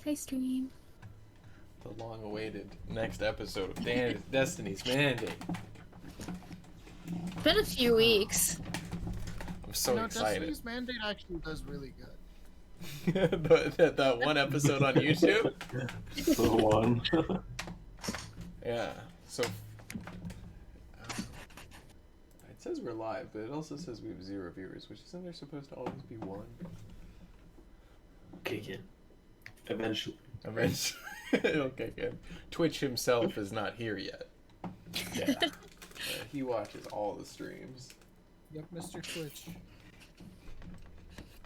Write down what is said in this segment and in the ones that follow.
Hi, stream. The long-awaited next episode of Destiny's Mandate. It's been a few weeks. I'm so excited. Destiny's Mandate actually does really good. that one episode on YouTube? The one. Yeah. So it says we're live, but it also says we have 0 viewers, which isn't there supposed to always be 1? Kick in. Eventually. It'll kick in. Twitch himself is not here yet. Yeah. He watches all the streams. Yep, Mr. Twitch.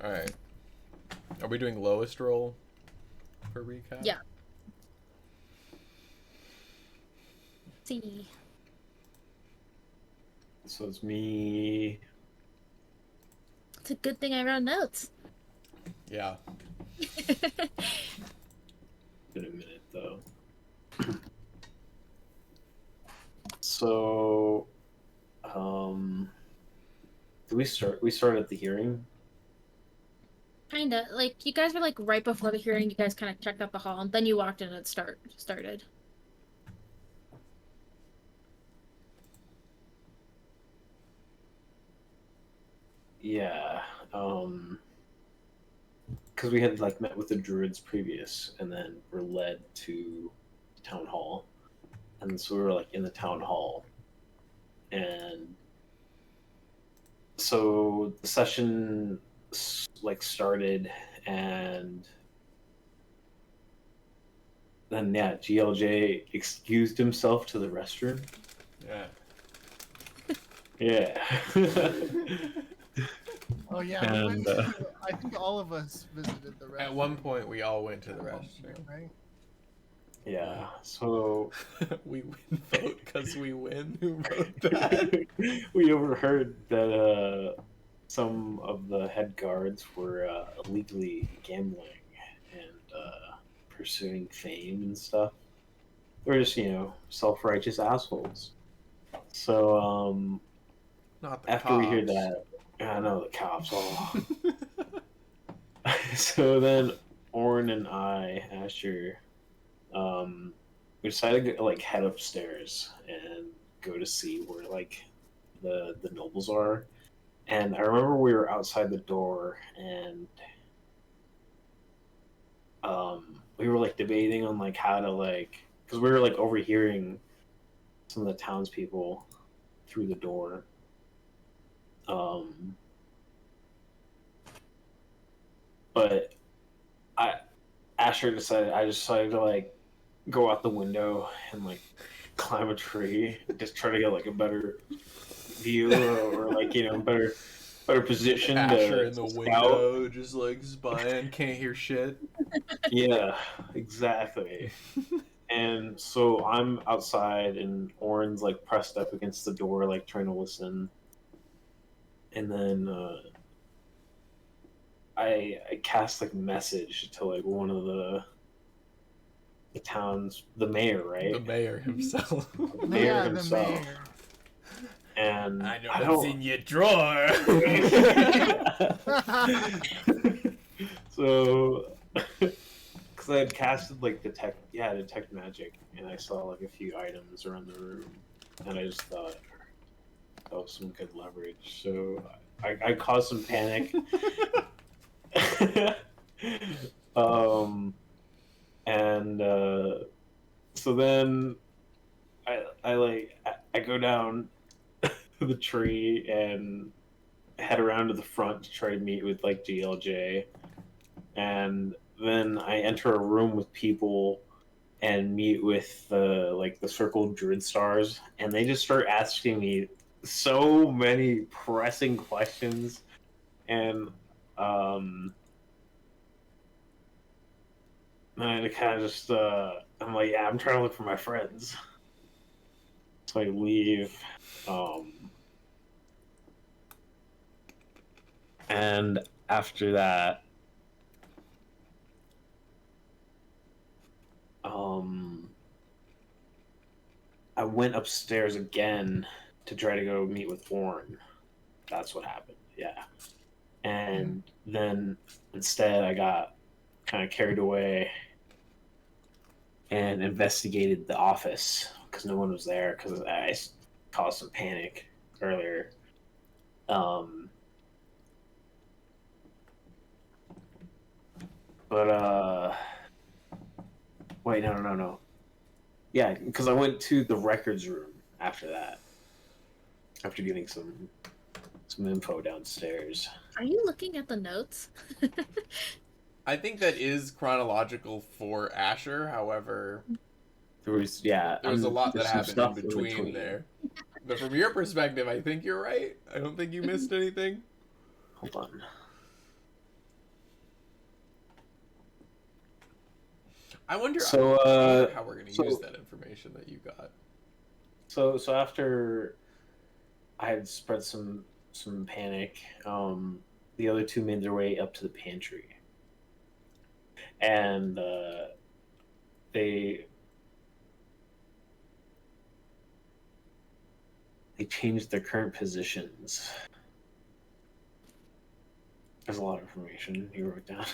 Alright. Are we doing lowest roll for recap? Yeah. See. So it's me. It's a good thing I wrote notes. Yeah. In a minute, though. So, did we start? We started at the hearing. Kinda. Like, you guys were like right before the hearing, you guys kind of checked out the hall, and then you walked in and it started. Yeah. Because we had like met with the druids previous, and then were led to the town hall, and so we were like in the town hall, and so the session like started, and then yeah, GLJ excused himself to the restroom. Yeah. Yeah. Oh yeah, And, I think all of us visited the restroom. At one point, we all went to the At one restroom. point, right? Yeah. So We win vote because we win. Who wrote that? we overheard that some of the head guards were illegally gambling and pursuing fame and stuff. They're just, self-righteous assholes. So Not the after we hear cops. that, I know the cops all. So then Orin and I, Asher, we decided to like head upstairs and go to see where like the nobles are. And I remember we were outside the door, and we were like debating on like how to like, because we were like overhearing some of the townspeople through the door. But I decided to like go out the window and like climb a tree, just try to get like a better view or like better position. Asher to in the scout. window, just like spying, can't hear shit. Yeah, exactly. And so I'm outside, and Oren's like pressed up against the door, like trying to listen. And then I cast like a message to like one of the town's the mayor, right? The mayor himself. The mayor Yeah, himself. the mayor. And I know I what's don't. in your drawer. So, because I had casted like detect magic, and I saw like a few items around the room, and I just thought that was some good leverage. So I caused some panic. And so then I go down the tree and head around to the front to try to meet with like GLJ, and then I enter a room with people and meet with the circle druid stars, and they just start asking me so many pressing questions, and I kind of just I'm like, yeah, I'm trying to look for my friends, so I leave. And after that, I went upstairs again to try to go meet with Warren. That's what happened, yeah. And then instead I got kind of carried away and investigated the office because no one was there because I caused some panic earlier. Um, but wait, no. Yeah, because I went to the records room after that, after getting some info downstairs. Are you looking at the notes? I think that is chronological for Asher. However, There was yeah, there was a lot that there's some happened in stuff in between between. there. But from your perspective, I think you're right. I don't think you missed anything. Hold on. I wonder, So how we're going to use so that information that you got. so after I had spread some panic, the other two made their way up to the pantry, and they they changed their current positions. There's a lot of information you wrote down.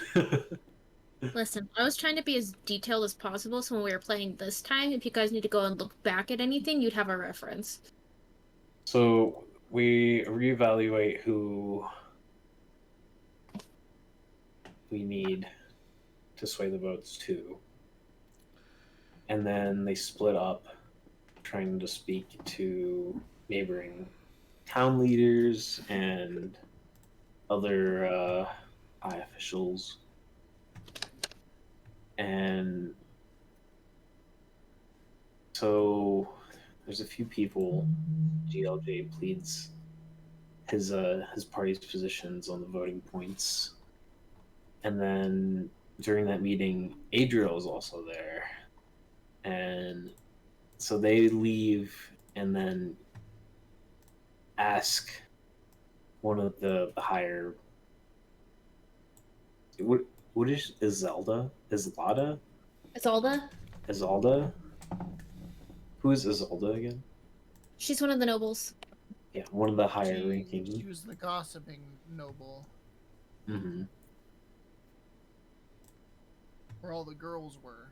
Listen, I was trying to be as detailed as possible, so when we were playing this time, if you guys need to go and look back at anything, you'd have a reference. So we reevaluate who we need to sway the votes to, and then they split up, trying to speak to neighboring town leaders and other high officials, and so there's a few people. GLJ pleads his party's positions on the voting points, and then during that meeting, Adriel is also there, and so they leave and then ask one of the higher. What is Zelda? Islada? Isolda? Izalda? Who is Izalda again? She's one of the nobles. Yeah, one of the higher She ranking. was the gossiping noble, Mm-hmm. where all the girls were.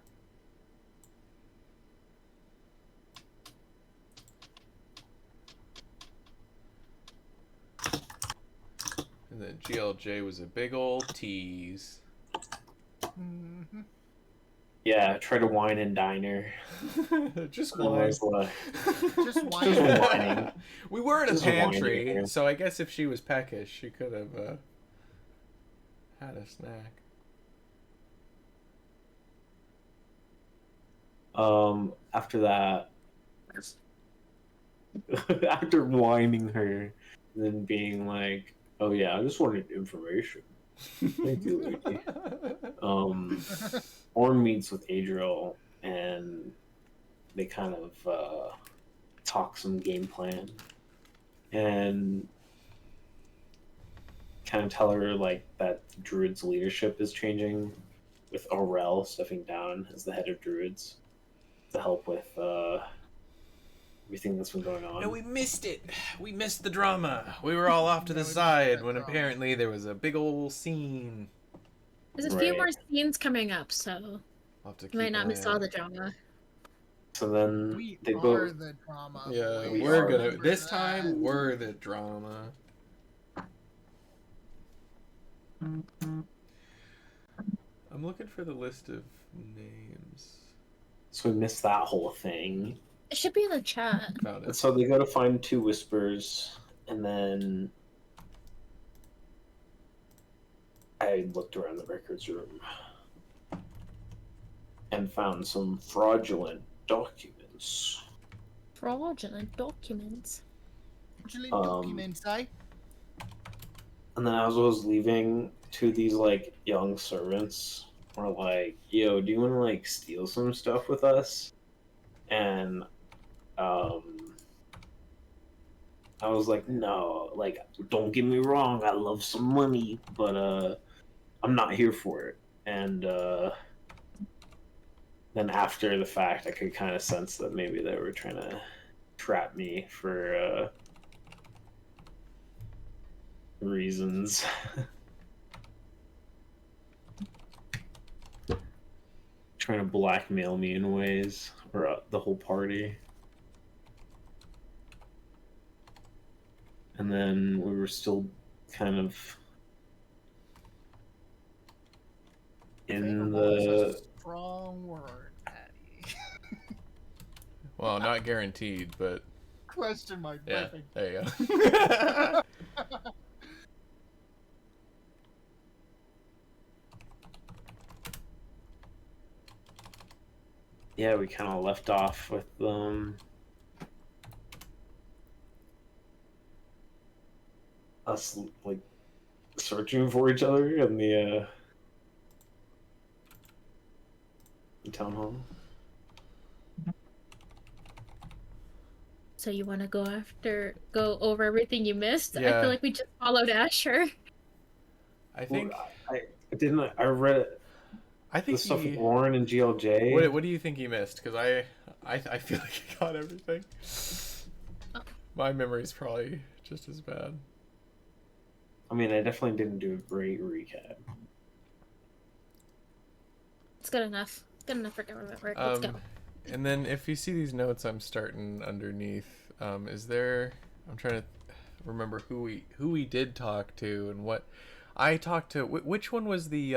And then GLJ was a big old tease. Mm-hmm. Yeah, try to wine and dine her. Just And wine. there's like, Just Just whining. whining. We were in a Just whining pantry, her. so I guess if she was peckish, she could have had a snack. After that, after whining her, then being like, "Oh yeah, I just wanted information. Thank you, lady." Um, Orm meets with Adriel, and they kind of talk some game plan, and kind of tell her like that Druid's leadership is changing, with Aurel stepping down as the head of Druids to help with everything that's been going No, on. we missed it. We missed the drama. We were all off to Yeah, the we missed side that when drama. apparently there was a big old scene. There's a few Right. more scenes coming up, so I'll have to you keep might an not eye miss all out. the drama. So then We they are both. the drama. Yeah, Boys. we're are. gonna. Remember This that. time, we're the drama. I'm looking for the list of names. So we missed that whole thing. It should be in the chat. Found And it. so they go to find two whispers, and then I looked around the records room and found some fraudulent documents. Fraudulent documents. Fraudulent Um, documents, eh? And then as I was leaving, two of these like young servants were like, "Yo, do you want to like steal some stuff with us?" And um, I was like, "No, like don't get me wrong, I love some money, but I'm not here for it." And then after the fact, I could kind of sense that maybe they were trying to trap me for reasons. trying to blackmail me in ways, or the whole party. And then we were still kind of in Favorable is a the. strong word, Patty. Well, not guaranteed, but Question mark. yeah. Perfect. There you go. Yeah, we kind of left off with us like searching for each other in the town hall. So you want to go over everything you missed? I Yeah. feel like we just followed Asher. I think. I didn't. I read I the think stuff with he. Lauren and GLJ. What do you think he missed? Because I feel like he got everything. My memory's probably just as bad. I mean, I definitely didn't do a great recap. It's good enough. Good enough for government work. Let's go. And then if you see these notes I'm starting underneath, is there? I'm trying to remember who we did talk to and what I talked to. Which one was the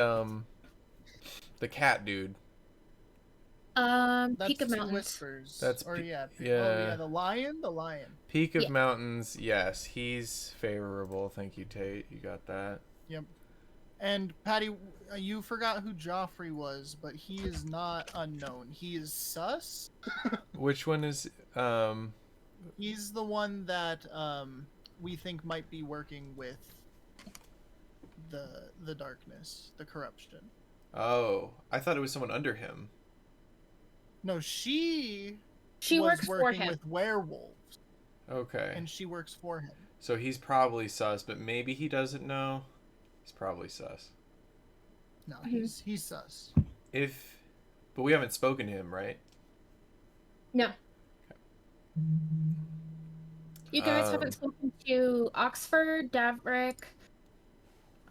cat dude? That's Peak of Two Mountains. Whispers. That's or yeah. yeah. Oh yeah, the lion. The lion. Peak of Yeah. Mountains. Yes, he's favorable. Thank you, Tate. You got that. Yep. And Patty, you forgot who Joffrey was, but he is not unknown. He is sus. Which one is He's the one that we think might be working with the darkness, the corruption. Oh, I thought it was someone under him. No, she She was works for working him. with werewolves, Okay. and she works for him. So he's probably sus, but maybe he doesn't know. He's probably sus. No, Mhm. he's sus. But we haven't spoken to him, right? No. You guys Um, haven't spoken to Oxford, Davrick,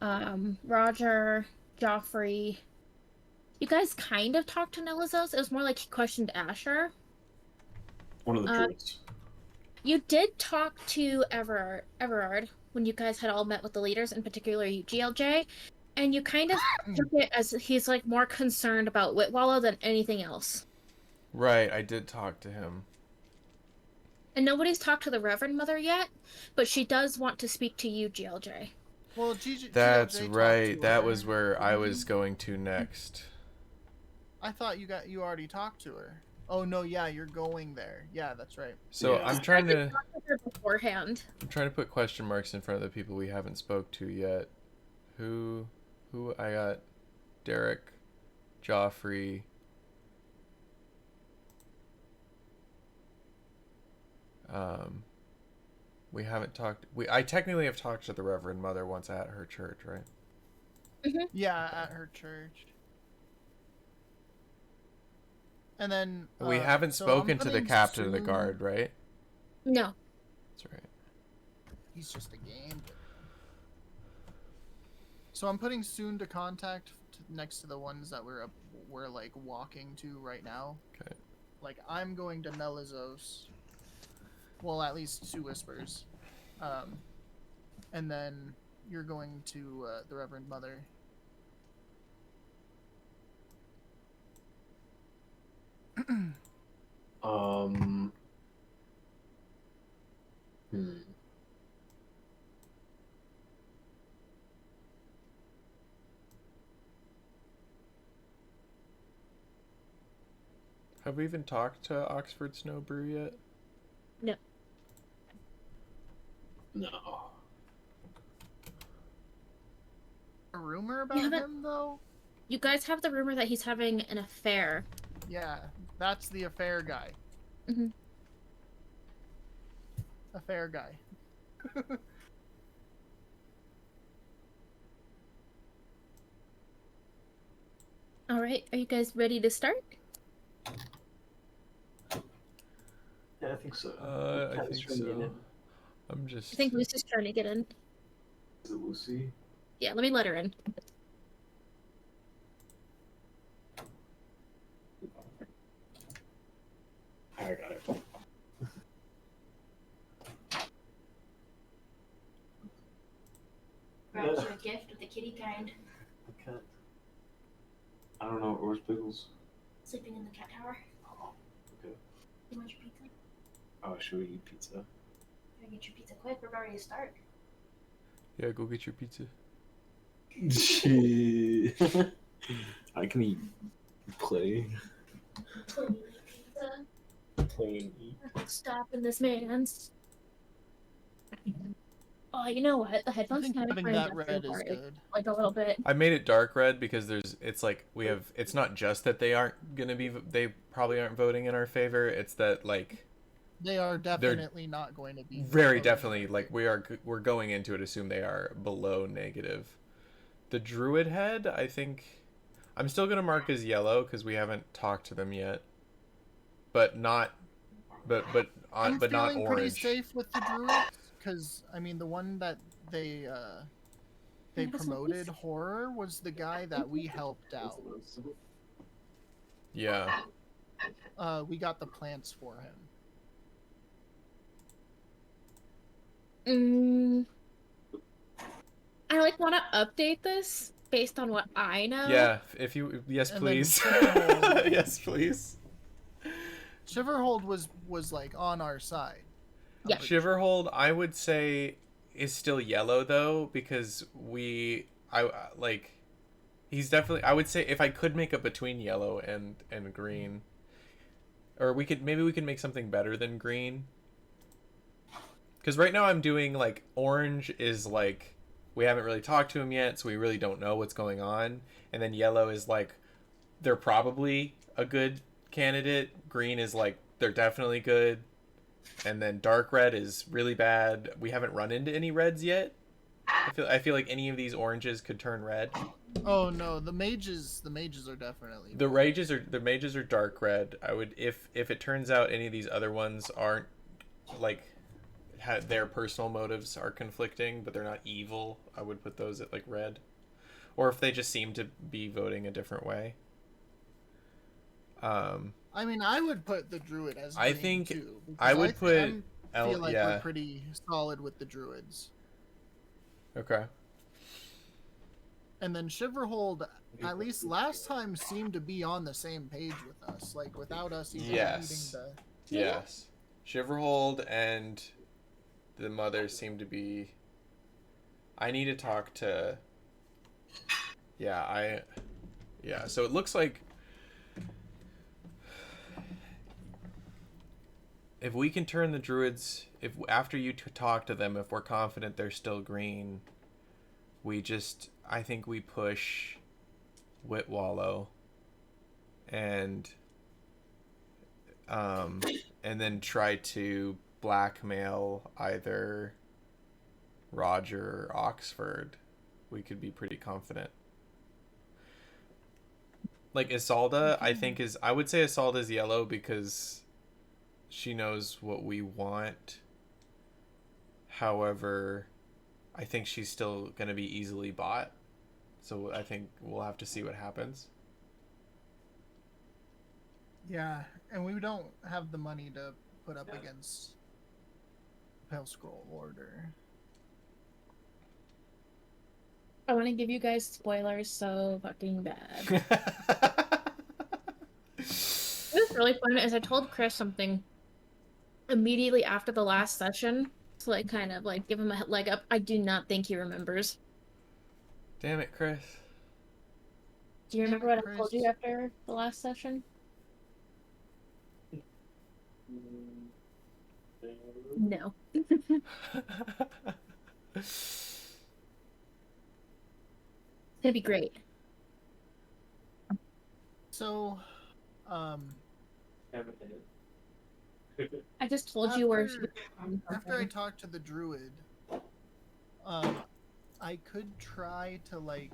Roger, Joffrey. You guys kind of talked to Nelizos. It was more like he questioned Asher. One of the druids. You did talk to Everard when you guys had all met with the leaders, in particular you, GLJ, and you kind of took it as he's like more concerned about Whitwallow than anything else. Right, I did talk to him. And nobody's talked to the Reverend Mother yet, but she does want to speak to you, GLJ. Well, That's GLJ talked right. to That her. was where I was going to next. I thought you already talked to her. Oh no, yeah, you're going there. Yeah, that's right. So Yeah. I'm trying to talk to her beforehand. put question marks in front of the people we haven't spoke to yet. Who I got? Derek, Joffrey. We haven't talked. I technically have talked to the Reverend Mother once at her church, right? Yeah, at her church. And then We haven't so spoken I'm to the putting captain of the soon- guard, right? No. That's right. He's just a game. So I'm putting soon to contact next to the ones that we're like walking to right now. Okay. Like I'm going to Melizos. Well, at least Two Whispers. And then you're going to the Reverend Mother. Hmm. Have we even talked to Oxford Snow Brew yet? No. A rumor about haven't- him though? You guys have the rumor that he's having an affair. Yeah, that's the affair guy. Mhm. Affair guy. All right, are you guys ready to start? Yeah, I think so. I Pat's think trying to get so. in. I'm just. I think Lucy's trying to get in. Is it Lucy? Yeah, let me let her in. I got it. Grabs you a gift of the kitty kind. I can't. I don't know. Where's Pickles? Sleeping in the cat tower. Oh, okay. You want your pizza? Oh, should we eat pizza? Gotta get your pizza quick. We're ready to start. Yeah, go get your pizza. Shit. I can eat. Play. Pizza. Play and eat. Stopping this man's. Oh, you know what? The I headphones think kind of having turned that up red is for it, good. like a little bit. I made it dark red because it's like it's not just that they aren't gonna be, they probably aren't voting in our favor. It's that like They are definitely not going to be very voted definitely in. like we're going into it assume they are below negative. The druid head, I think I'm still gonna mark as yellow because we haven't talked to them yet, but not I'm but not feeling pretty orange. safe with the druids because I mean the one that they promoted, horror, was the guy that we helped out. Yeah. We got the plants for him. I like want to update this based on what I know. Yeah, if you yes And then please. Shiverhold- Yes please. Shiverhold was like on our side. I'm Yeah. pretty sure. Shiverhold, I would say, is still yellow though because I like he's definitely, I would say if I could make it between yellow and green, or maybe we could make something better than green. Because right now I'm doing like orange is like we haven't really talked to him yet, so we really don't know what's going on, and then yellow is like they're probably a good candidate. Green is like they're definitely good. And then dark red is really bad. We haven't run into any reds yet. I feel like any of these oranges could turn red. Oh no, the mages are definitely The mages are dark red. I would if it turns out any of these other ones aren't like their personal motives are conflicting, but they're not evil, I would put those at like red. Or if they just seem to be voting a different way. I mean, I would put the druid as green I think too. I would put I feel like yeah. we're pretty solid with the druids. Okay. And then Shiverhold, at least last time, seemed to be on the same page with us, like without us even Yes. needing to. Yes. Shiverhold and the mother seem to be. I need to talk to. Yeah, so it looks like if we can turn the druids, if after you talk to them, if we're confident they're still green, I think we push Whitwallow and then try to blackmail either Roger or Oxford. We could be pretty confident. Like Isolda, I would say Isolda's yellow because she knows what we want. However, I think she's still going to be easily bought. So I think we'll have to see what happens. Yeah, and we don't have the money to put up against Pale Scroll Order. I want to give you guys spoilers so fucking bad. It was really fun as I told Chris something immediately after the last session to like kind of like give him a leg up. I do not think he remembers. Damn it, Chris. Do you remember what I told you after the last session? No. It's gonna be great. So, I just told you where. after I talked to the druid, I could try to like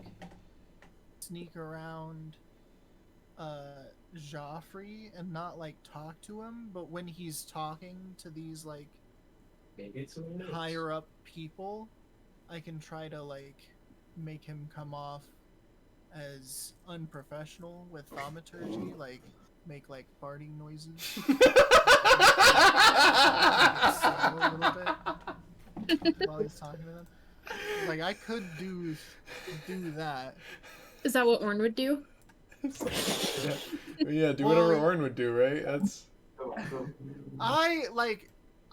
sneak around Joffrey and not like talk to him, but when he's talking to these like higher up people, I can try to like make him come off as unprofessional with thaumaturgy, like make like farting noises. a little bit while he's talking to them. Like I could do that. Is that what Orn would do? Yeah, yeah, do whatever Well, Orn would do, right? That's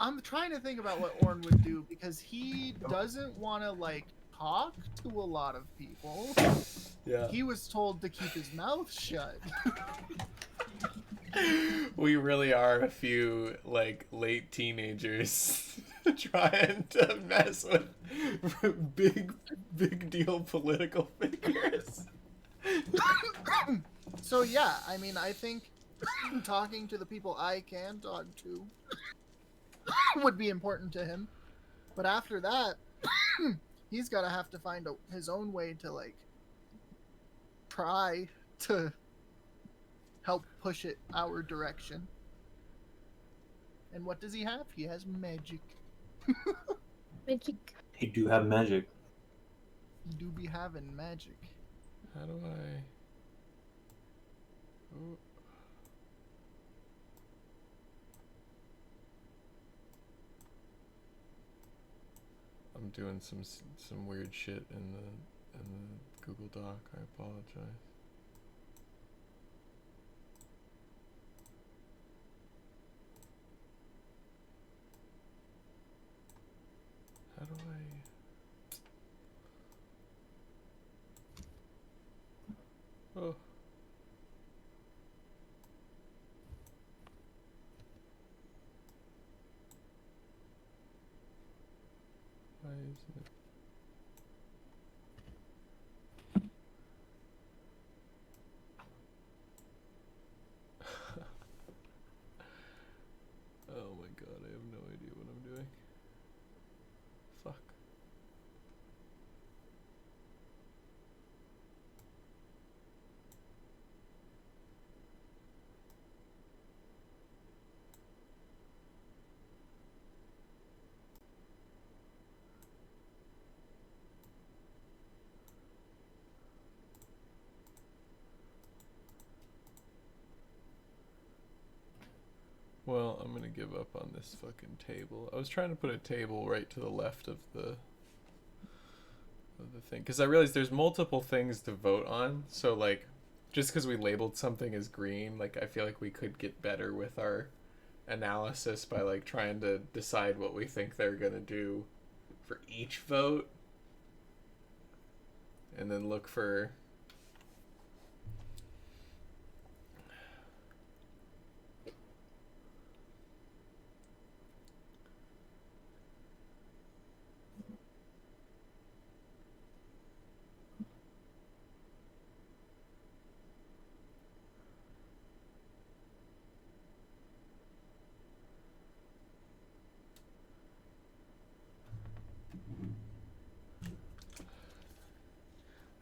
I'm trying to think about what Orn would do because he doesn't want to like talk to a lot of people. yeah. He was told to keep his mouth shut. We really are a few like late teenagers trying to mess with big deal political figures. So yeah, I mean, I think talking to the people I can talk to would be important to him. But after that, he's gotta have to find his own way to like try to help push it our direction. And what does he have? He has magic. Magic. He do have magic. He do be having magic. How do I? Oh. I'm doing some weird shit in the Google Doc. I apologize. How do I? Oh. Why isn't it? Oh my god, I have no idea what I'm doing. Fuck. Well, I'm gonna give up on this fucking table. I was trying to put a table right to the left of the thing because I realized there's multiple things to vote on. So like, just because we labeled something as green, like I feel like we could get better with our analysis by like trying to decide what we think they're gonna do for each vote, and then look for.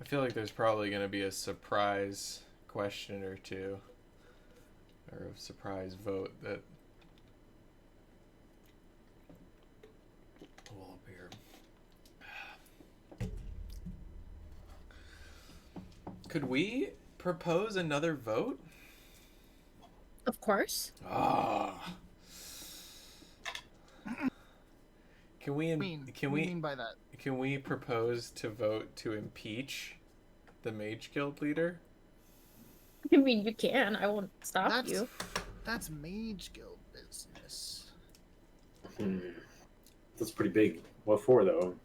I feel like there's probably going to be a surprise question or two, or a surprise vote that will appear. Could we propose another vote? Of course. Ah. Can we mean by that? can we propose to vote to impeach the Mage Guild leader? I mean, you can. I won't stop That's you. that's Mage Guild business. That's pretty big. What for, though? What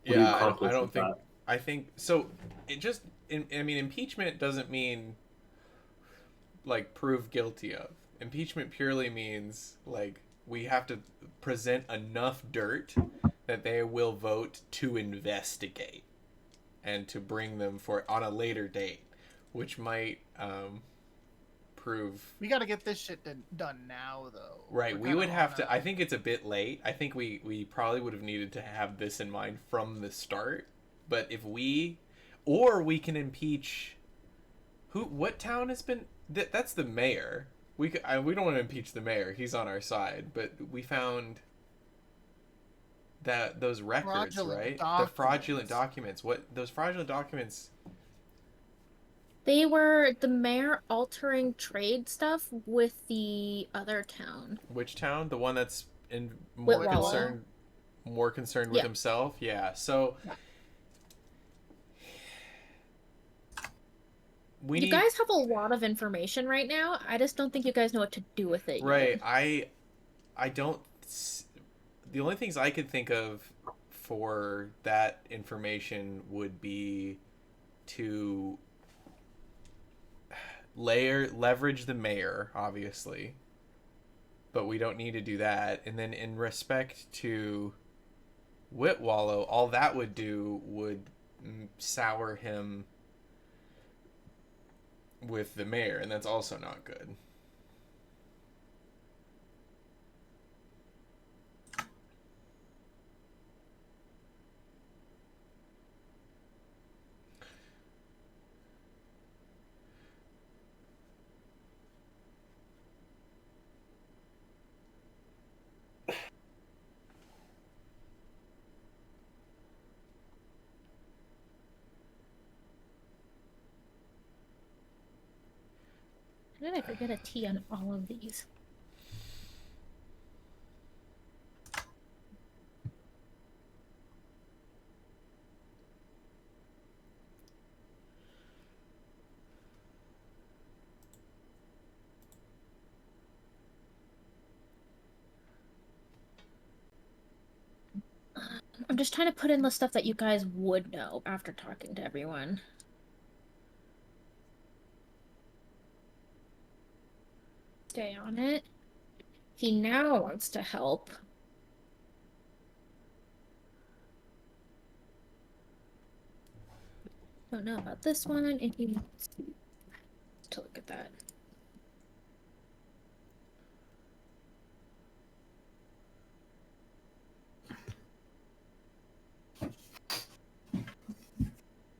do you Yeah, accomplish I don't with think. that? I think so. It just. I mean, impeachment doesn't mean like prove guilty of. Impeachment purely means like we have to present enough dirt that they will vote to investigate and to bring them for on a later date, which might prove. We got to get this shit done now, though. Right, We're we kinda would have on to. I think it's a bit late. I think we probably would have needed to have this in mind from the start. But if we, or we can impeach. Who? What town has been? That's the mayor. We don't want to impeach the mayor. He's on our side. But we found that those records, Fraudulent right? The documents. fraudulent documents. What those fraudulent documents? They were the mayor altering trade stuff with the other town, Which town? The one that's in more Whitwallow. Whitwallow. concerned with Yeah. himself? Yeah. So Yeah. we You need guys have a lot of information right now. I just don't think you guys know what to do with it yet. right. I don't. The only things I could think of for that information would be to leverage the mayor, obviously, but we don't need to do that. And then in respect to Whitwallow, all that would do would sour him with the mayor, and that's also not good. How did I forget a T on all of these? I'm just trying to put in the stuff that you guys would know after talking to everyone. Stay on it. He now wants to help. Don't know about this one, and he wants to look at that.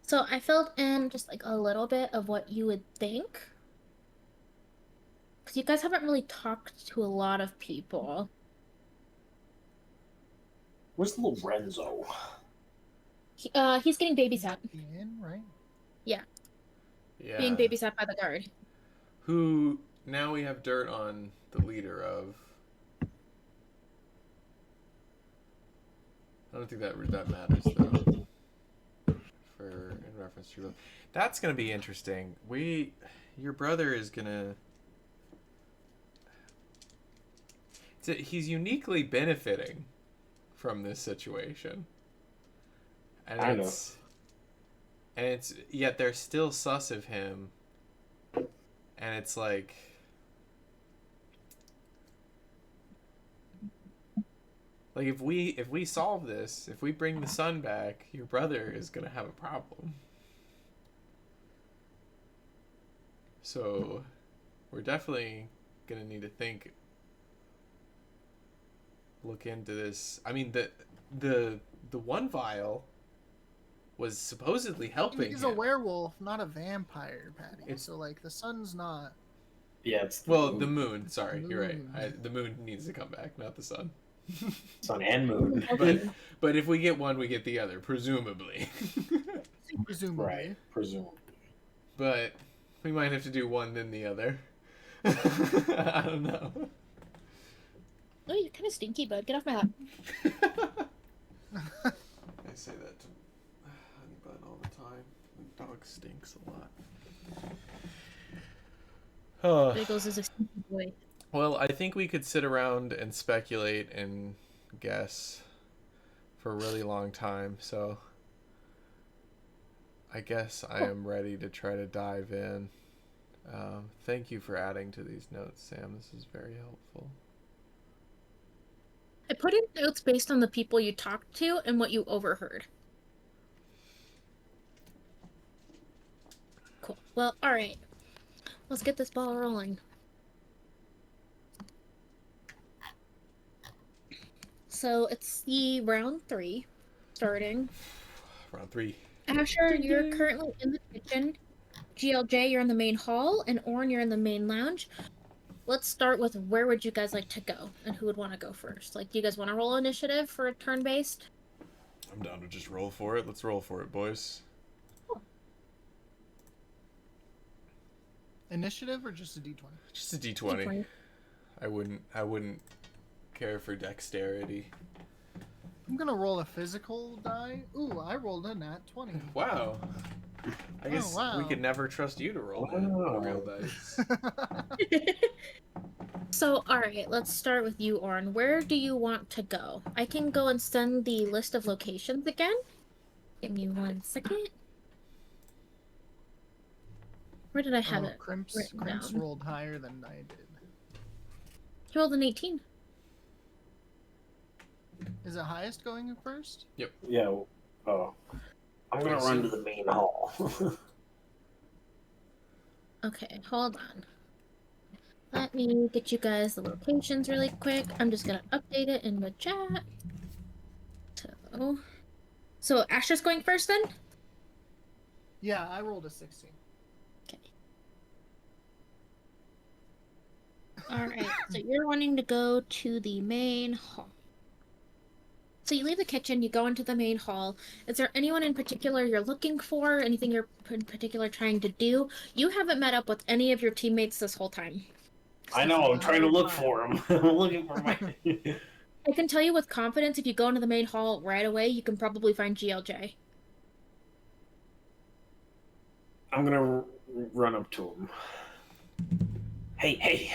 So I filled in just like a little bit of what you would think. Because you guys haven't really talked to a lot of people. Where's little Renzo? He's getting babysat. In, right? Yeah, being Yeah. babysat by the guard. Who now we have dirt on the leader of. I don't think that matters though. For in reference to that's gonna be interesting. Your brother is gonna. He's uniquely benefiting from this situation, and I know. it's yet they're still sus of him, and it's like if we solve this, if we bring the son back, your brother is gonna have a problem. So we're definitely gonna need to look into this. I mean the one vial was supposedly helping He's a him. werewolf, not a vampire, Patty. It's So like the sun's not. Yeah, it's the moon. Sorry, The you're right. moon. The moon needs to come back, not the sun. sun and moon. But if we get one, we get the other, presumably. Presumably. Right, presumably. But we might have to do one then the other. I don't know. Oh, you're kind of stinky, bud. Get off my lap. I say that to Honeybun all the time. The dog stinks a lot. Oh. Biggles is a stinky boy. Well, I think we could sit around and speculate and guess for a really long time, so I guess I am ready to try to dive in. Thank you for adding to these notes, Sam. This is very helpful. I put in notes based on the people you talked to and what you overheard. Cool. Well, all right. Let's get this ball rolling. So it's the round 3 starting. Round 3. Asher, you're currently in the kitchen. GLJ, you're in the main hall, and Orn, you're in the main lounge. Let's start with where would you guys like to go, and who would want to go first? Like, do you guys want to roll initiative for a turn-based? I'm down to just roll for it. Let's roll for it, boys. Initiative or just a D20? Just a D20. I wouldn't care for dexterity. I'm gonna roll a physical die. Ooh, I rolled a nat 20. Wow. I guess wow. we could never trust you to roll Wow. real dice. So, alright, let's start with you, Orn. Where do you want to go? I can go and send the list of locations again. Give me 1 second. Where did I have it? Crimps down? rolled higher than I did. He rolled an 18. Is it highest going first? Yeah. Oh. I'm gonna run to the main hall. Okay, hold on. Let me get you guys the locations really quick. I'm just gonna update it in the chat. So Asher's going first then? Yeah, I rolled a 16. Okay. Alright, so you're wanting to go to the main hall. So you leave the kitchen, you go into the main hall. Is there anyone in particular you're looking for? Anything you're in particular trying to do? You haven't met up with any of your teammates this whole time. I know. I'm trying to look for him. I'm looking for my. I can tell you with confidence, if you go into the main hall right away, you can probably find GLJ. I'm gonna run up to him. Hey.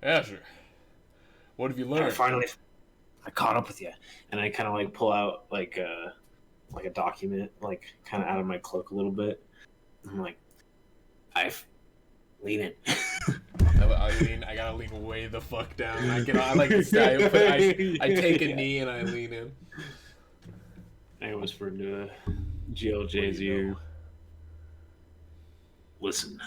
Asher, what have you learned? I caught up with you, and I kind of like pull out like a document, like kind of out of my cloak a little bit. I'm like, lean in. I gotta lean way the fuck down. I take a knee and I lean in. I whisper into GLJ's ear. Listen,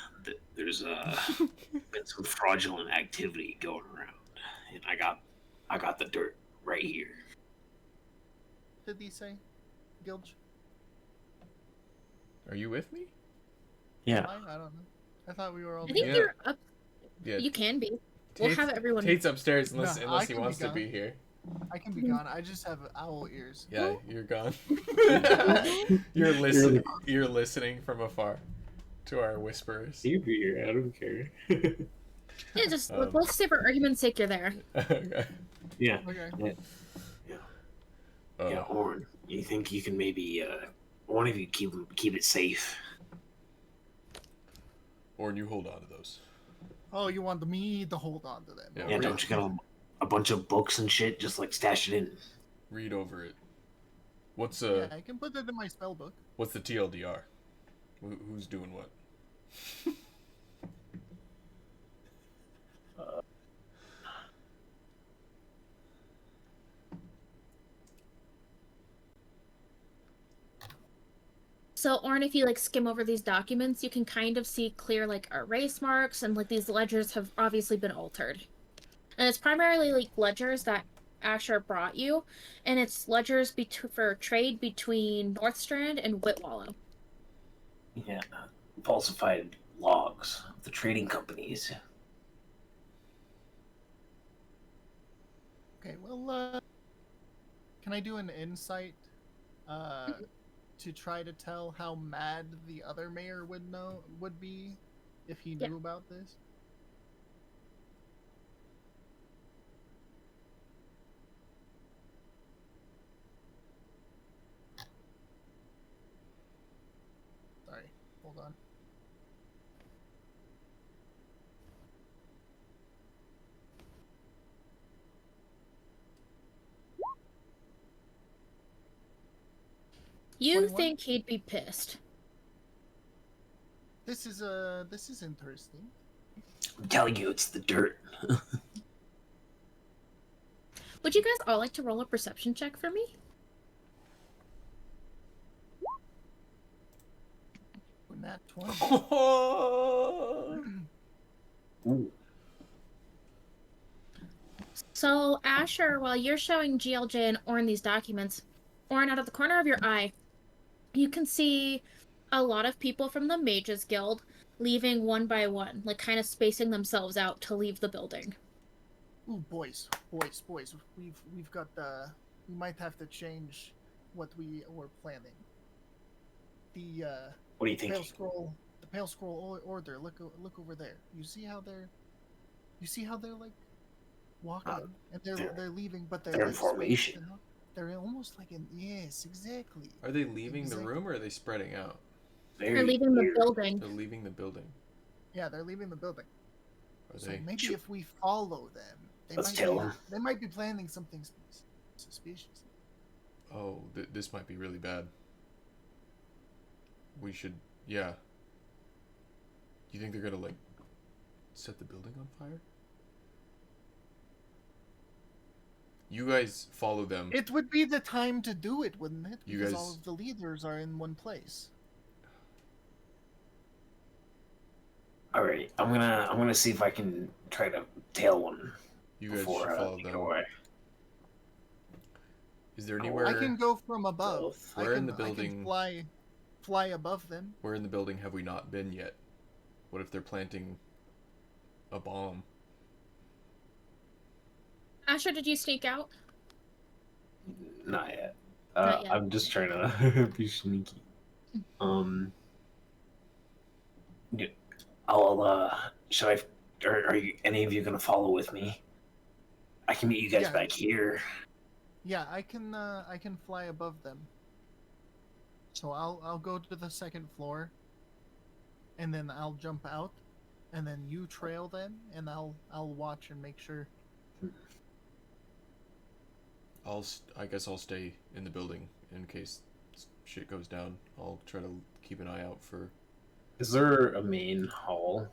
there's been some fraudulent activity going around, and I got the dirt right here. Did he say? Gilge? Are you with me? Yeah. I don't know. I thought we were all. I think you're up. Yeah. You can be. We'll have everyone. Tate's upstairs unless No, he wants to be here. I can be gone. I just have owl ears. Yeah, you're gone. You're listening from afar to our whispers. You be here. I don't care. Yeah, just let's say for argument's sake you're there. Okay. Yeah. Okay. Yeah, Orn. You think you can maybe one of you keep it safe? Orn, you hold on to those. Oh, you want me to hold on to them? Yeah, don't you got a bunch of books and shit? Just like stash it in. Read over it. Yeah, I can put it in my spell book. What's the TLDR? Who's doing what? So, Orn, if you like skim over these documents, you can kind of see clear like erase marks and like these ledgers have obviously been altered. And it's primarily like ledgers that Asher brought you, and it's ledgers for trade between Northstrand and Whitwallow. Yeah, falsified logs of the trading companies. Okay, well, can I do an insight to try to tell how mad the other mayor would be if he knew about this? Sorry, hold on. You 21? think he'd be pissed? This is interesting. I'm telling you, it's the dirt. Would you guys all like to roll a perception check for me? Nat 20. Ooh. So, Asher, while you're showing GLJ and Orn these documents, Orn, out of the corner of your eye, you can see a lot of people from the Mages Guild leaving one by one, like kind of spacing themselves out to leave the building. Ooh, boys. We've got we might have to change what we were planning. The What do you think? Pale the Pale Scroll Order. Look over there. You see how they're like walking and they're leaving, but they're they're in like swaying. formation. They're almost like in yes, exactly. Are they leaving the Exactly. room or are they spreading out? They're Very leaving the weird. building. They're leaving the building. Yeah, they're leaving the building. Are So they? maybe if we follow them, Let's tell them. they might be planning something suspicious. Oh, this might be really bad. We should, yeah. You think they're gonna like set the building on fire? You guys follow them. It would be the time to do it, wouldn't it? You Because guys- all of the leaders are in one place. All right, I'm gonna see if I can try to tail one You guys before should follow they them. go away. Is there I anywhere? I can go from above. Both. Where in the I building- can fly above them. Where in the building have we not been yet? What if they're planting a bomb? Asher, did you sneak out? Not yet. Not yet. I'm just trying to be sneaky. Yeah, should I? Are you any of you gonna follow with me? I can meet you guys Yeah. back here. Yeah, I can fly above them. So I'll go to the second floor, and then I'll jump out, and then you trail them, and I'll watch and make sure. I guess I'll stay in the building in case shit goes down. I'll try to keep an eye out for. Is there a main hall?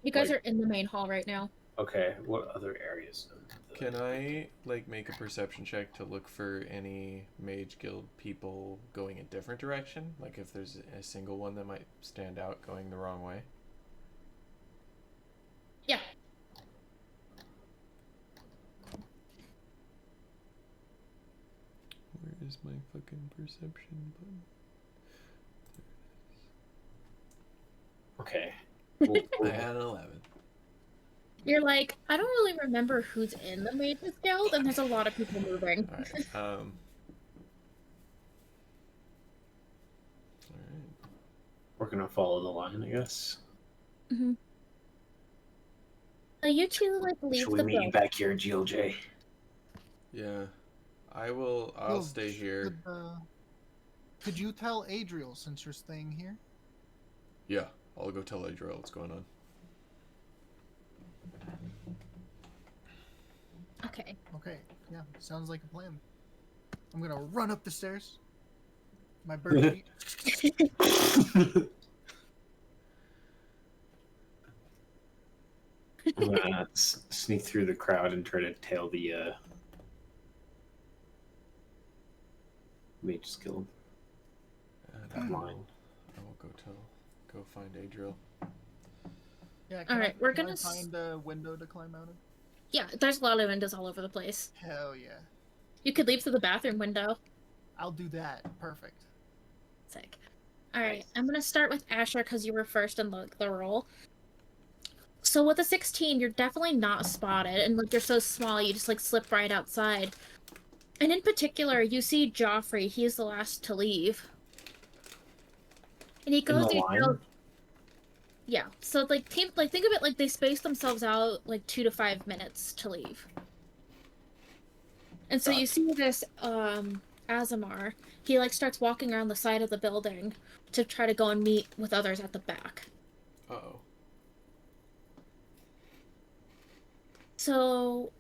You guys Like- are in the main hall right now. Okay, what other areas? Can I like make a perception check to look for any Mage Guild people going a different direction? Like if there's a single one that might stand out going the wrong way. Yeah. Where is my fucking perception button? Okay. I had an 11. You're like, I don't really remember who's in the Mages Guild, and there's a lot of people moving. All right. All right. We're gonna follow the line, I guess. Mm-hmm. So you two like leave Should we the meet you building. back here, GLJ? Yeah. I'll stay here. Could you tell Adriel since you're staying here? Yeah. I'll go tell Adriel what's going on. Okay. Okay, yeah, sounds like a plan. I'm gonna run up the stairs. My bird feet. I'm gonna sneak through the crowd and try to tail the Mage's Guild And line. I will go find Adriel. Yeah. All right, we're can gonna I find a window to climb out of. Yeah, there's a lot of windows all over the place. Hell yeah! You could leave through the bathroom window. I'll do that. Perfect. Sick. All right, I'm gonna start with Asher because you were first in the roll. So with a 16, you're definitely not spotted, and like you're so small, you just like slip right outside. And in particular, you see Joffrey. He's the last to leave, and he goes. the He line? goes yeah. So like think of it like they space themselves out like 2 to 5 minutes to leave. And so you see this Azamar. He like starts walking around the side of the building to try to go and meet with others at the back. Uh-oh. So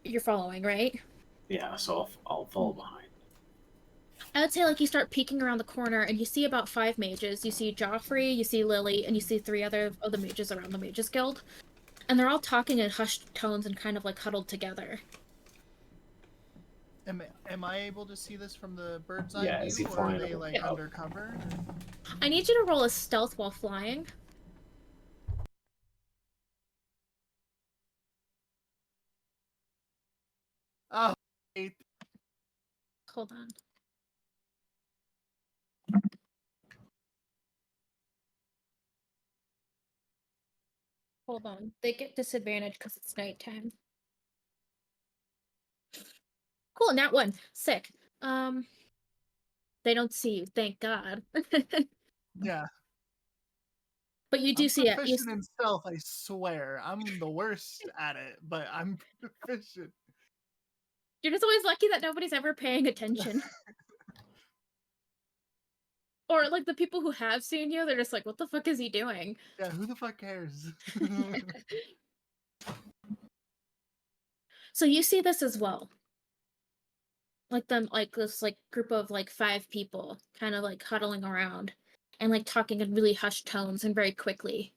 you're following, right? Yeah, so I'll follow behind. I would say like you start peeking around the corner and you see about 5 mages. You see Joffrey, you see Lily, and you see 3 other of the mages around the Mages Guild. And they're all talking in hushed tones and kind of like huddled together. Am I able to see this from the bird's eye Yeah, is he view, or are flying they up like above? undercover? I need you to roll a stealth while flying. Oh, 8. Hold on. Hold on. They get disadvantage because it's nighttime. Cool, nat 1. Sick. They don't see you, thank God. Yeah. But you do I'm see it. proficient in stealth, I swear. I'm the worst at it, but I'm proficient. You're just always lucky that nobody's ever paying attention. Or like the people who have seen you, they're just like, what the fuck is he doing? Yeah, who the fuck cares? So you see this as well. Like this like group of like 5 people kind of like huddling around and like talking in really hushed tones and very quickly.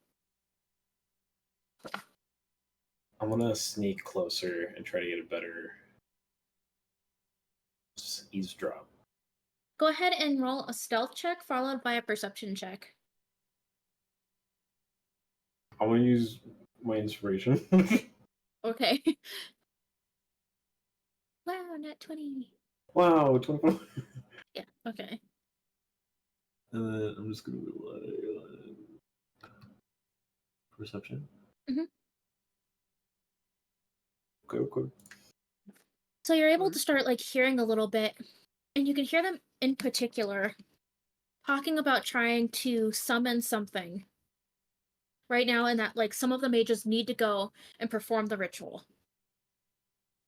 I'm gonna sneak closer and try to get a better eavesdrop. Go ahead and roll a stealth check followed by a perception check. I want to use my inspiration. Okay. Wow, net 20. Wow, 24. Yeah, okay. And then I'm just gonna perception. Mhm. Okay. So you're able to start like hearing a little bit, and you can hear them in particular talking about trying to summon something right now, and that like some of the mages need to go and perform the ritual.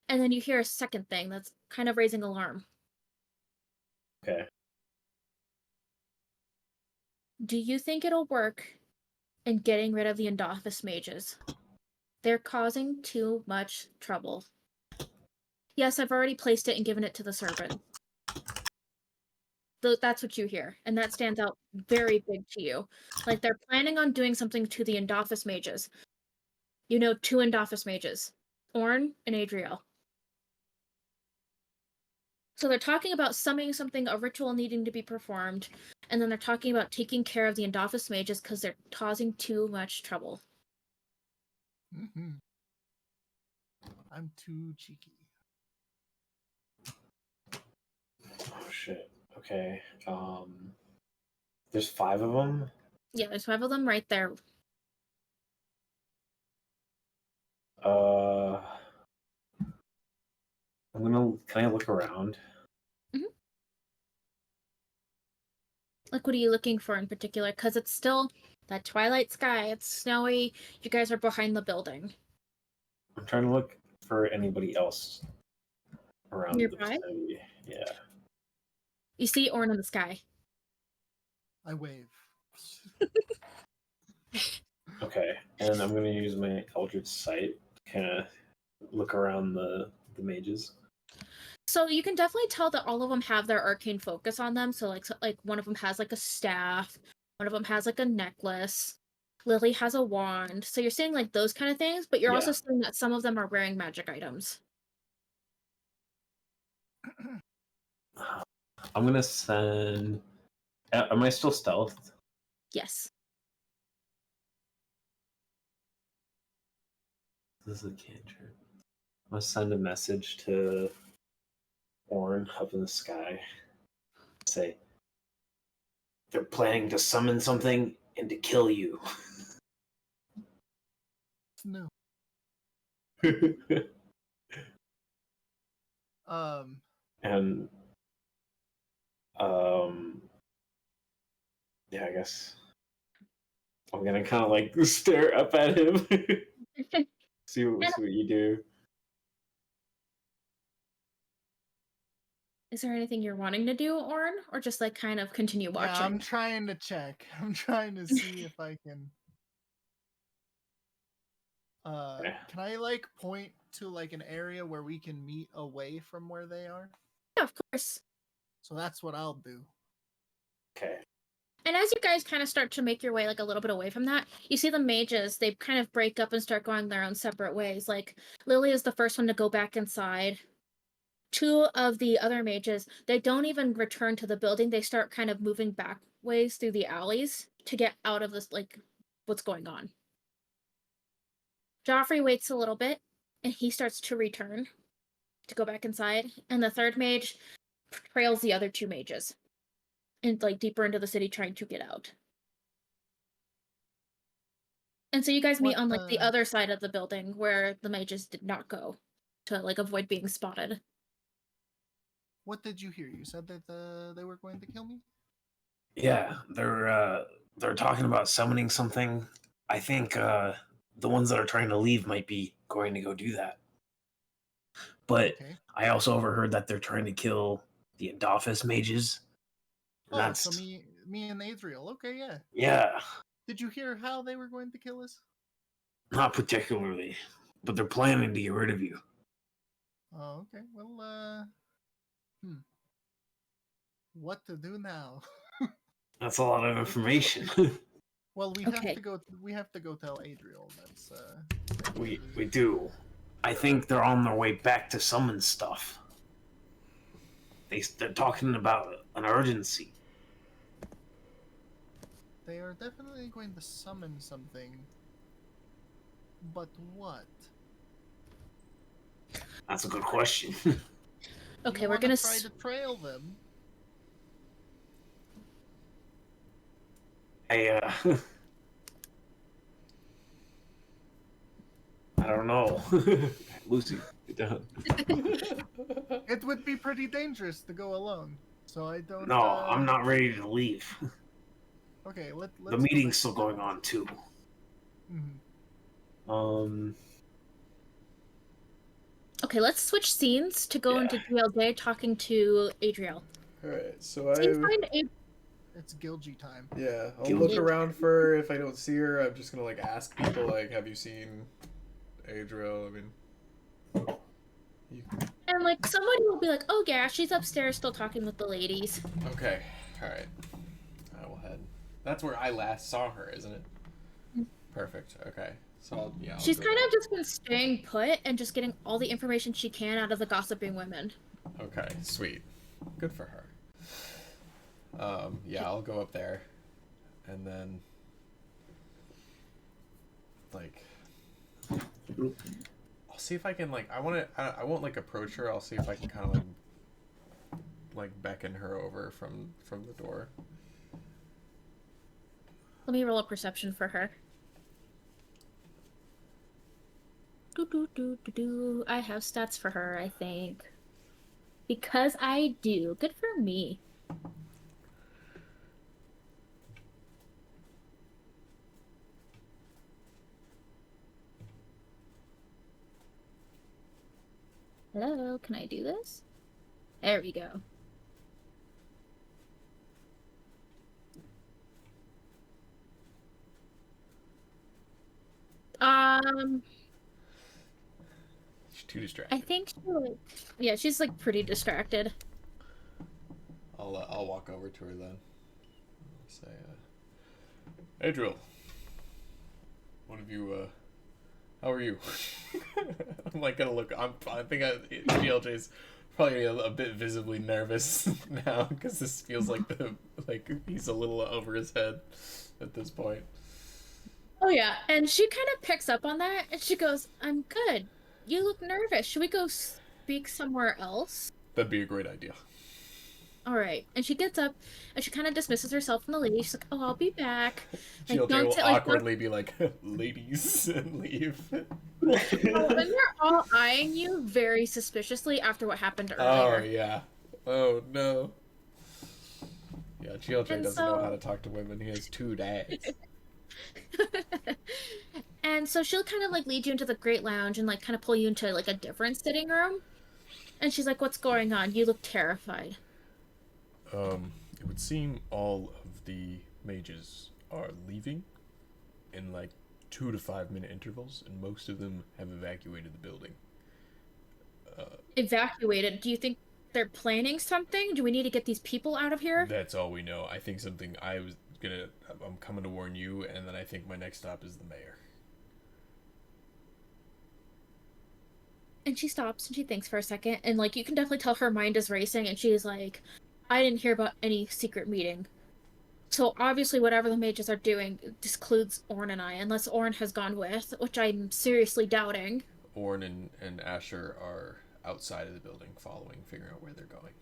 And then you hear a second thing that's kind of raising alarm. Okay. Do you think it'll work in getting rid of the Endoffice mages? They're causing too much trouble. Yes, I've already placed it and given it to the servant. That's what you hear, and that stands out very big to you. Like they're planning on doing something to the Endoffice mages. You know, 2 Endoffice mages, Orn and Adriel. So they're talking about summoning something, a ritual needing to be performed, and then they're talking about taking care of the Endoffice mages because they're causing too much trouble. Mm-hmm. I'm too cheeky. Oh shit. Okay. There's 5 of them. Yeah, there's 5 of them right there. Uh, Can I look around? Mhm. Like, what are you looking for in particular? Because it's still that twilight sky. It's snowy. You guys are behind the building. I'm trying to look for anybody else around the Nearby, vicinity. Yeah. you see Orn in the sky. I wave. Okay. And I'm gonna use my Eldritch Sight to kind of look around the mages. So you can definitely tell that all of them have their arcane focus on them. So like one of them has like a staff, one of them has like a necklace. Lily has a wand. So you're seeing like those kind of things, but you're Yeah. also seeing that some of them are wearing magic items. I'm gonna send. Am I still stealthed? Yes. This is a cantrip. I'm gonna send a message to Orn up in the sky. Say, they're planning to summon something and to kill you. No. And um yeah, I guess I'm gonna kind of like stare up at him. see what you do. Is there anything you're wanting to do, Orn, or just like kind of continue Yeah, I'm watching? trying to check. I'm trying to see if I can. Yeah. Can I like point to like an area where we can meet away from where they are? Yeah, of course. So that's what I'll do. Okay. And as you guys kind of start to make your way like a little bit away from that, you see the mages, they kind of break up and start going their own separate ways. Like Lily is the first one to go back inside. 2 of the other mages, they don't even return to the building. They start kind of moving back ways through the alleys to get out of this like what's going on. Joffrey waits a little bit and he starts to return to go back inside, and the 3rd mage trails the other 2 mages and like deeper into the city trying to get out. And so you guys meet What on like the other side of the building where the mages did not go to like avoid being spotted. What did you hear? You said that they were going to kill me? Yeah, they're they're talking about summoning something. I think the ones that are trying to leave might be going to go do that. But Okay. I also overheard that they're trying to kill the Adolphus mages. And Oh, that's so me and Adriel. Okay, yeah. yeah, Did you hear how they were going to kill us? not particularly, but they're planning to get rid of you. Oh, okay. Well, what to do now? That's a lot of information. Well, we have Okay. to go. We have to go tell Adriel. That's we do. I think they're on their way back to summon stuff. They're talking about an urgency. They are definitely going to summon something. But what? That's a good question. Okay, You we're want gonna. to try to trail them? I I don't know. Lucy, get down. It would be pretty dangerous to go alone. So I don't. No, I'm not ready to leave. Okay, The let's go meeting's back. still going on too. Mhm. Um, Okay, let's switch scenes to go Yeah. into GLJ talking to Adriel. Alright, so Seems I kind of It's Gilgy time. yeah, I'll Guilty. look around for her. If I don't see her, I'm just gonna like ask people like, have you seen Adriel? I mean, you... and like somebody will be like, "Oh yeah, she's upstairs still talking with the ladies." Okay, all right. I will head. That's where I last saw her, isn't it? Perfect. Okay, so I'll She's go kind there. of just been staying put and just getting all the information she can out of the gossiping women. Okay, sweet. Good for her. Yeah, I'll go up there, and then like I'll see if I can like I won't like approach her. I'll see if I can kind of like beckon her over from the door. Let me roll a perception for her. Do do do do do. I have stats for her, I think. Because I do. Good for me. Hello, can I do this? There we go. Um, She's too I distracted. think she like, yeah, she's like pretty distracted. I'll walk over to her then. I'll say, Adriel, what have you how are you? I'm like gonna look. I think GLJ's probably a bit visibly nervous now because this feels like he's a little over his head at this point. Oh yeah, and she kind of picks up on that and she goes, "I'm good. You look nervous. Should we go speak somewhere else?" That'd be a great idea. All right. And she gets up and she kind of dismisses herself from the lady. She's like, "Oh, I'll be back." Like, GLJ don't will say like don't. awkwardly be like, "Ladies," and leave. Oh, and they're all eyeing you very suspiciously after what happened Oh earlier. yeah. Oh no. Yeah, GLJ And doesn't know how so to talk to women. He has two dads. and so she'll kind of like lead you into the great lounge and like kind of pull you into like a different sitting room. And she's like, "What's going on? You look terrified." It would seem all of the mages are leaving in like 2 to 5 minute intervals, and most of them have evacuated the building. Evacuated. Do you think they're planning something? Do we need to get these people out of here? That's all we know. I think something I was gonna. I'm coming to warn you, and then I think my next stop is the mayor. And she stops and she thinks for a second, and like you can definitely tell her mind is racing, and she's like, "I didn't hear about any secret meeting." So obviously, whatever the mages are doing discludes Orn and I, unless Orn has gone with, which I'm seriously doubting. Orn and Asher are outside of the building, following, figuring out where they're going.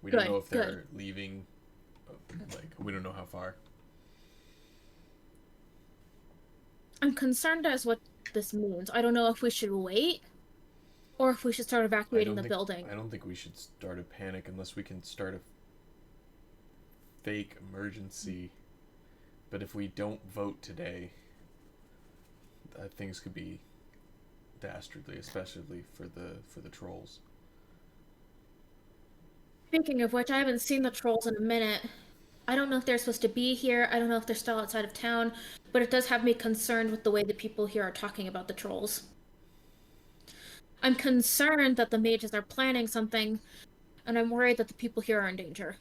We don't Good, know if good. they're leaving. Like we don't know how far. I'm concerned as what this means. I don't know if we should wait or if we should start evacuating the building. I don't think we should start a panic unless we can start a fake emergency But if we don't vote today, things could be dastardly, especially for the trolls. Speaking of which, I haven't seen the trolls in a minute. I don't know if they're supposed to be here. I don't know if they're still outside of town, but it does have me concerned with the way the people here are talking about the trolls. I'm concerned that the mages are planning something, and I'm worried that the people here are in danger.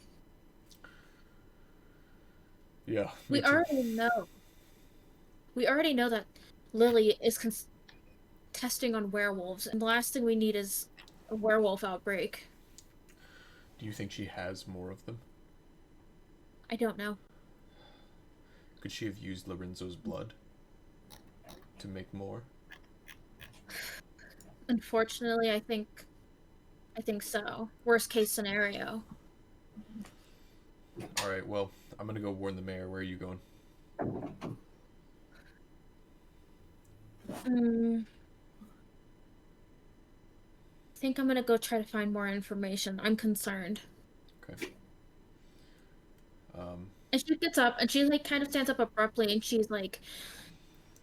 Yeah, me We too. already know. We already know that Lily is testing on werewolves, and the last thing we need is a werewolf outbreak. Do you think she has more of them? I don't know. Could she have used Lorenzo's blood to make more? Unfortunately, I think so. Worst case scenario. All right, well, I'm gonna go warn the mayor. Where are you going? I think I'm gonna go try to find more information. I'm concerned. Okay. And she gets up and she like kind of stands up abruptly and she's like,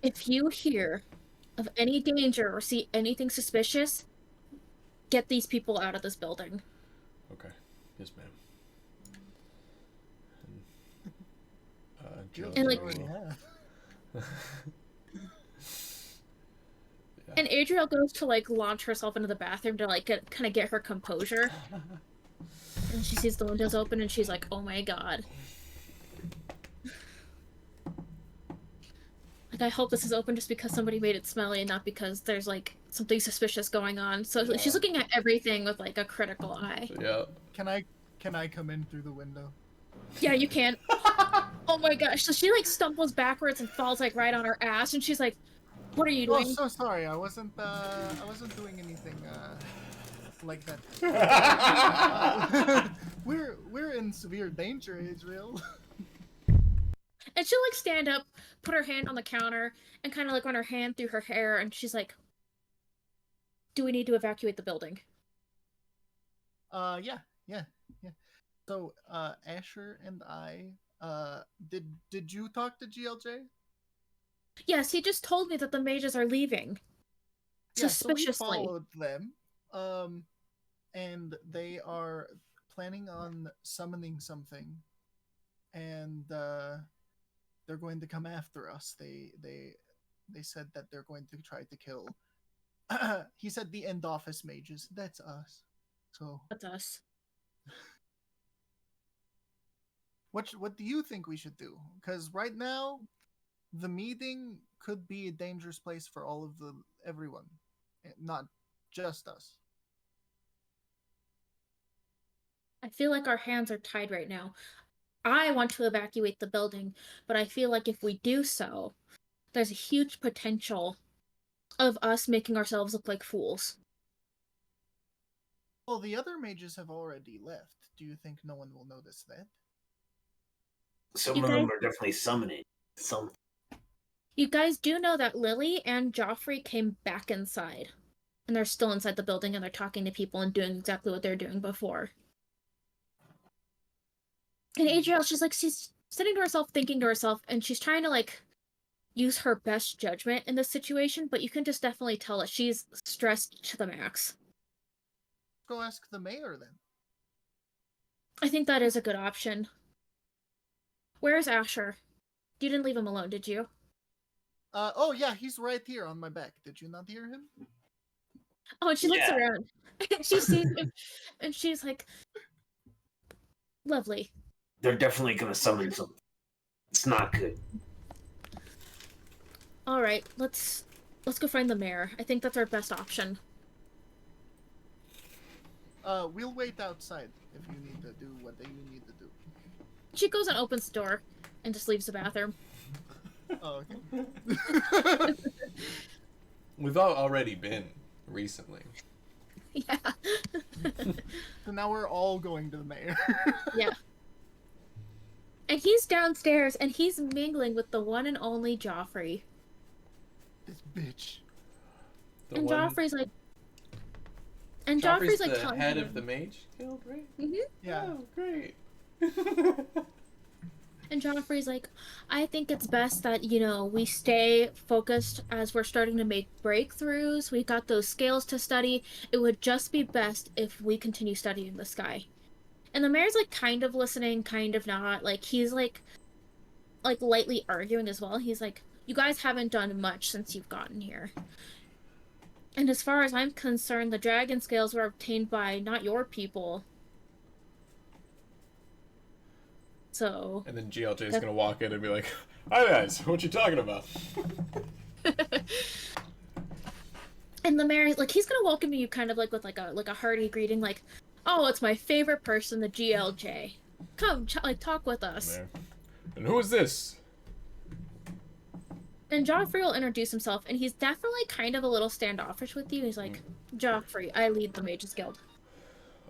if you hear of any danger or see anything suspicious, get these people out of this building. Okay. Yes, ma'am. Feels And you like already have. Yeah. and Adriel goes to like launch herself into the bathroom to like kind of get her composure. And she sees the windows open and she's like, "Oh my God." Like I hope this is open just because somebody made it smelly and not because there's like something suspicious going on. So Yeah. she's looking at everything with like a critical eye. Yeah. Can I come in through the window? Yeah, you can. Oh my gosh. So she like stumbles backwards and falls like right on her ass and she's like, "What are you Oh, doing?" so sorry. I wasn't doing anything like that. We're in severe danger, Israel. And she'll like stand up, put her hand on the counter, and kind of like run her hand through her hair, and she's like, "Do we need to evacuate the building?" Yeah. So, Asher and I, did you talk to GLJ? Yes, he just told me that the mages are leaving. Yeah, so we Suspiciously. followed them. And they are planning on summoning something, and they're going to come after us. They said that they're going to try to kill. He said the end office mages. That's us. So That's us. what do you think we should do? Because right now, the meeting could be a dangerous place for all of everyone, not just us. I feel like our hands are tied right now. I want to evacuate the building, but I feel like if we do so, there's a huge potential of us making ourselves look like fools. Well, the other mages have already left. Do you think no one will notice that? Some You of them guys, are definitely summoning something. you guys do know that Lily and Joffrey came back inside. And they're still inside the building and they're talking to people and doing exactly what they're doing before. And Adriel's just like, she's sitting to herself, thinking to herself, and she's trying to like use her best judgment in this situation, but you can just definitely tell that she's stressed to the max. Go ask the mayor then. I think that is a good option. Where's Asher? You didn't leave him alone, did you? Oh yeah, he's right here on my back. Did you not hear him? Oh, and she looks Yeah. around. And she sees him, and she's like, lovely. They're definitely gonna summon something. It's not good. All right, let's go find the mayor. I think that's our best option. We'll wait outside if you need to do what you need to do. She goes and opens the door and just leaves the bathroom. Oh, okay. We've already been recently. Yeah. So now we're all going to the mayor. Yeah. And he's downstairs and he's mingling with the one and only Joffrey. This bitch. The And one... Joffrey's like, and Joffrey's Joffrey's like the telling head him. of the mage guild, right? Mm-hmm. Yeah. Oh, great. And Joffrey's like, I think it's best that, we stay focused as we're starting to make breakthroughs. We got those scales to study. It would just be best if we continue studying the sky. And the mayor's like kind of listening, kind of not. Like he's like lightly arguing as well. He's like, you guys haven't done much since you've gotten here. And as far as I'm concerned, the dragon scales were obtained by not your people. So And then GLJ is that... gonna walk in and be like, "Hi guys, what you talking about?" And the mayor, like, he's gonna welcome you kind of like with like a hearty greeting, like, "Oh, it's my favorite person, the GLJ. Come, like, talk with us." There. And who is this? And Joffrey will introduce himself, and he's definitely kind of a little standoffish with you. He's like, "Joffrey, I lead the Mages Guild."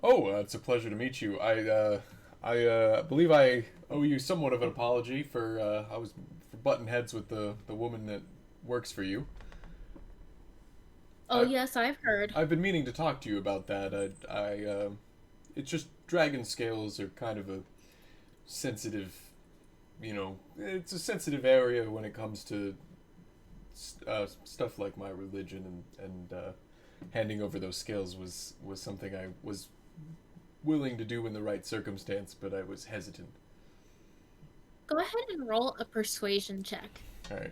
Oh, it's a pleasure to meet you. I believe I owe you somewhat of an apology for I was for button heads with the woman that works for you. Oh, yes, I've heard. I've been meaning to talk to you about that. It's just dragon scales are kind of a sensitive, it's a sensitive area when it comes to stuff like my religion, and handing over those scales was something I was willing to do in the right circumstance, but I was hesitant. Go ahead and roll a persuasion check. All right.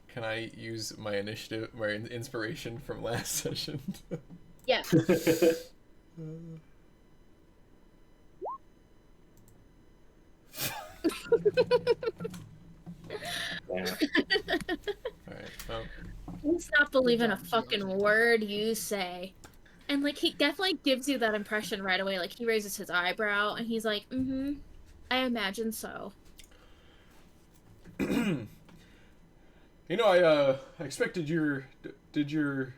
Can I use my initiative, my inspiration from last session? Yes. Yeah. Alright, well. He's not believing a fucking word you say. And, like, he definitely gives you that impression right away. Like, he raises his eyebrow, and he's like, I imagine so. I expected did you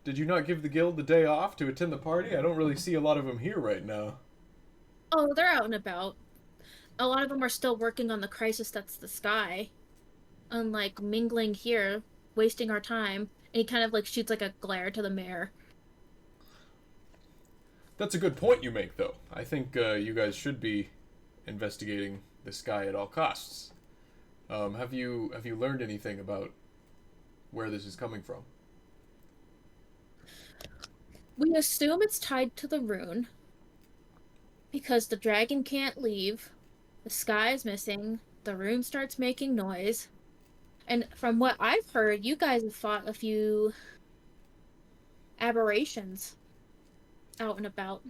not give the guild the day off to attend the party? I don't really see a lot of them here right now. Oh, they're out and about. A lot of them are still working on the crisis that's the sky. Unlike mingling here, wasting our time. And he kind of, like, shoots, like, a glare to the mayor. That's a good point you make, though. I think you guys should be investigating the sky at all costs. Have you learned anything about where this is coming from? We assume it's tied to the rune. Because the dragon can't leave. The sky is missing. The rune starts making noise. And from what I've heard, you guys have fought a few aberrations out and about.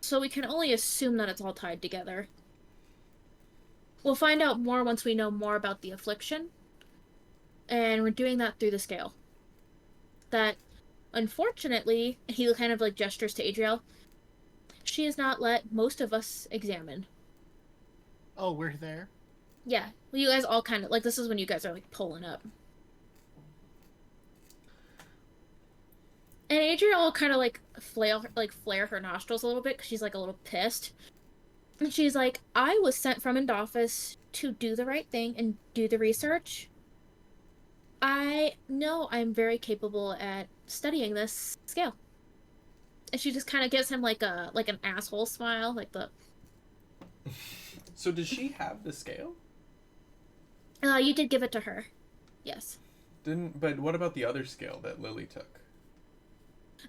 So we can only assume that it's all tied together. We'll find out more once we know more about the affliction. And we're doing that through the scale. That, unfortunately, he kind of like gestures to Adriel, she has not let most of us examine. Oh, we're there? Yeah. Well, you guys all kind of, like, this is when you guys are, like, pulling up. And Adriel will kind of, like, flare her nostrils a little bit, because she's, like, a little pissed. And she's like, I was sent from Endoffice to do the right thing and do the research. I know I'm very capable at studying this scale. And she just kind of gives him, like, an asshole smile, like the... So does she have the scale? You did give it to her. Yes. But what about the other scale that Lily took?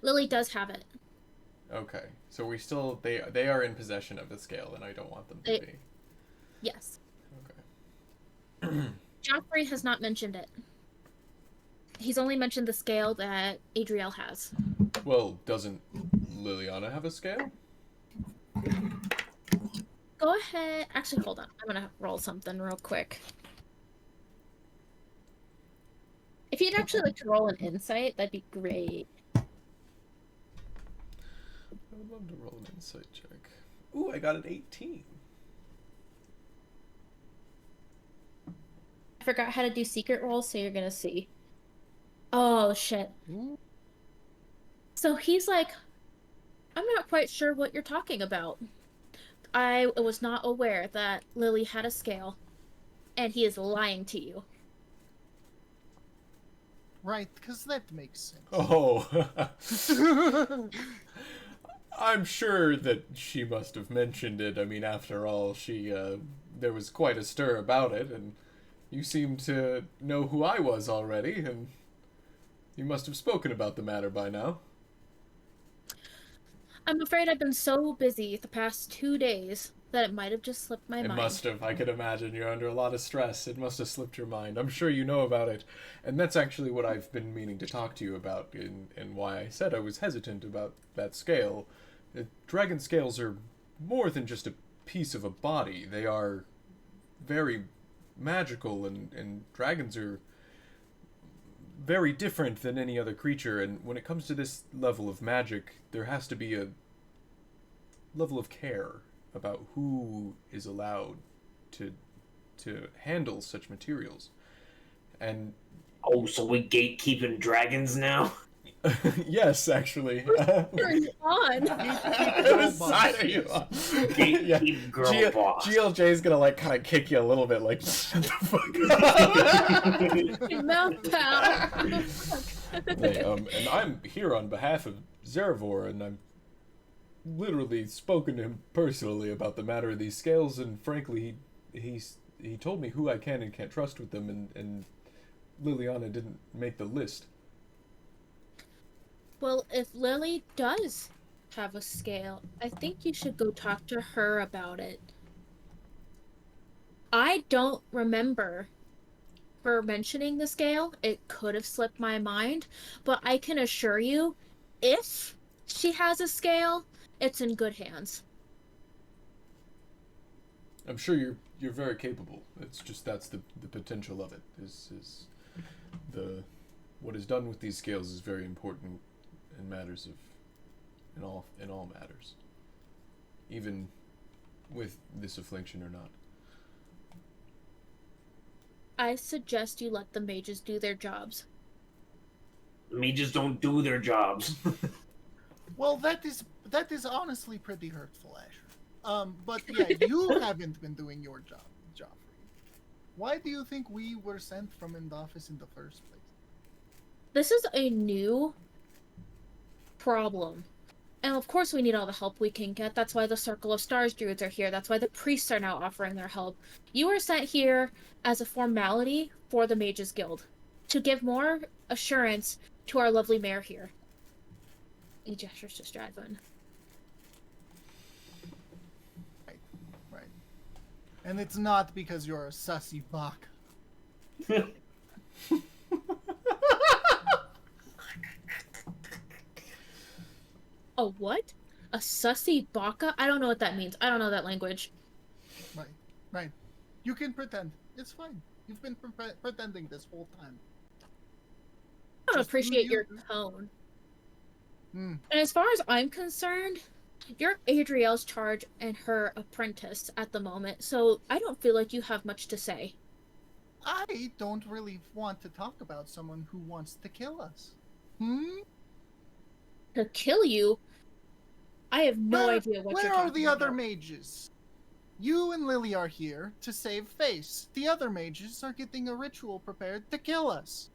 Lily does have it. Okay, so they are in possession of the scale, and I don't want them to be. Yes. Okay. Joffrey has not mentioned it. He's only mentioned the scale that Adriel has. Well, doesn't Liliana have a scale? Go ahead. Actually, hold on. I'm gonna roll something real quick. If you'd actually like to roll an insight, that'd be great. I would love to roll an insight check. Ooh, I got an 18. I forgot how to do secret rolls, so you're gonna see. Oh, shit. So he's like, I'm not quite sure what you're talking about. I was not aware that Lily had a scale, and he is lying to you. Right, because that makes sense. Oh. I'm sure that she must have mentioned it. I mean, after all, there was quite a stir about it, and you seem to know who I was already, and you must have spoken about the matter by now. I'm afraid I've been so busy the past 2 days that it might have just slipped my It must mind. have. I could imagine you're under a lot of stress. It must have slipped your mind. I'm sure you know about it. And that's actually what I've been meaning to talk to you about, and why I said I was hesitant about that scale. Dragon scales are more than just a piece of a body. They are very magical, and dragons are very different than any other creature. And when it comes to this level of magic, there has to be a level of care about who is allowed to handle such materials. And Oh, so we gatekeeping dragons now? yes, actually. Turn you on. Whose side are you on? Yeah. Gatekeep girl boss. GLJ's gonna like kind of kick you a little bit, like shut the fuck up. Your mouth, pal. Hey, and I'm here on behalf of Zervor, and I'm literally spoken to him personally about the matter of these scales, and frankly, he told me who I can and can't trust with them, and Liliana didn't make the list. Well, if Lily does have a scale, I think you should go talk to her about it. I don't remember her mentioning the scale. It could have slipped my mind, but I can assure you, if she has a scale, it's in good hands. I'm sure you're very capable. It's just that's the potential of it. Is the what is done with these scales is very important in matters of in all matters, even with this affliction or not. I suggest you let the mages do their jobs. Mages don't do their jobs. Well, that is honestly pretty hurtful, Asher. But yeah, you haven't been doing your job, Joffrey. Why do you think we were sent from in the office in the first place? This is a new problem. And of course we need all the help we can get. That's why the Circle of Stars druids are here. That's why the priests are now offering their help. You were sent here as a formality for the Mages Guild, to give more assurance to our lovely mayor here. He gestures to Stradvin. Right. And it's not because you're a sussy baka. A what? A sussy baka? I don't know what that means. I don't know that language. Right. You can pretend. It's fine. You've been pretending this whole time. I don't Just do appreciate you. your tone. Hmm. And as far as I'm concerned, you're Adriel's charge and her apprentice at the moment, so I don't feel like you have much to say. I don't really want to talk about someone who wants to kill us. Hmm? To kill you? I have no idea what you're Where are talking the other about. mages? You and Lily are here to save face. The other mages are getting a ritual prepared to kill us.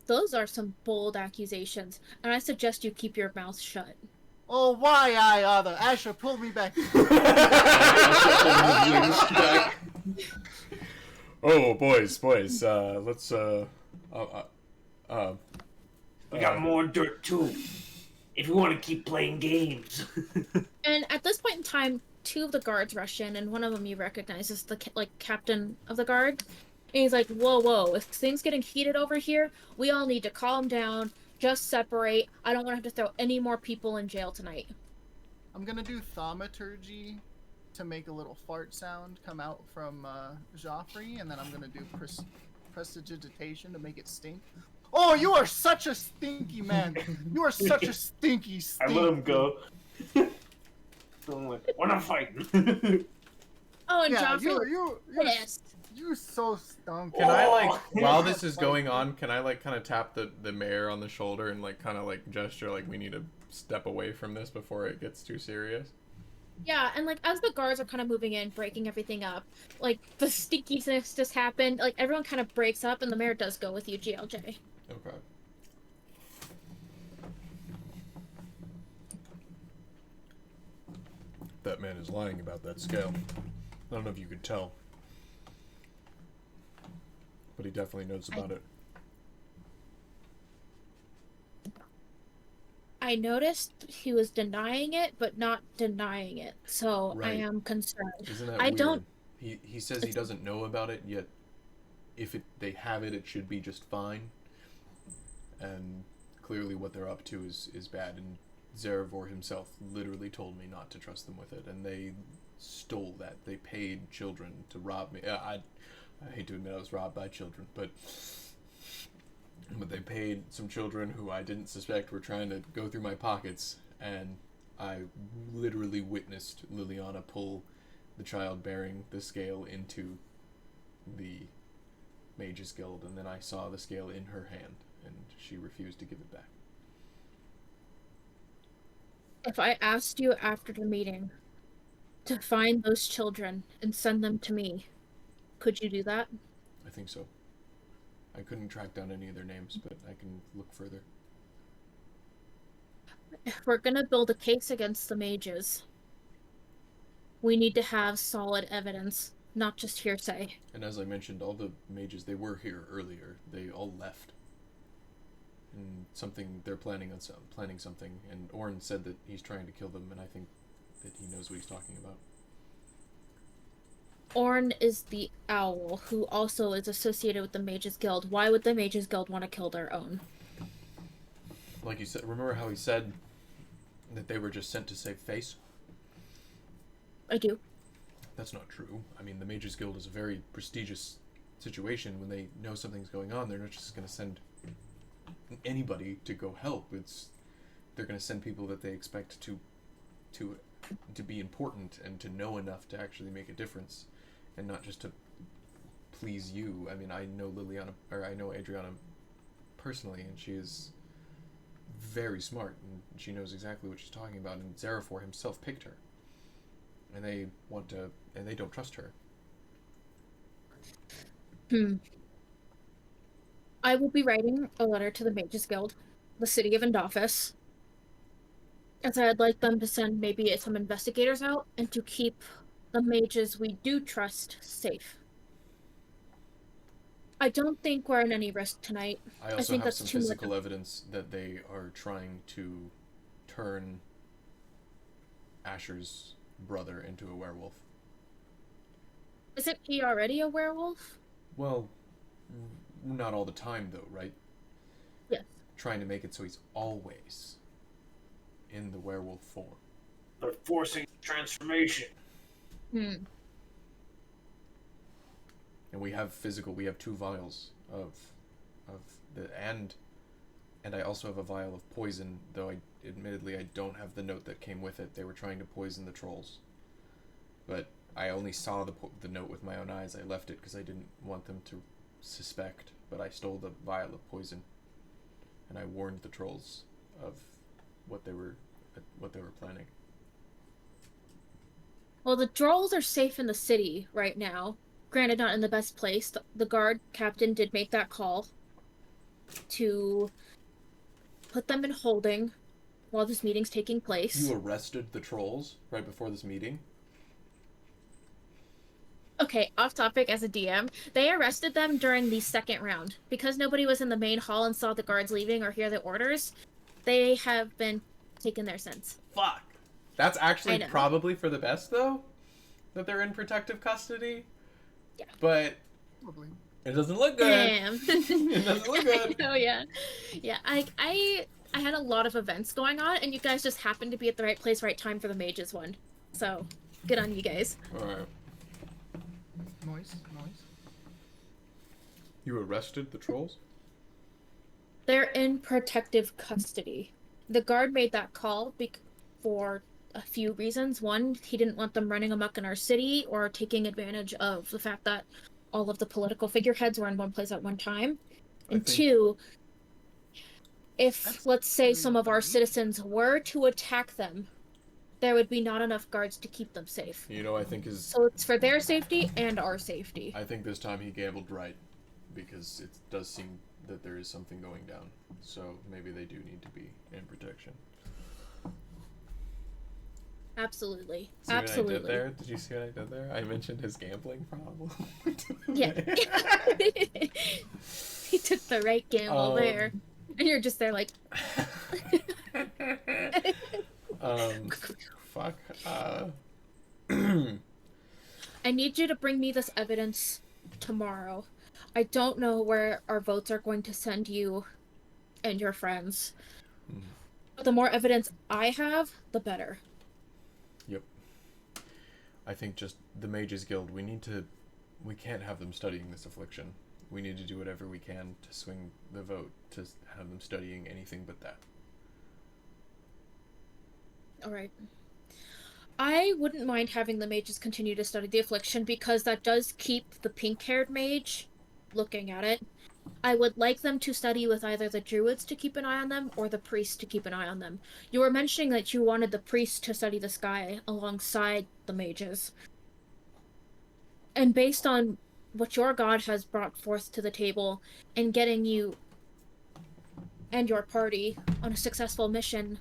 Those are some bold accusations, and I suggest you keep your mouth shut. Oh, why I other? Asher, pull me back. Oh, boys, let's We got more dirt too. If we want to keep playing games. And at this point in time, two of the guards rush in, and one of them you recognize as the captain of the guard. And he's like, whoa, if things getting heated over here, we all need to calm down, just separate. I don't want to have to throw any more people in jail tonight. I'm gonna do thaumaturgy to make a little fart sound come out from Joffrey, and then I'm gonna do prestidigitation to make it stink. Oh, you are such a stinky man. You are such a stinky I stink. let him go. So I'm like, we're not fighting. Oh, and Yeah, Joffrey pissed. you so stunk. Can I like Oh. while this is going on, can I like kind of tap the mayor on the shoulder and like kind of like gesture like we need to step away from this before it gets too serious? Yeah, and like as the guards are kind of moving in, breaking everything up, like the stinkiness just happened. Like everyone kind of breaks up, and the mayor does go with you, GLJ. Okay. that man is lying about that scale. I don't know if you could tell, but he definitely knows about it. I noticed he was denying it, but not denying it. So I Right. am concerned. Isn't that I weird? don't. He says he doesn't know about it, yet if they have it, it should be just fine. And clearly what they're up to is bad. And Zarevor himself literally told me not to trust them with it. And they stole that. They paid children to rob me. I hate to admit I was robbed by children, but they paid some children who I didn't suspect were trying to go through my pockets, and I literally witnessed Liliana pull the child bearing the scale into the Mage's Guild, and then I saw the scale in her hand, and she refused to give it back. If I asked you after the meeting to find those children and send them to me, could you do that? I think so. I couldn't track down any of their names, but I can look further. If we're gonna build a case against the mages, we need to have solid evidence, not just hearsay. And as I mentioned, all the mages, they were here earlier. They all left. And they're planning something, and Orn said that he's trying to kill them, and I think that he knows what he's talking about. Orn is the owl, who also is associated with the Mages Guild. Why would the Mages Guild want to kill their own? Like you said, remember how he said that they were just sent to save face? I do. That's not true. I mean, the Mages Guild is a very prestigious situation. When they know something's going on, they're not just going to send anybody to go help. They're going to send people that they expect to be important and to know enough to actually make a difference, and not just to please you. I mean, I know Adriana personally, and she is very smart, and she knows exactly what she's talking about. And Zarevor himself picked her, and they don't trust her. I will be writing a letter to the Mages Guild, the city of Endofis, as I'd like them to send maybe some investigators out and to keep the mages we do trust safe. I don't think we're in any risk tonight. I also think have that's some too much. physical evidence that they are trying to turn Asher's brother into a werewolf. Isn't he already a werewolf? Well, not all the time though, right? Yes. Trying to make it so he's always in the werewolf form. They're forcing transformation. And we have 2 vials of and I also have a vial of poison, though admittedly I don't have the note that came with it. They were trying to poison the trolls, but I only saw the note with my own eyes. I left it because I didn't want them to suspect, but I stole the vial of poison, and I warned the trolls of what they were planning. Well, the trolls are safe in the city right now. Granted, not in the best place. The guard captain did make that call to put them in holding while this meeting's taking place. You arrested the trolls right before this meeting? Okay, off topic as a DM. They arrested them during the second round. Because nobody was in the main hall and saw the guards leaving or hear the orders, they have been taken there since. Fuck. That's actually probably for the best, though, that they're in protective custody. Yeah. But Probably. it doesn't look good. Damn. It doesn't look good. Oh yeah. Yeah, I had a lot of events going on, and you guys just happened to be at the right place, right time for the mages one. So, good on you guys. Alright. Noise. You arrested the trolls? They're in protective custody. The guard made that call for a few reasons. One, he didn't want them running amok in our city or taking advantage of the fact that all of the political figureheads were in one place at one time. And two, if, let's say, some of our citizens were to attack them, there would be not enough guards to keep them safe. You know, I think So it's for their safety and our safety. I think this time he gambled right, because it does seem that there is something going down. So maybe they do need to be in protection. Absolutely. See what I did Absolutely. there? Did you see what I did there? I mentioned his gambling problem. Yeah. He took the right gamble there. Um, And you're just there like um, fuck. I need you to bring me this evidence tomorrow. I don't know where our votes are going to send you and your friends. But the more evidence I have, the better. Yep. I think just the Mages Guild, we can't have them studying this affliction. We need to do whatever we can to swing the vote to have them studying anything but that. Alright. I wouldn't mind having the mages continue to study the affliction because that does keep the pink-haired mage looking at it. I would like them to study with either the druids to keep an eye on them or the priests to keep an eye on them. You were mentioning that you wanted the priests to study the sky alongside the mages. And based on what your god has brought forth to the table and getting you and your party on a successful mission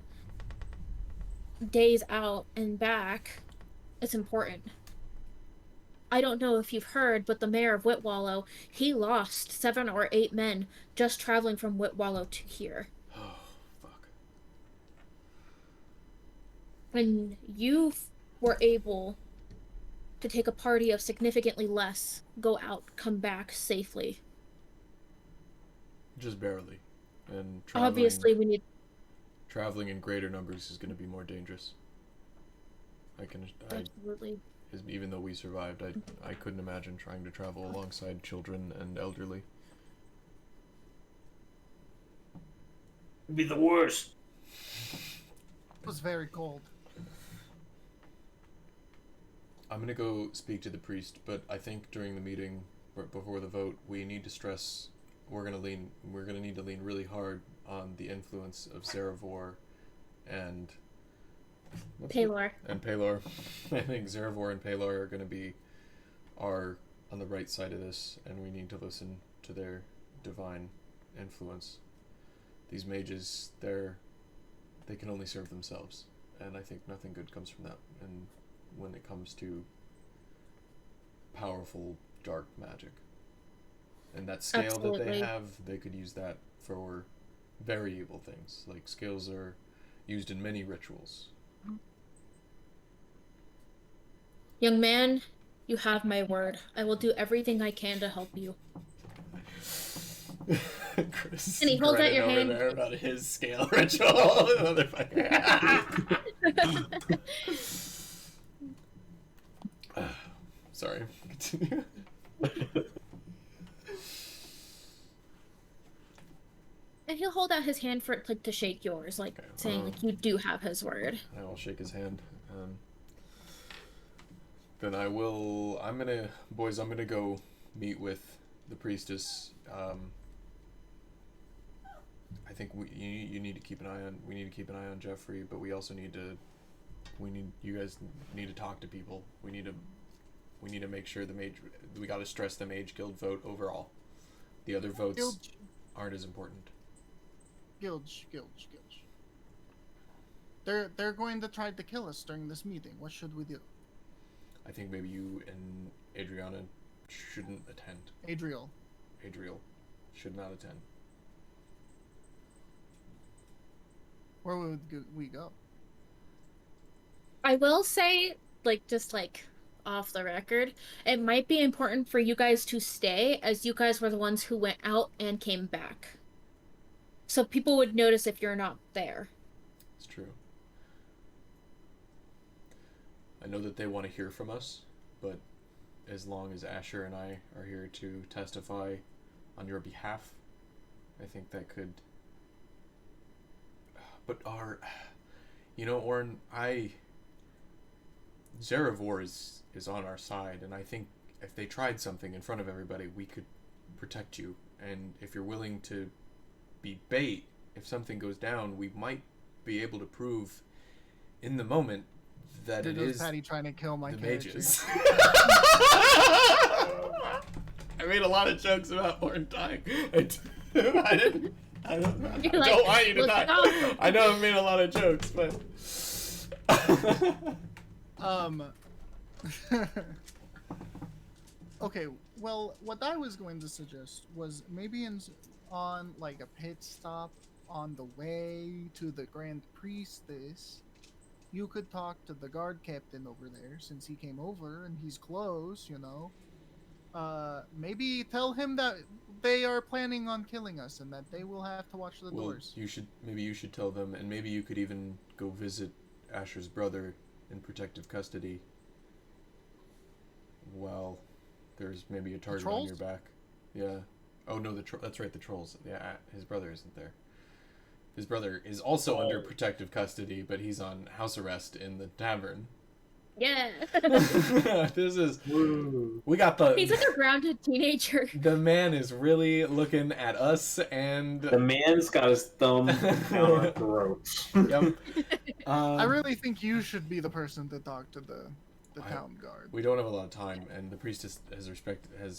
days out and back, it's important. I don't know if you've heard, but the mayor of Whitwallow, he lost 7 or 8 men just traveling from Whitwallow to here. Oh, fuck. And you were able to take a party of significantly less, go out, come back safely. Just barely. And Obviously, we need... traveling in greater numbers is going to be more dangerous. Absolutely. Even though we survived, I couldn't imagine trying to travel alongside children and elderly. It'd be the worst. It was very cold. I'm gonna go speak to the priest, but I think during the meeting, before the vote, we need to stress we're gonna need to lean really hard on the influence of Zarevor and Paylor. And Paylor. I think Zarevor and Paylor are on the right side of this, and we need to listen to their divine influence. These mages, they can only serve themselves, and I think nothing good comes from that. And when it comes to powerful dark magic, and that scale that they have, they could use that for very evil things. Like, scales are used in many rituals. Young man, you have my word. I will do everything I can to help you. Chris, and he holds out your over hand. There about his scale ritual, motherfucker. Sorry. Continue. And he'll hold out his hand for it like to shake yours, like saying like you do have his word. I will shake his hand. Then I'm gonna go meet with the priestess. I think you need to keep an eye on. We need to keep an eye on Jeffrey, but we also you guys need to talk to people. We need to make sure we got to stress the Mage Guild vote overall. The other votes aren't as important. Gilge. They're going to try to kill us during this meeting. What should we do? I think maybe you and Adriana shouldn't attend. Adriel should not attend. Where would we go? I will say, just off the record, it might be important for you guys to stay, as you guys were the ones who went out and came back. So people would notice if you're not there. It's true. I know that they want to hear from us, but as long as Asher and I are here to testify on your behalf, I think that could... But Orn, Zarevor is on our side, and I think if they tried something in front of everybody, we could protect you. And if you're willing to be bait, if something goes down, we might be able to prove in the moment that it is Patty trying to kill my mages. I made a lot of jokes about Orn dying. I don't want you to die. I know I've made a lot of jokes, but Um. Okay, well, what I was going to suggest was maybe on like a pit stop on the way to the Grand Priestess, you could talk to the guard captain over there since he came over and he's close, you know. Maybe tell him that they are planning on killing us and that they will have to watch the Well, doors. you should tell them, and maybe you could even go visit Asher's brother in protective custody. Well, there's maybe a The target on your trolls? back. Yeah. Oh no, that's right. The trolls. Yeah, his brother isn't there. His brother is also under Oh. protective custody, but he's on house arrest in the tavern. Yeah. This is. Woo. We got He's like a grounded teenager. The man is really looking at us and. The man's got his thumb down our throats. Yep. I really think you should be the person to talk to the I- town guard. We don't have a lot of time, and the priestess has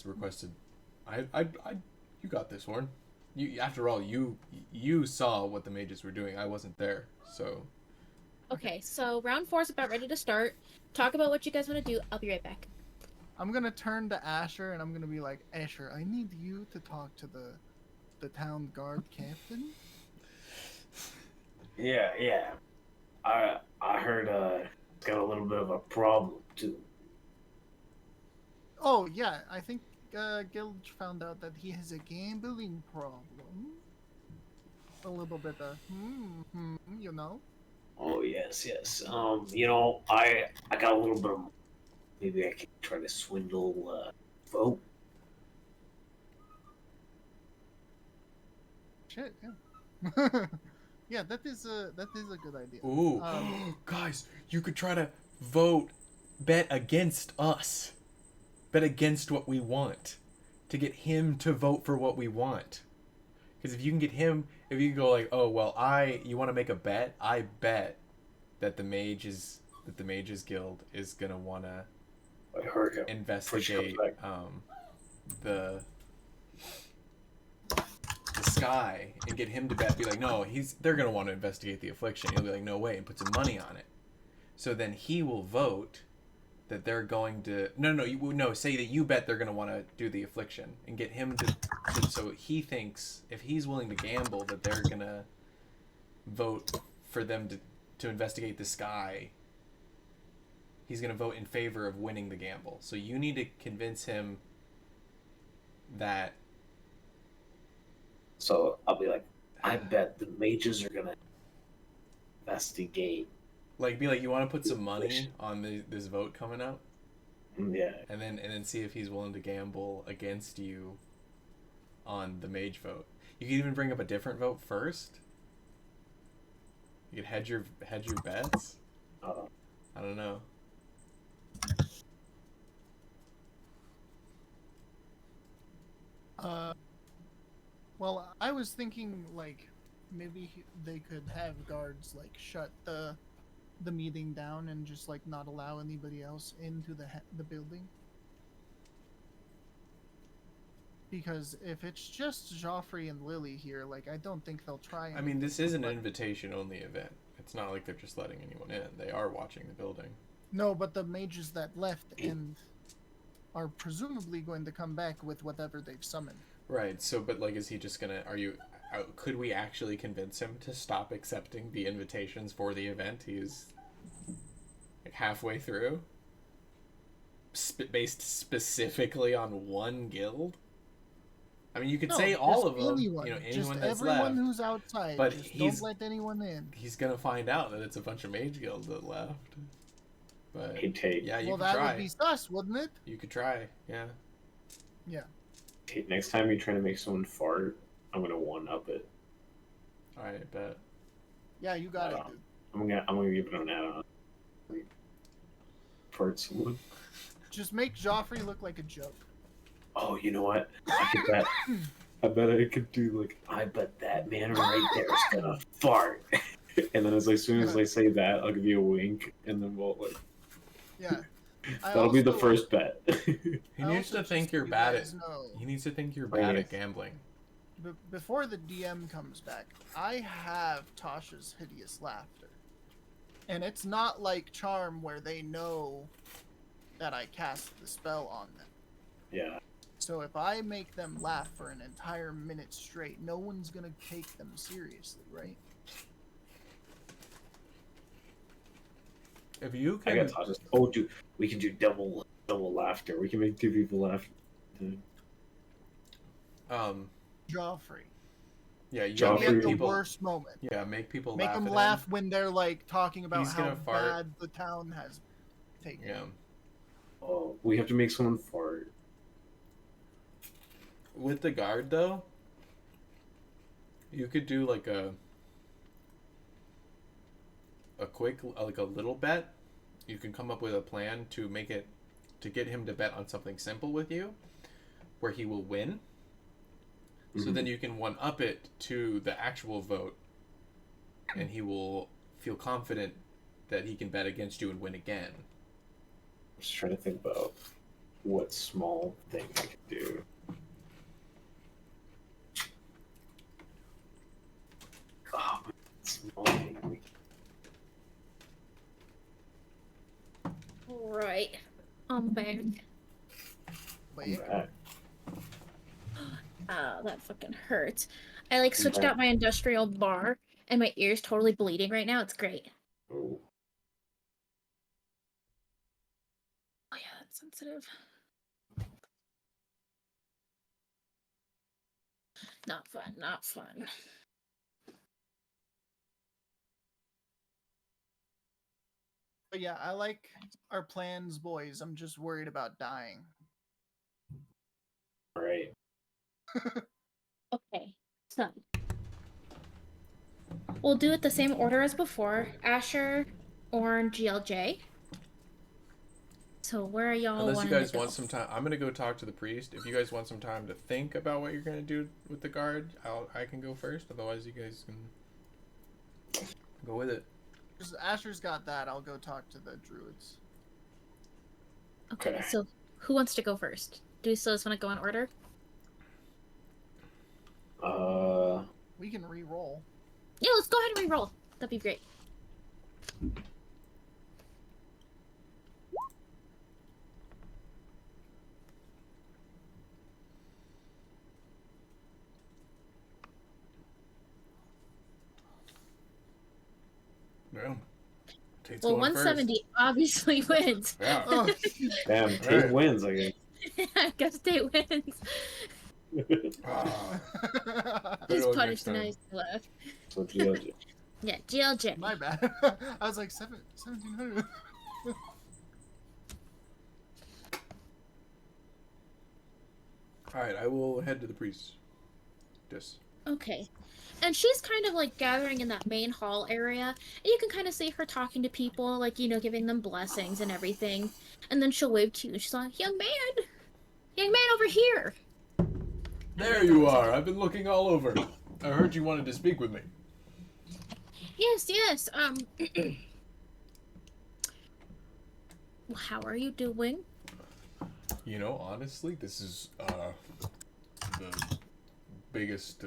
requested. You got this, Warren. After all, you saw what the mages were doing. I wasn't there, so. Okay, so round 4 is about ready to start. Talk about what you guys want to do. I'll be right back. I'm gonna turn to Asher and I'm gonna be like, Asher, I need you to talk to the town guard captain. Yeah. I heard it's got a little bit of a problem too. Oh yeah, I think Gilge found out that he has a gambling problem. A little bit of you know. Oh yes. You know, I got a little bit of. Maybe I can try to swindle vote. Shit, yeah. Yeah, that is a good idea. Ooh, guys, you could try to bet against us, bet against what we want, to get him to vote for what we want. Because if you can get him, if you can go like, oh well, you want to make a bet? I bet that the mages guild is gonna wanna I heard him. investigate For sure. the sky and get him to bet. Be like, no, they're gonna want to investigate the affliction. He'll be like, no way, and put some money on it. So then he will vote that they're going to say that you bet they're going to want to do the affliction and get him to so he thinks if he's willing to gamble that they're going to vote for them to investigate the sky, he's going to vote in favor of winning the gamble. So you need to convince him that. So I'll be like, I bet the mages are gonna investigate. Like, be like, you want to put some money on this vote coming up? Yeah. And then see if he's willing to gamble against you on the mage vote. You could even bring up a different vote first. You could hedge your bets. I don't know. Well, I was thinking like maybe they could have guards like shut the meeting down and just like not allow anybody else into the building. Because if it's just Joffrey and Lily here, like I don't think they'll try. I mean, this is an invitation-only event. It's not like they're just letting anyone in. They are watching the building. No, but the mages that left and are presumably going to come back with whatever they've summoned. Right. So, but like, is he just gonna? Could we actually convince him to stop accepting the invitations for the event? He's like halfway through. Based specifically on one guild. I mean, you could say all of them. Anyone, you know, anyone just that's everyone left. who's outside. But just don't let anyone in. He's gonna find out that it's a bunch of mage guilds that left. But Hey, Tate. yeah, you Well, could that try. would be sus, wouldn't it? You could try. Yeah. Yeah. Tate, next time you're trying to make someone fart, I'm gonna one up it. All right, bet. Yeah, you got it, dude. I'm gonna give it an add-on. Fart someone. Just make Joffrey look like a joke. Oh, you know what? I could bet. I bet I could do like, I bet that man right there is gonna fart. And then as soon as I say that, I'll give you a wink, and then we'll like. Yeah. That'll be the first bet. He needs to think you're bad at. He needs to think you're bad yeah. at gambling. Before the DM comes back, I have Tasha's hideous laughter, And it's not like Charm where they know that I cast the spell on them. Yeah. So if I make them laugh for an entire minute straight, no one's gonna take them seriously, right? If you I can, got taught this. Oh, dude, we can do double laughter. We can make two people laugh. um, Joffrey. yeah, you gotta Put me at make Joffrey. the people, worst moment. yeah, make people Make laugh them at laugh him. when they're like talking about He's how gonna fart. bad the town has taken. Yeah. Oh, we have to make someone fart. With the guard though, you could do like a quick, like a little bet. You can come up with a plan to make it, to get him to bet on something simple with you, where he will win. So then you can one up it to the actual vote, and he will feel confident that he can bet against you and win again. I'm just trying to think about what small thing I could do. Oh, small thing. Right. I'm back. Wait, Oh, that fucking hurts. I like switched back. out my industrial bar, and my ear's totally bleeding right now. It's great. Oh, Oh yeah, that's sensitive. Not fun. Not fun. but yeah, I like our plans, boys. I'm just worried about dying. all right. Okay, so we'll do it the same order as before. Asher, Orn, GLJ. So where are y'all Unless you wanting to guys go? want some time, I'm gonna go talk to the priest. If you guys want some time to think about what you're gonna do with the guard, I can go first. Otherwise, you guys can go with it. Just Asher's got that. I'll go talk to the druids. Okay, Okay. so who wants to go first? Do we still just want to go in order? We can re-roll. Yeah, let's go ahead and re-roll. That'd be great. Yeah. Tate's Well, going first. 170 obviously wins. Yeah. Oh, damn, Tate Right. wins, I guess. I guess Tate wins. Ah, He's luck punished next time. nice left. So GLG. Yeah, GLJ. my bad. I was like 1700. All right, I will head to the priest. Okay. And she's kind of like gathering in that main hall area. And you can kind of see her talking to people, like, you know, giving them blessings and everything. And then she'll wave to you. She's like, young man over here. There you are. I've been looking all over. I heard you wanted to speak with me. Yes. How are you doing? You know, honestly, this is the biggest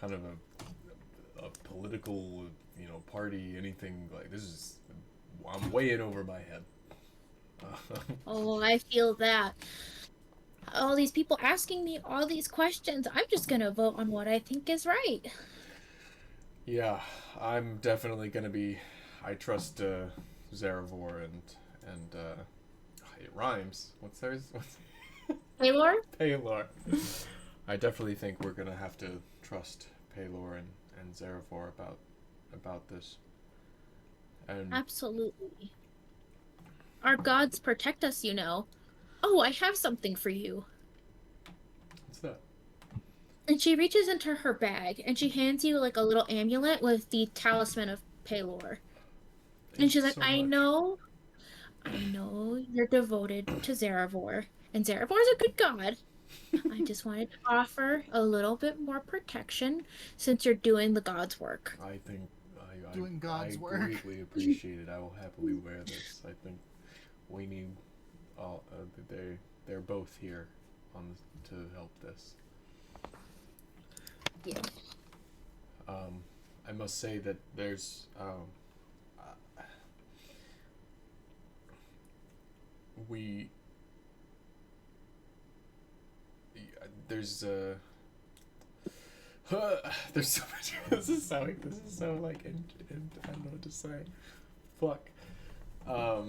kind of a political, you know, party, anything like this is. I'm way in over my head. Oh, I feel that. All these people asking me all these questions. I'm just gonna vote on what I think is right. Yeah, I'm definitely gonna be. I trust Zaravor and it rhymes. What's theirs? What's Taylor? Paylor? I definitely think we're gonna have to trust Paylor and Zaravor about this. And Absolutely. Our gods protect us, you know. Oh, I have something for you. what's that? And she reaches into her bag and she hands you like a little amulet with the talisman of Paylor. And Thank she's you like, so I much. know you're devoted to Zaravor, and Zaravor's a good god. I just wanted to offer a little bit more protection since you're doing the god's work. I think Doing God's I work. greatly appreciate it. I will happily wear this. I think we need all. They're both here to help this. Yeah. I must say that there's we there's there's so much. This is so like, I don't know what to say. Fuck. Are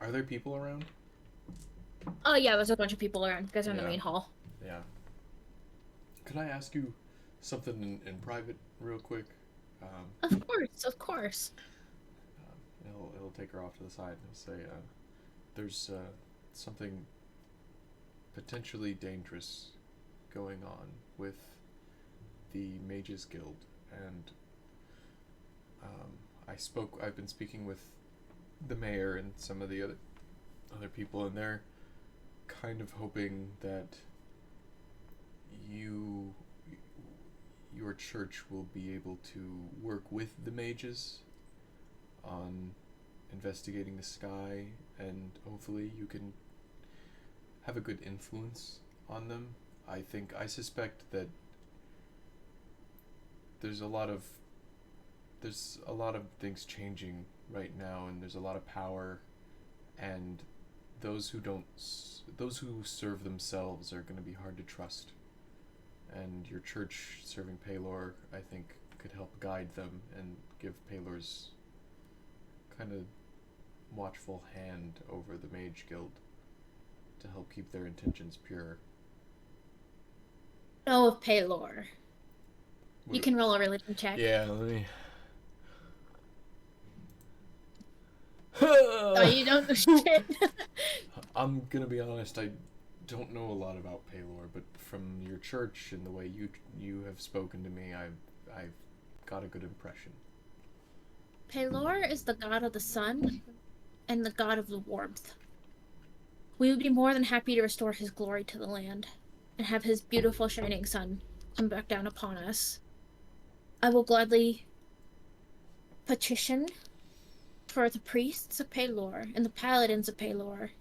there people around? Oh yeah, there's a bunch of people around. You guys are in the Yeah. main hall. Yeah. Could I ask you something in private, real quick? Of course, of course. It'll take her off to the side and he'll say, "There's something potentially dangerous going on with the Mages Guild, and I've been speaking with the mayor and some of the other people, and they're kind of hoping that your church will be able to work with the mages on investigating the sky, and hopefully you can have a good influence on them. I suspect that there's a lot of things changing right now, and there's a lot of power, and those who serve themselves are going to be hard to trust. And your church serving Paylor, I think, could help guide them and give Paylor's kind of watchful hand over the Mage Guild to help keep their intentions pure. Know of Paylor. You can roll a religion check. Yeah, let me. Oh, you don't know shit. I'm gonna be honest. I don't know a lot about Paylor, but from your church and the way you have spoken to me, I've got a good impression. Paylor is the god of the sun and the god of the warmth. We would be more than happy to restore his glory to the land and have his beautiful shining sun come back down upon us. I will gladly petition for the priests of Paylor and the paladins of Paylor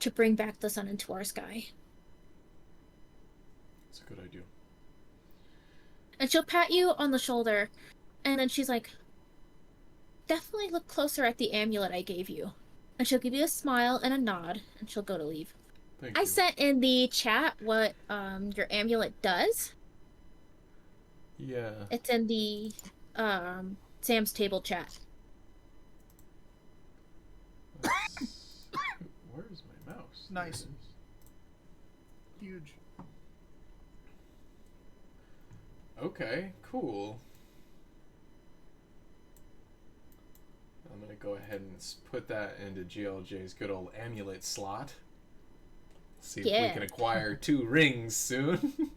to bring back the sun into our sky. It's a good idea. And she'll pat you on the shoulder, and then she's like, definitely look closer at the amulet I gave you. And she'll give you a smile and a nod, and she'll go to leave. Thank I you. sent in the chat what your amulet does. Yeah. It's in the Sam's table chat. Where's my mouse? Nice. There it is. Huge. Okay, cool. I'm gonna go ahead and put that into GLJ's good old amulet slot. See if we can acquire 2 rings soon.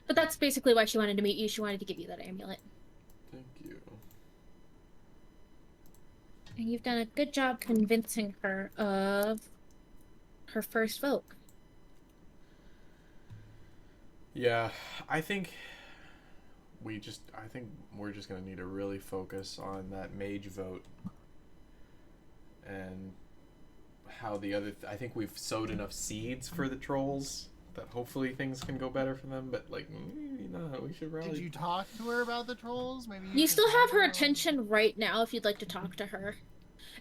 But that's basically why she wanted to meet you. She wanted to give you that amulet. Thank you. And you've done a good job convincing her of her first vote. Yeah, I think we're just gonna need to really focus on that mage vote and how the other. I think we've sowed enough seeds for the trolls that hopefully things can go better for them. But like, maybe not. We should probably. Did you talk to her about the trolls? Maybe You still have her about... attention right now if you'd like to talk to her.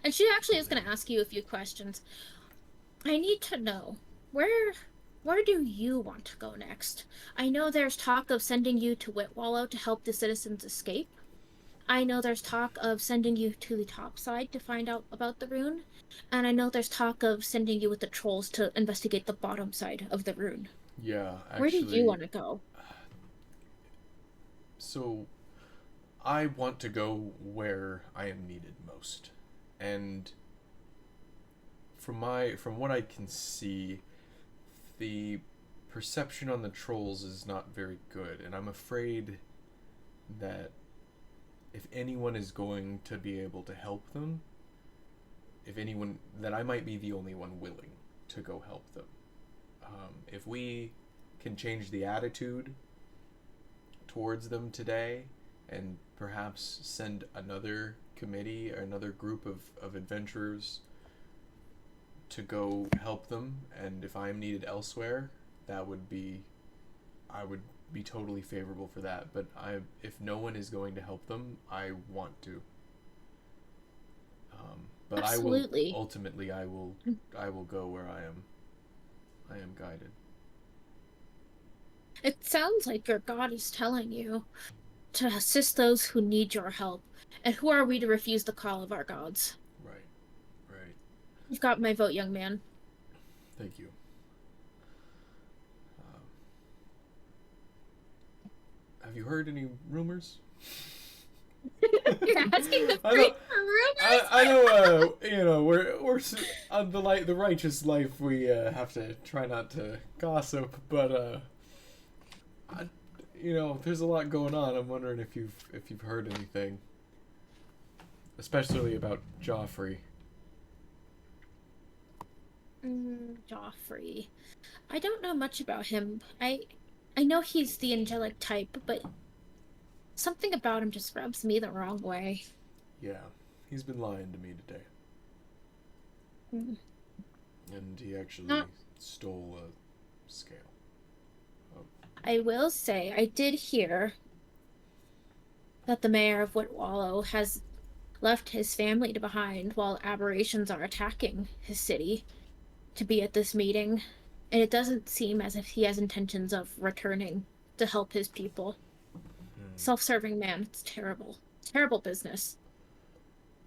And she actually is going to ask you a few questions. I need to know, where do you want to go next? I know there's talk of sending you to Whitwallow to help the citizens escape. I know there's talk of sending you to the top side to find out about the rune. And I know there's talk of sending you with the trolls to investigate the bottom side of the rune. Yeah, actually. Where do you want to go? So, I want to go where I am needed most. And from what I can see, the perception on the trolls is not very good, and I'm afraid that if anyone is going to be able to help them, that I might be the only one willing to go help them. If we can change the attitude towards them today, and perhaps send another committee or another group of adventurers to go help them, and if I am needed elsewhere, I would be totally favorable for that. But if no one is going to help them, I want to. But Absolutely. ultimately I will go where I am guided. It sounds like your God is telling you to assist those who need your help. And who are we to refuse the call of our gods? Right. Right. You've got my vote, young man. Thank you. Um, have you heard any rumors? You're asking the I know, priest for rumors? I know. You know, we're on the righteous life. We have to try not to gossip, but I, you know, there's a lot going on. I'm wondering if you've heard anything, especially about Joffrey. Joffrey. I don't know much about him. I know he's the angelic type, but something about him just rubs me the wrong way. Yeah, he's been lying to me today, Mm. and he actually Not, stole a scale. Oh, I will say, I did hear that the mayor of Whitwallow has left his family behind while aberrations are attacking his city to be at this meeting, and it doesn't seem as if he has intentions of returning to help his people. hmm. Self-serving man, it's terrible. Terrible business.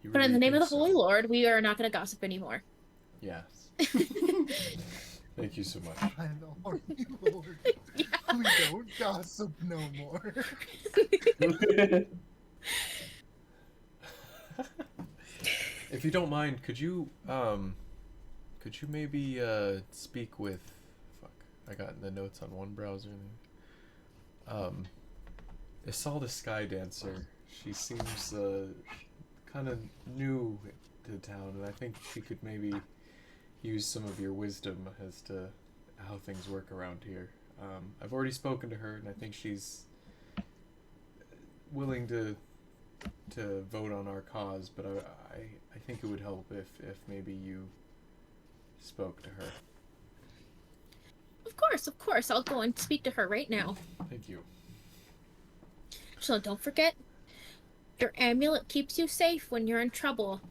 You But in really the name of think the Holy so? Lord, we are not going to gossip anymore. Yes. Thank you so much. By the Holy Lord, we don't gossip no more. If you don't mind, could you maybe speak with, fuck, I got the notes on one browser. Um, Isolde Sky Dancer. She seems kind of new to town, and I think she could maybe use some of your wisdom as to how things work around here. I've already spoken to her, and I think she's willing to vote on our cause, but I think it would help if maybe you spoke to her. Of course, I'll go and speak to her right now. Thank you. So don't forget, your amulet keeps you safe when you're in trouble.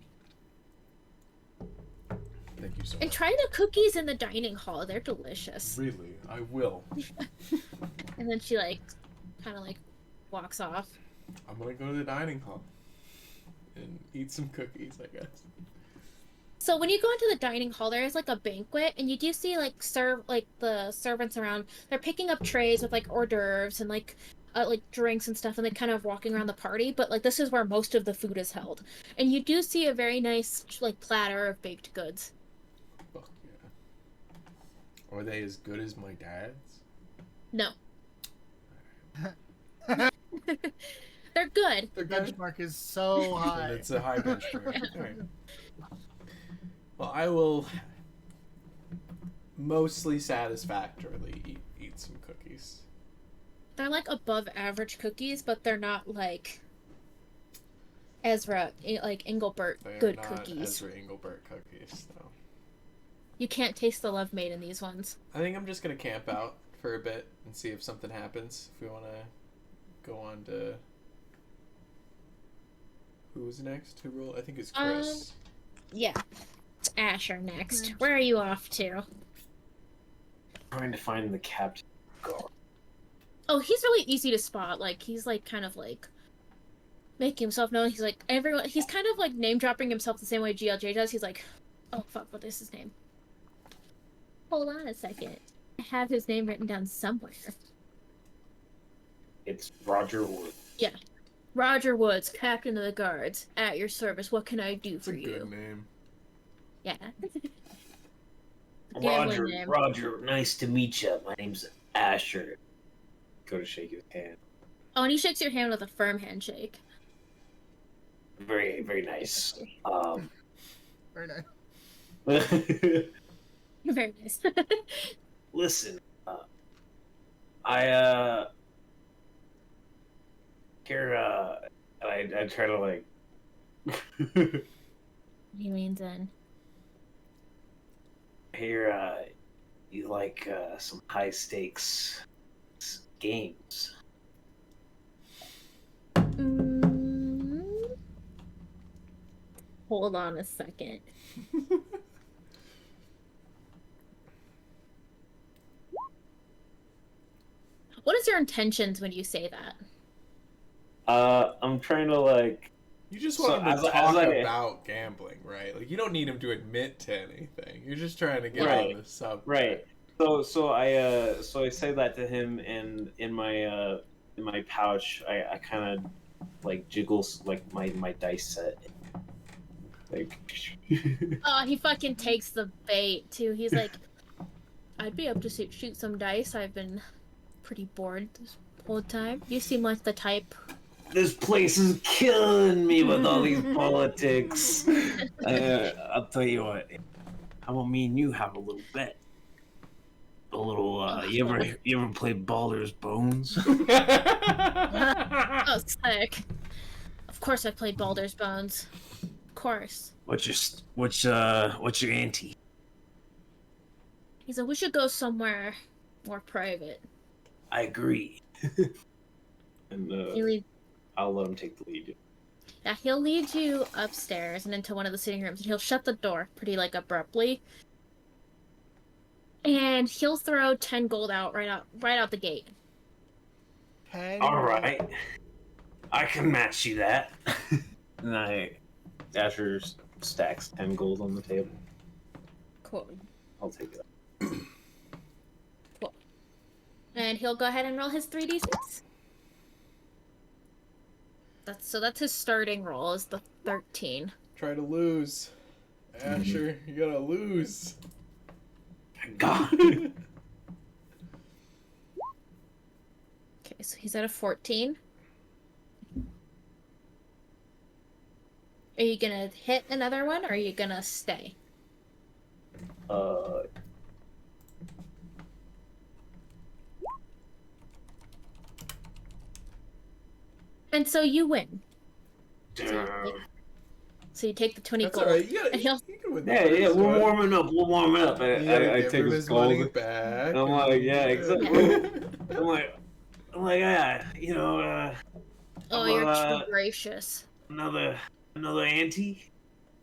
Thank you so And much. try the cookies in the dining hall. They're delicious. Really, I will. And then she kind of walks off. I'm gonna go to the dining hall and eat some cookies, I guess. So when you go into the dining hall, there is like a banquet, and you do see the servants around. They're picking up trays with like hors d'oeuvres and like drinks and stuff, and they kind of walking around the party. But like this is where most of the food is held, and you do see a very nice like platter of baked goods. Fuck yeah. Are they as good as my dad's? No, they're good. The They're good. benchmark is so And high. it's a high benchmark. Alright. Well, I will mostly satisfactorily eat some cookies. They're like above average cookies, but they're not like like Engelbert They are good not cookies. Ezra Engelbert cookies, though. You can't taste the love made in these ones. I think I'm just gonna camp out for a bit and see if something happens. If we wanna go on to who's next? Who roll? I think it's Chris. Yeah. It's Asher next. Where are you off to? Trying to find the captain guard. Oh, he's really easy to spot. Like he's kind of making himself known. He's like everyone. He's kind of like name dropping himself the same way GLJ does. He's like, oh fuck, what is his name? Hold on a second. I have his name written down somewhere. It's Roger Wood. Yeah. Roger Woods, Captain of the Guards, at your service. What can I do It's for a you? good name. Yeah. Roger, name. Roger, nice to meet you. My name's Asher. Go to shake his hand. Oh, and he shakes your hand with a firm handshake. Very, very nice. Very nice. Very nice. Listen, I here I try to like He leans in. here you like some high stakes games. Mm, Hold on a second. What is your intentions when you say that? I'm trying to like. You just So want him as to as talk I about gambling, right? Like you don't need him to admit to anything. You're just trying to get on right, the subject. right. So I say that to him, and in my pouch, I kind of like jiggles like my dice set, like. Oh, he fucking takes the bait too. He's like, I'd be up to shoot some dice. I've been pretty bored this whole time. You seem like the type. This place is killing me with all these politics. I'll tell you what. How about me and you have a little bet? A little. Oh, You ever play Baldur's Bones? oh, sick. Of course, I played Baldur's Bones. Of course. What's your ante? He said we should go somewhere more private. I agree. And He lead, I'll let him take the lead. yeah, he'll lead you upstairs and into one of the sitting rooms, and he'll shut the door pretty like abruptly. And he'll throw 10 gold out right out the gate. 10 All gold. right, I can match you that. And Asher stacks 10 gold on the table. Cool. I'll take it. Cool. And he'll go ahead and roll his 3d6. That's his starting roll is the 13. Try to lose. Asher, you gotta lose. God. Okay, so he's at a 14. Are you gonna hit another one, or are you gonna stay? And so you win. So you take the 20 That's gold. alright. You And he'll can win the Yeah, first we're one. warming up. We're warming up. You gotta I give take him his his money gold. back. I'm like, yeah, exactly. I'm like, yeah, you know, Oh, I'm, you're too gracious. another ante.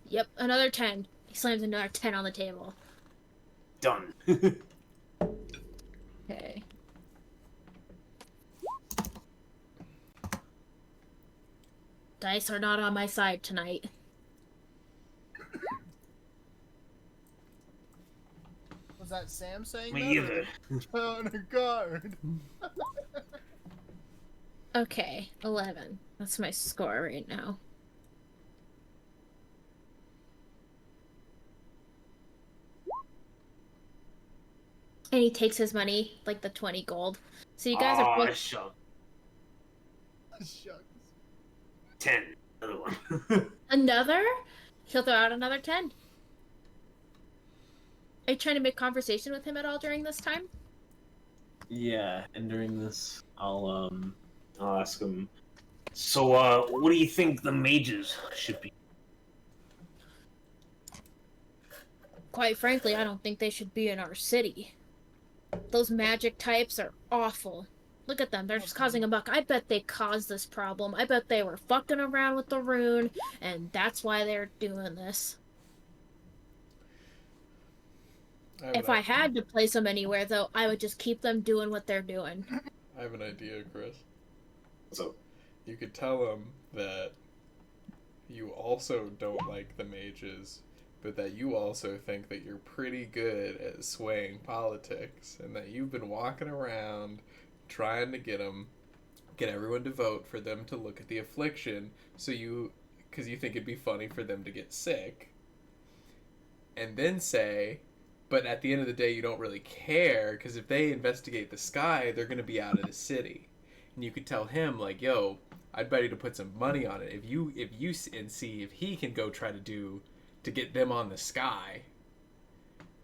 Yep, another 10. He slams another 10 on the table. Done. Okay. Dice are not on my side tonight. Was that Sam saying Me that? either. On a guard. Okay, 11. That's my score right now. And he takes his money, like the 20 gold. So you guys are both... Shucks. Shucks. 10. Another one. Another? He'll throw out another 10. Are you trying to make conversation with him at all during this time? Yeah, and during this, I'll ask him. So, what do you think the mages should be? Quite frankly, I don't think they should be in our city. Those magic types are awful. Look at them, they're just causing a muck. I bet they caused this problem. I bet they were fucking around with the rune, and that's why they're doing this. If I had to place them anywhere, though, I would just keep them doing what they're doing. I have an idea, Chris. So, You could tell him that you also don't like the mages, but that you also think that you're pretty good at swaying politics, and that you've been walking around trying to get everyone to vote for them to look at the affliction, because you think it'd be funny for them to get sick, and then say, but at the end of the day, you don't really care, because if they investigate the sky, they're going to be out of the city. And you could tell him, like, yo, I'd bet you to put some money on it. If you and see if he can go try to get them on the sky.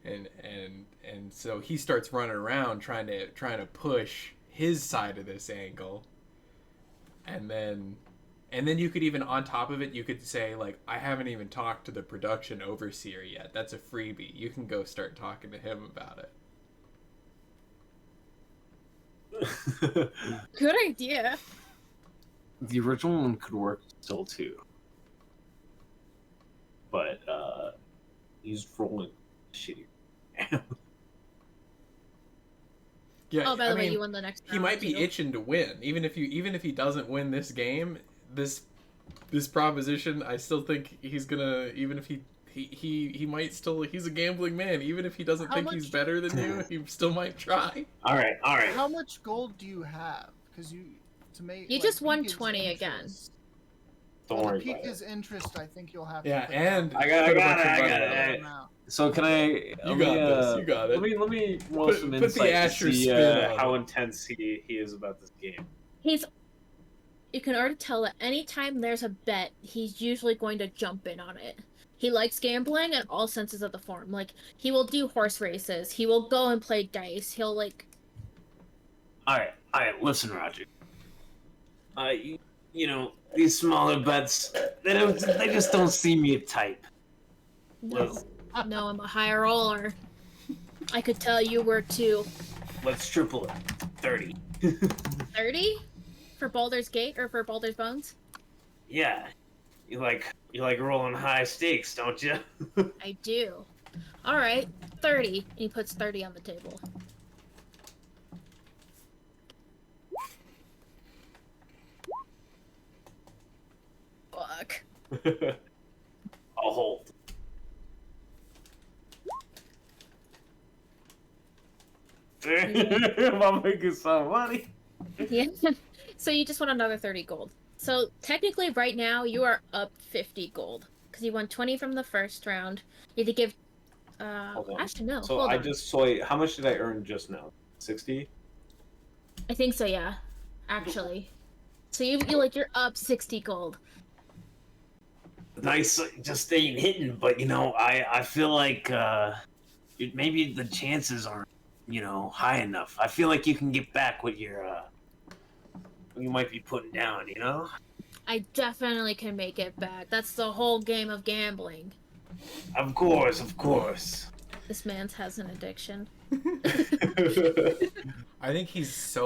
And so he starts running around trying to push his side of this angle. And then you could even, on top of it, you could say, like, I haven't even talked to the production overseer yet. That's a freebie. You can go start talking to him about it. Good idea. the original one could work still too. but he's rolling shitty. Yeah, Oh, by I the way, mean, you won the next he round, might be too. itching to win. Even if he doesn't win this game, this proposition, I still think he's gonna. Even if he might still. He's a gambling man. Even if he doesn't How think he's much- better than you, he still might try. All right. How much gold do you have? Because to make You just won pique his 20 again. interest- Don't well, worry to pique about it. his interest, I think you'll have Yeah, to put and down I got put a it, bunch of I money got on it. it. amount. So can I? You got this. You got it. Let me roll Put- some put the insight to Asher see spin on how it. intense he is about this game. You can already tell that anytime there's a bet, he's usually going to jump in on it. He likes gambling in all senses of the form. Like, he will do horse races. He will go and play dice. He'll, like... All right. Listen, Roger. You know these smaller bets, they just don't seem your type. No. No, I'm a high roller. I could tell you were too. Let's triple it. 30. 30? For Baldur's Gate or for Baldur's Bones? Yeah. You like rolling high stakes, don't you? I do. Alright, 30. And he puts 30 on the table. Fuck. I'll hold. I'm making some money. Yeah. So you just won another 30 gold. So technically right now you are up 50 gold. Because you won 20 from the first round. You had to give... Hold on. actually, no. So Hold I on. just saw. How much did I earn just now? 60. I think so, yeah. Actually. So you're up 60 gold. Nice, just staying hidden, but I feel like maybe the chances aren't high enough. I feel like you can get back what you might be putting down. I definitely can make it back. That's the whole game of gambling. Of course. This man has an addiction. I think he's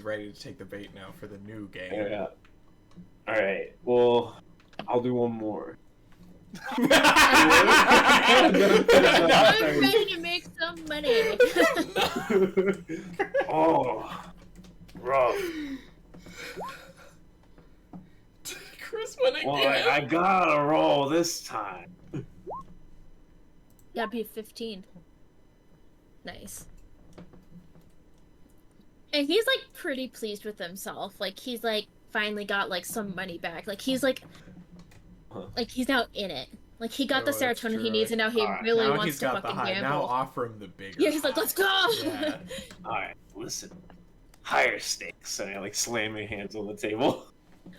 ready to take the bait now for the new game. Yeah. All right. Well, I'll do one more. I'm ready to make some money. Oh, rough. Chris went again. Well, I gotta roll this time. Gotta be 15. Nice. And he's like pretty pleased with himself. Like he's like finally got like some money back. Like he's like he's now in it. Like he got the that's serotonin he true. needs, and now he Alright, really Now wants he's to got the fucking high. gamble. Now offer him the bigger. Yeah, he's like, let's go. Yeah. All right, listen. Higher stakes, and I slam my hands on the table.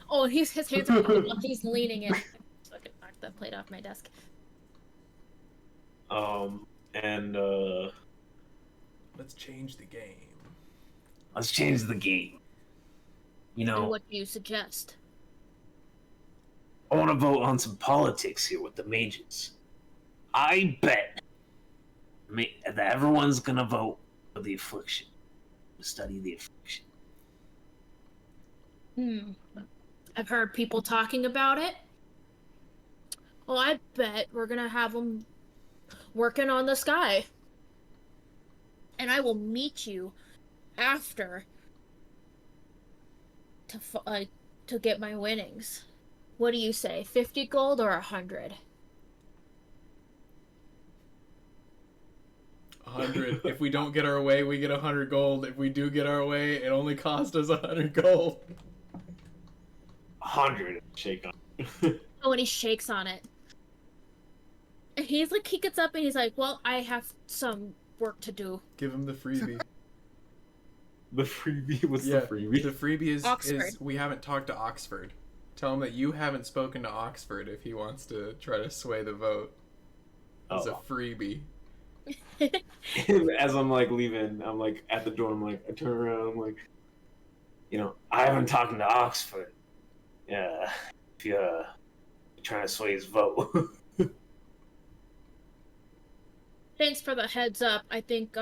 Oh, his hands are popping up. He's leaning in. Fucking knocked that plate off my desk. And Let's change the game. let's change the game. And what do you suggest? I want to vote on some politics here with the mages. I bet that everyone's gonna vote for the affliction. Study the affliction. I've heard people talking about it. Well, I bet we're gonna have them working on the sky. And I will meet you after to get my winnings. What do you say? 50 gold or 100? 100. If we don't get our way, we get 100 gold. If we do get our way, it only cost us 100 gold. 100. Shake on. Oh, and he shakes on it. And he gets up and he's like, well, I have some work to do. Give him the freebie. The freebie? What's Yeah, the freebie? the freebie is Oxford. we haven't talked to Oxford. Tell him that you haven't spoken to Oxford if he wants to try to sway the vote. It's a freebie. As I'm leaving, I'm at the door. I turn around. I'm I haven't talked to Oxford. Yeah, if you're trying to sway his vote. Thanks for the heads up. I think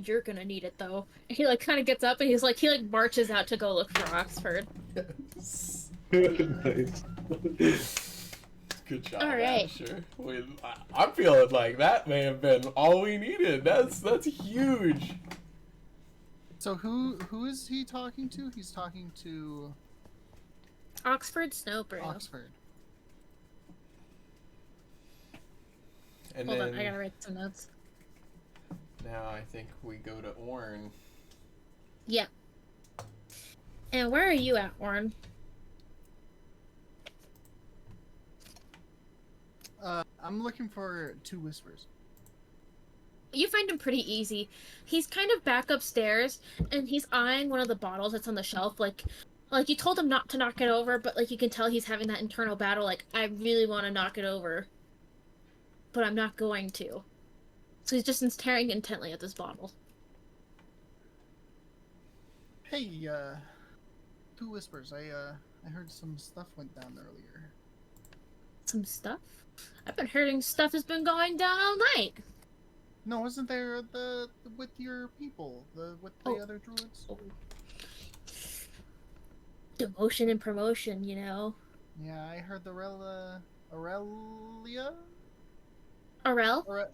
you're gonna need it though. And he kind of gets up and he marches out to go look for Oxford. Nice. Good job, All right. Asher. I'm feeling like that may have been all we needed. That's huge. So who is he talking to? He's talking to Oxford Snowbrew. Oxford. And Hold then on, I gotta write some notes. now I think we go to Orn. Yeah. And where are you at, Warren? I'm looking for two whispers. You find him pretty easy. He's kind of back upstairs, and he's eyeing one of the bottles that's on the shelf. Like you told him not to knock it over, but like you can tell he's having that internal battle. Like I really want to knock it over, but I'm not going to. So he's just staring intently at this bottle. Hey, two whispers. I heard some stuff went down earlier. Some stuff. I've been hearing stuff has been going down all night. No, wasn't there the with your people, with the Oh. other druids? Oh. Demotion and promotion, you know. Yeah, I heard the Aurelia. Aurel?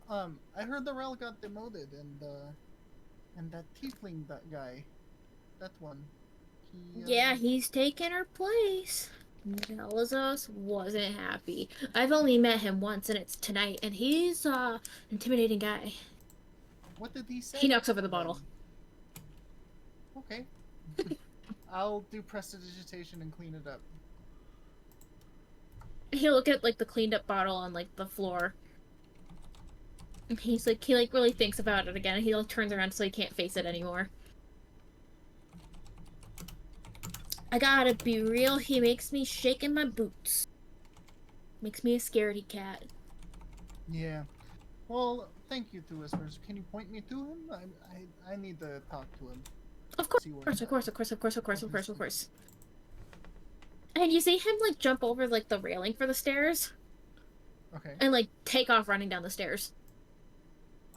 I heard the Rel got demoted, and that tiefling, that guy, that one. Yeah, he's taken her place. Nelizos wasn't happy. I've only met him once, and it's tonight, and he's intimidating guy. What did he say? He knocks over the bottle. Okay. I'll do prestidigitation and clean it up. He'll look at like the cleaned up bottle on like the floor. And he really thinks about it again. He like turns around so he can't face it anymore. I gotta be real, he makes me shake in my boots. Makes me a scaredy cat. Yeah. Well, thank you, Two Whispers. Can you point me to him? I need to talk to him. Of course, See where of he's course, at. of course, of course, of course, of course, of course. And you see him like jump over like the railing for the stairs Okay. and like take off running down the stairs.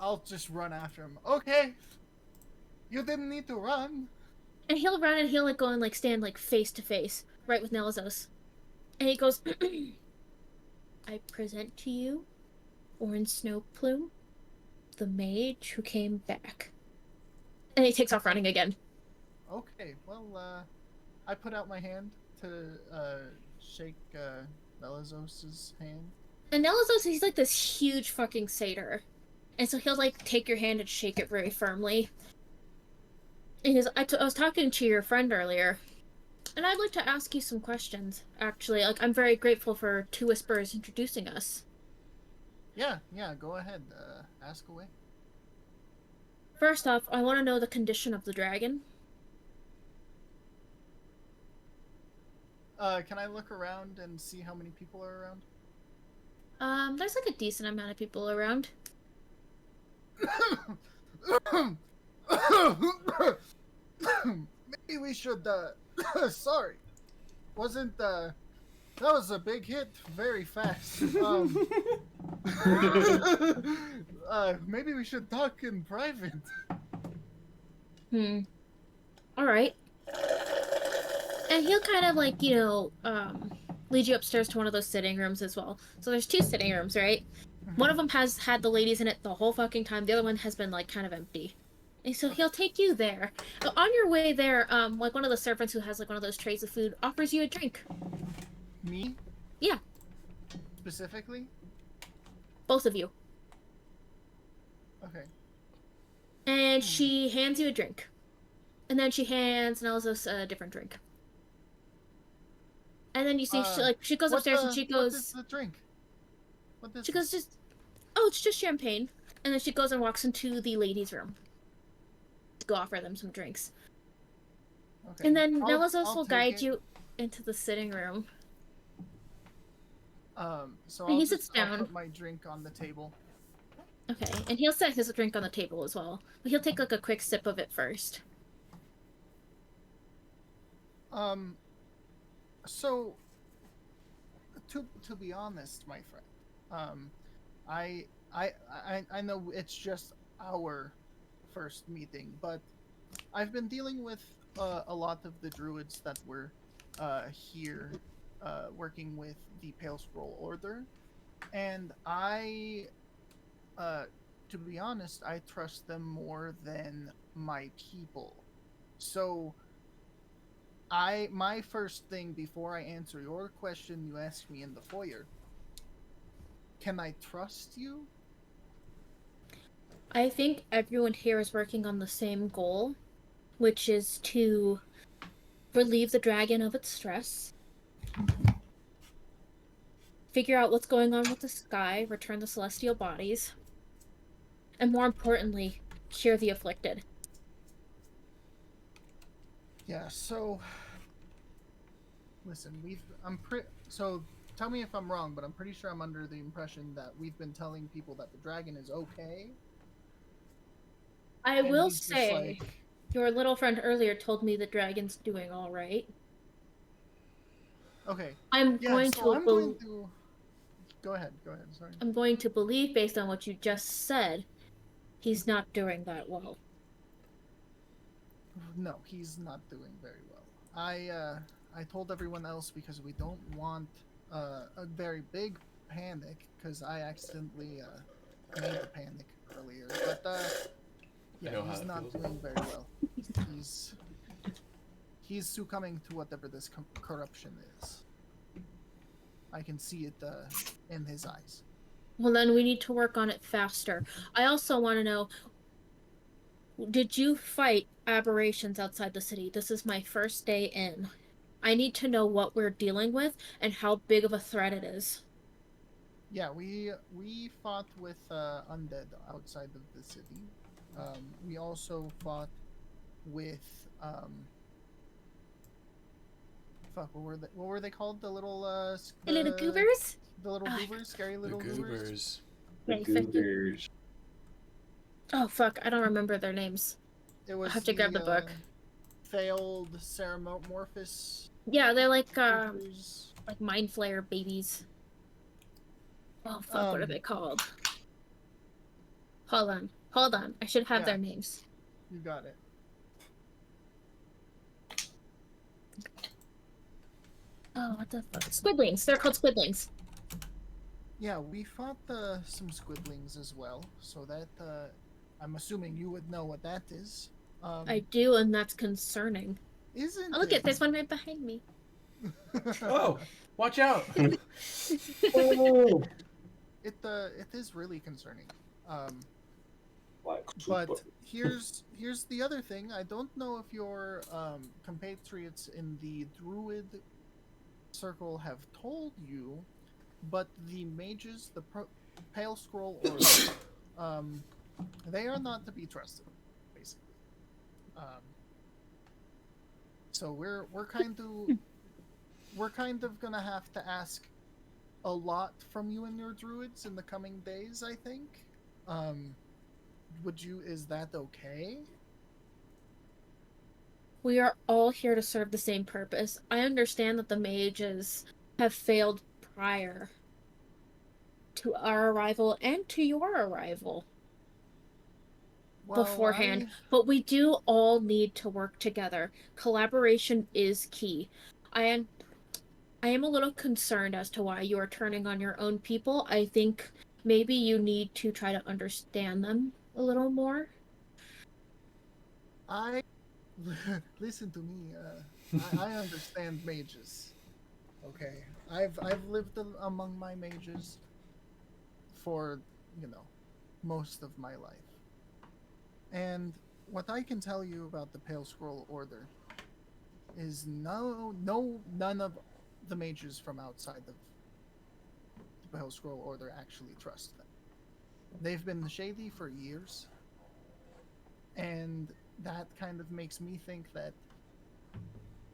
I'll just run after him. Okay. You didn't need to run. And he'll run and he'll like go and like stand like face to face right with Nelizos. And he goes, I present to you Orin Snowplume, the mage who came back. And he takes off running again. Okay. Well, I put out my hand to shake Melizos's hand. And Nelizos, he's like this huge fucking satyr. And so he'll like take your hand and shake it very firmly. And he goes, I was talking to your friend earlier, and I'd like to ask you some questions, actually. Like, I'm very grateful for Two Whisperers introducing us. Yeah, go ahead. Ask away. First off, I want to know the condition of the dragon. Can I look around and see how many people are around? There's like a decent amount of people around. Maybe we should, sorry. Wasn't, that was a big hit very fast. Maybe we should talk in private. Alright. And he'll kind of like, lead you upstairs to one of those sitting rooms as well. So there's two sitting rooms, right? One of them has had the ladies in it the whole fucking time. The other one has been like kind of empty. And so he'll take you there. On your way there, like one of the servants who has like one of those trays of food offers you a drink. Me? Yeah. Specifically? Both of you. Okay. And she hands you a drink. And then she hands Nelzos a different drink. And then you see she goes upstairs and she goes, what is the drink? She goes it's just champagne. And then she goes and walks into the ladies' room to go offer them some drinks. Okay. And then I'll Nelizos will guide it. you into the sitting room. So And I'll he sits I'll down. put my drink on the table. Okay, and he'll set his drink on the table as well. But he'll take like a quick sip of it first. So to be honest, my friend, I know it's just our first meeting, but I've been dealing with a lot of the druids that were here working with the Pale Scroll Order, and uh, to be honest, I trust them more than my people. So my first thing before I answer your question you asked me in the foyer, can I trust you? I think everyone here is working on the same goal, which is to relieve the dragon of its stress, figure out what's going on with the sky, return the celestial bodies, and more importantly, cure the afflicted. Yeah, so listen, so tell me if I'm wrong, but I'm pretty sure I'm under the impression that we've been telling people that the dragon is okay, I and will he's just say, like, your little friend earlier told me the dragon's doing all right. okay, I'm yeah, going so to I'm going to go ahead, sorry. I'm going to believe, based on what you just said, he's not doing that well. No, he's not doing very well. I told everyone else because we don't want a very big panic because I accidentally made the panic earlier. But I yeah, know how he's it not feels. doing very well. He's he's succumbing to whatever this corruption is. I can see it in his eyes. Well, then we need to work on it faster. I also want to know, did you fight aberrations outside the city? This is my first day in. I need to know what we're dealing with and how big of a threat it is. Yeah, we fought with undead outside of the city. We also fought with fuck, what were they called? The little The little goobers? the little Oh, goobers, scary The little goobers. goobers. The okay, thank you. Goobers. Oh, fuck, I don't remember their names. It I'll was have to grab the the book. failed ceramorphous Yeah, they're creatures. like mind flayer babies. Oh, fuck, what are Um, they called? Hold on. Hold on. I should have yeah, their names. you got it. Oh, what the fuck? Squidlings. They're called squidlings. Yeah, we fought some squidlings as well, so that I'm assuming you would know what that is. I Um, do, and that's concerning. Oh, isn't look at it? there's one right behind me. Oh, watch out! Oh, It is really concerning. Um, like super. But here's the other thing. I don't know if your compatriots in the druid circle have told you, but the mages, the Pale Scroll Order, um, they are not to be trusted, basically. Um, so we're kind of gonna have to ask a lot from you and your druids in the coming days. I think. Um, is that okay? We are all here to serve the same purpose. I understand that the mages have failed prior to our arrival and to your arrival Well, beforehand, but we do all need to work together. Collaboration is key. I am I am a little concerned as to why you are turning on your own people. I think maybe you need to try to understand them a little more. I listen to me. I understand mages. Okay, I've lived among my mages for most of my life, and what I can tell you about the Pale Scroll Order is none of the mages from outside of the Pale Scroll Order actually trust them. They've been shady for years, and that kind of makes me think that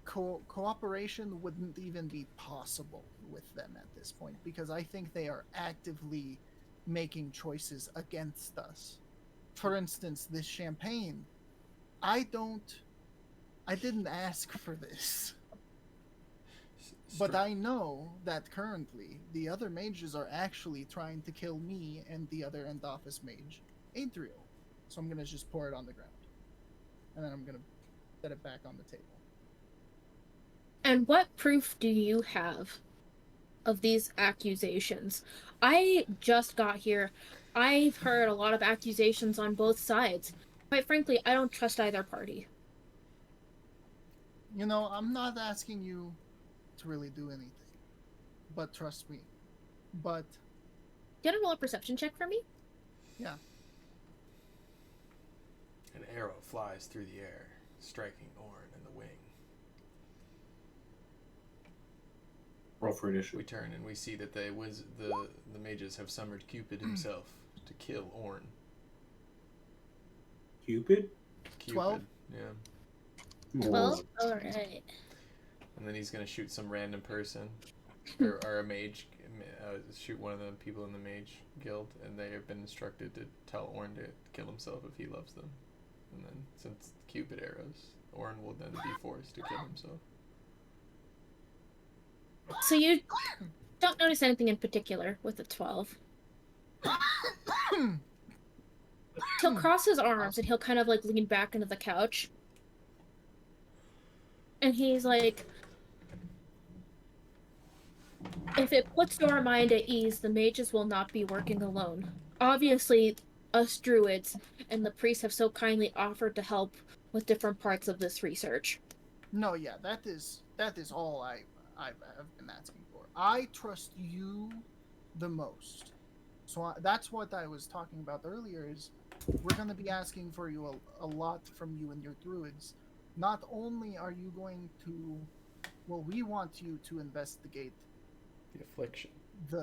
cooperation wouldn't even be possible with them at this point because I think they are actively making choices against us. For instance, this champagne, I don't I didn't ask for this. But I know that currently the other mages are actually trying to kill me and the other end office mage, Adriel. So I'm gonna just pour it on the ground. And then I'm gonna set it back on the table. And what proof do you have of these accusations? I just got here. I've heard a lot of accusations on both sides. Quite frankly, I don't trust either party. You know, I'm not asking you to really do anything, but trust me. But You want to roll a perception check for me? yeah, An arrow flies through the air, striking Orn in the wing. Roll for We initiative. turn and we see that the mages have summoned Cupid himself to kill Orn. Cupid? Cupid, 12? yeah. 12? Alright. And then he's gonna shoot some random person, or a mage, shoot one of the people in the mage guild, and they have been instructed to tell Orn to kill himself if he loves them. And then, since Cupid arrows, Orn will then be forced to kill himself. So you don't notice anything in particular with the 12. He'll cross his arms and he'll kind of like lean back into the couch. And he's like, if it puts your mind at ease, the mages will not be working alone. Obviously, us druids and the priests have so kindly offered to help with different parts of this research. no, yeah, that is all I've been asking for. I trust you the most, so that's what I was talking about earlier. Is we're going to be asking for you a lot from you and your druids. Not only are you going to, well, we want you to investigate The affliction. the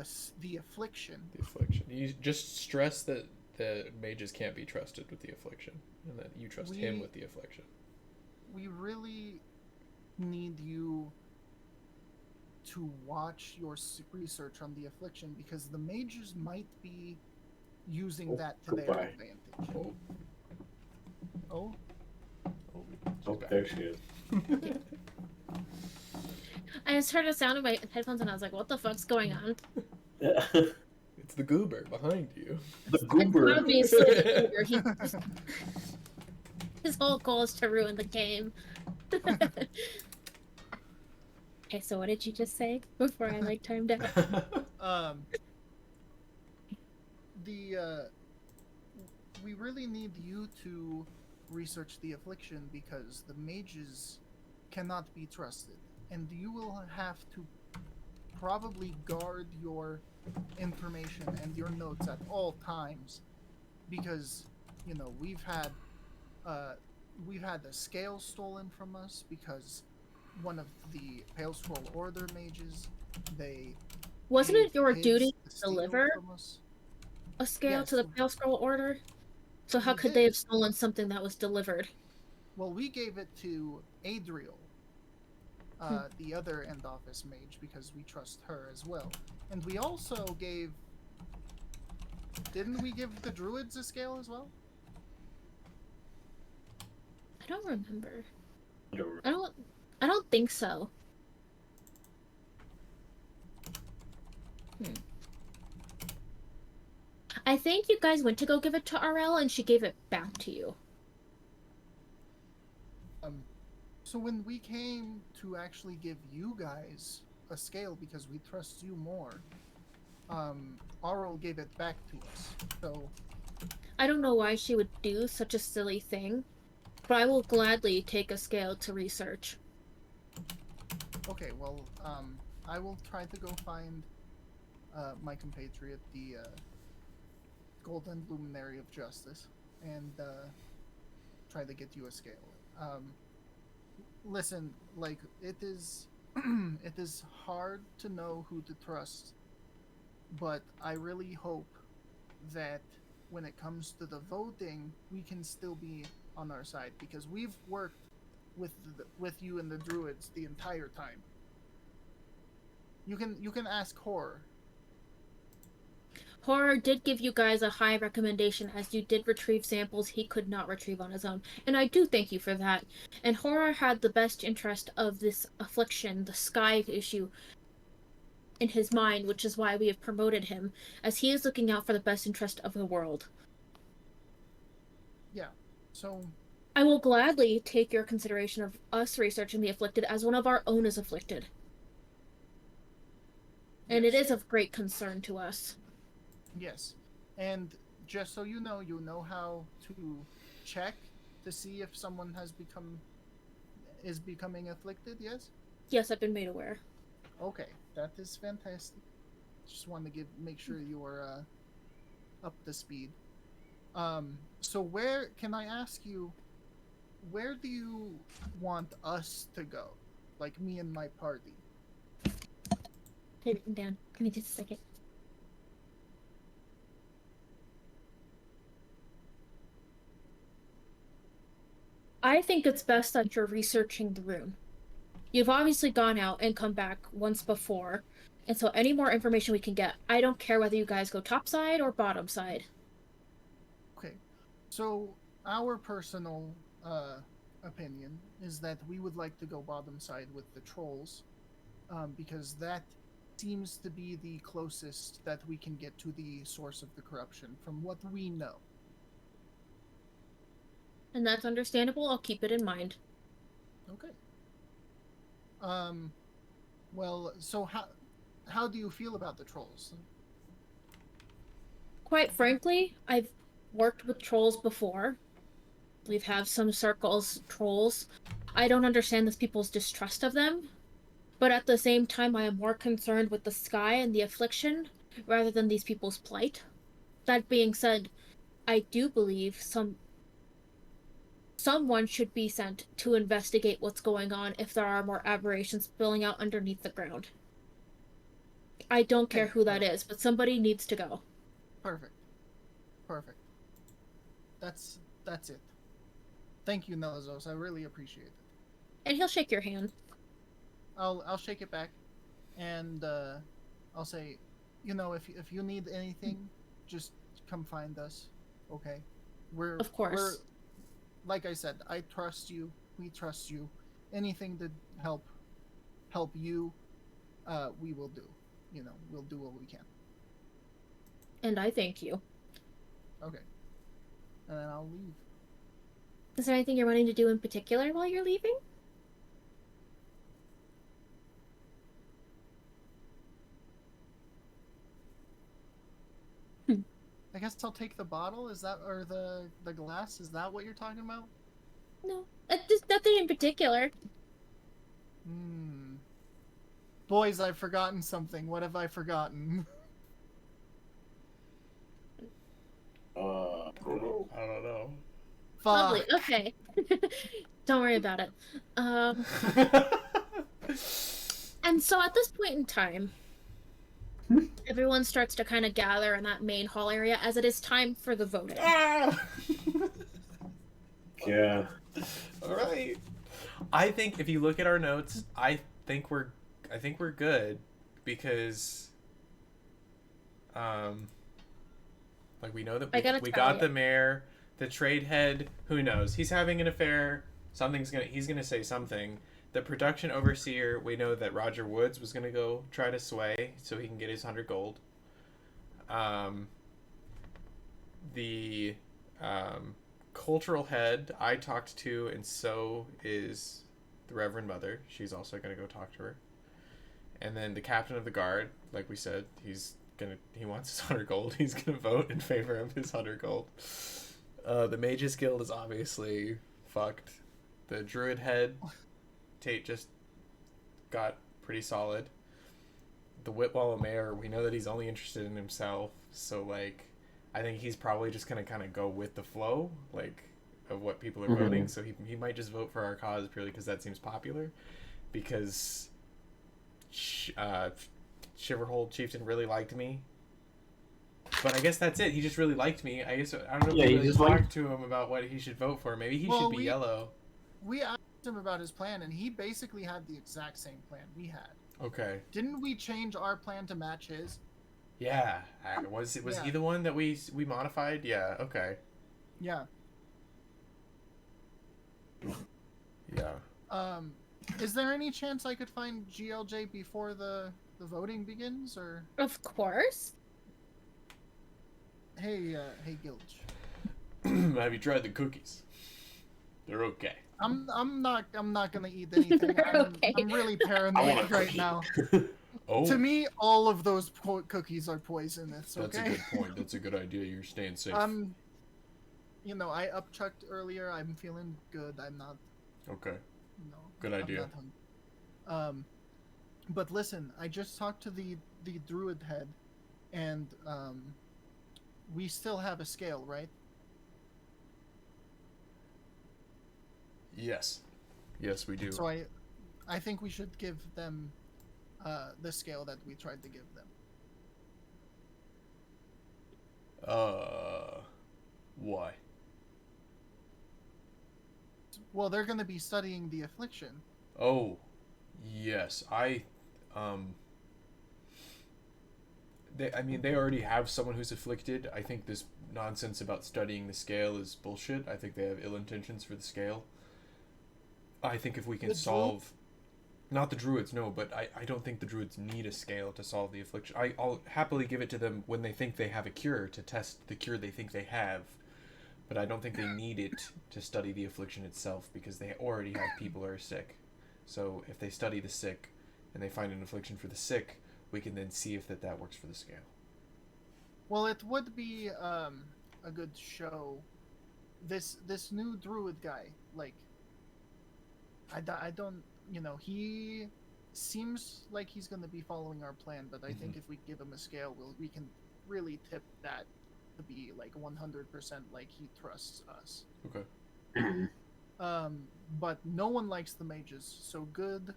affliction. The affliction. You just stress that the mages can't be trusted with the affliction, and that you trust him with the affliction. We really need you to watch your research on the affliction, because the mages might be using that to their goodbye. advantage. Oh, Oh, Oh, there she is. I just heard a sound in my headphones and I was like, what the fuck's going on? it's the goober behind you. The goober. Obviously, the goober. His whole goal is to ruin the game. Okay, so what did you just say before I like timed out? the we really need you to research the affliction, because the mages cannot be trusted, and you will have to probably guard your information and your notes at all times, because you know we've had the scale stolen from us, because one of the Pale Scroll Order mages, they Wasn't paid it your kids duty to to steal deliver from us. a scale Yes, to the Pale Scroll Order? So how we could they did. have stolen something that was delivered? Well, we gave it to Adriel, the other end office mage, because we trust her as well. And we also gave. Didn't we give the druids a scale as well? I don't remember. I don't I don't think so. I think you guys went to go give it to RL and she gave it back to you. So when we came to actually give you guys a scale, because we trust you more, Aurel gave it back to us. So I don't know why she would do such a silly thing, but I will gladly take a scale to research. okay, well, I will try to go find my compatriot, the Golden Luminary of Justice, and try to get you a scale. Listen, like, it is it is hard to know who to trust, but I really hope that when it comes to the voting, we can still be on our side, because we've worked with you and the druids the entire time. You can ask Horror. Horror did give you guys a high recommendation, as you did retrieve samples he could not retrieve on his own, and I do thank you for that. And Horror had the best interest of this affliction, the sky issue, in his mind, which is why we have promoted him, as he is looking out for the best interest of the world. Yeah. So I will gladly take your consideration of us researching the afflicted as one of our own is afflicted. And it Yes. is of great concern to us. Yes. And just so you know how to check to see if someone is becoming afflicted, yes? Yes, I've been made aware. Okay, that is fantastic. Just wanted to make sure you are up to speed. So where can I ask you, where do you want us to go? Like me and my party. Okay, written down. Give me just a second. I think it's best that you're researching the room. You've obviously gone out and come back once before, and so any more information we can get, I don't care whether you guys go top side or bottom side. Okay. So our personal opinion is that we would like to go bottom side with the trolls, because that seems to be the closest that we can get to the source of the corruption from what we know. And that's understandable. I'll keep it in mind. Okay. Um well, so how do you feel about the trolls? Quite frankly, I've worked with trolls before. We've had some circles trolls. I don't understand this people's distrust of them, but at the same time, I am more concerned with the sky and the affliction rather than these people's plight. That being said, I do believe someone should be sent to investigate what's going on if there are more aberrations spilling out underneath the ground. I don't care Okay, who that is, but somebody needs to go. perfect. Perfect. That's it. Thank you, Nelazos. I really appreciate it. And he'll shake your hand. I'll shake it back, and I'll say, if you need anything, just come find us. Okay, Of we're course. like I said, I trust you. We trust you. Anything to help you, we will do. We'll do what we can. And I thank you. Okay, and then I'll leave. Is there anything you're wanting to do in particular while you're leaving? I guess I'll take the bottle. Is that or the glass? Is that what you're talking about? No. Just nothing in particular. Hmm. Boys, I've forgotten something. What have I forgotten? I don't know. I don't know. Lovely. Fuck. Okay. Don't worry about it. And so at this point in time, everyone starts to kind of gather in that main hall area as it is time for the voting. Yeah. All right. I think if you look at our notes, think we're I think we're good because like we know that we got the mayor, the trade head, who knows? He's having an affair. He's gonna say something. The production overseer, we know that Roger Woods was gonna go try to sway so he can get his 100 gold. The cultural head I talked to, and so is the Reverend Mother. She's also gonna go talk to her. And then the captain of the guard, like we said, he wants his 100 gold. He's gonna vote in favor of his 100 gold. The Mages Guild is obviously fucked. The Druid head, Tate just got pretty solid. The Whitwall Mayor, we know that he's only interested in himself, so like I think he's probably just gonna kind of go with the flow, like of what people are voting. So he might just vote for our cause purely because that seems popular. Because Shiverhold Chieftain really liked me, but I guess that's it. He just really liked me. I guess I don't know if we really talked to him about what he should vote for. Maybe he should be yellow. We asked him about his plan, and he basically had the exact same plan we had. Okay. Didn't we change our plan to match his? Yeah. Was he the one that we modified? Yeah. Okay. Yeah. Yeah. Is there any chance I could find GLJ before the voting begins, or? Of course. Hey, Gilge. Have you tried the cookies? They're okay. I'm not gonna eat anything. They're okay. I'm really I want a paranoid right cookie. now. Oh, To me, all of those cookies are poisonous. that's a Okay. good point. That's a good idea. You're staying safe. I upchucked earlier. I'm feeling good. I'm not, Okay, you know, good I'm idea. not hungry. But listen, I just talked to the druid head, and we still have a scale, right? Yes, yes, we do. So I think we should give them the scale that we tried to give them. Why? Well, they're going to be studying the affliction. Oh, yes. Um, they already have someone who's afflicted. I think this nonsense about studying the scale is bullshit. I think they have ill intentions for the scale. I think if we can The solve, not the druids, no, but I don't think the druids need a scale to solve the affliction. I'll happily give it to them when they think they have a cure to test the cure they think they have, but I don't think they need it to study the affliction itself because they already have people who are sick. So if they study the sick and they find an affliction for the sick, we can then see if that works for the scale. Well, it would be a good show. This new druid guy, like, I don't, he seems like he's going to be following our plan, but I think if we give him a scale, we can really tip that to be like 100% like he trusts us. Okay. But no one likes the mages, so good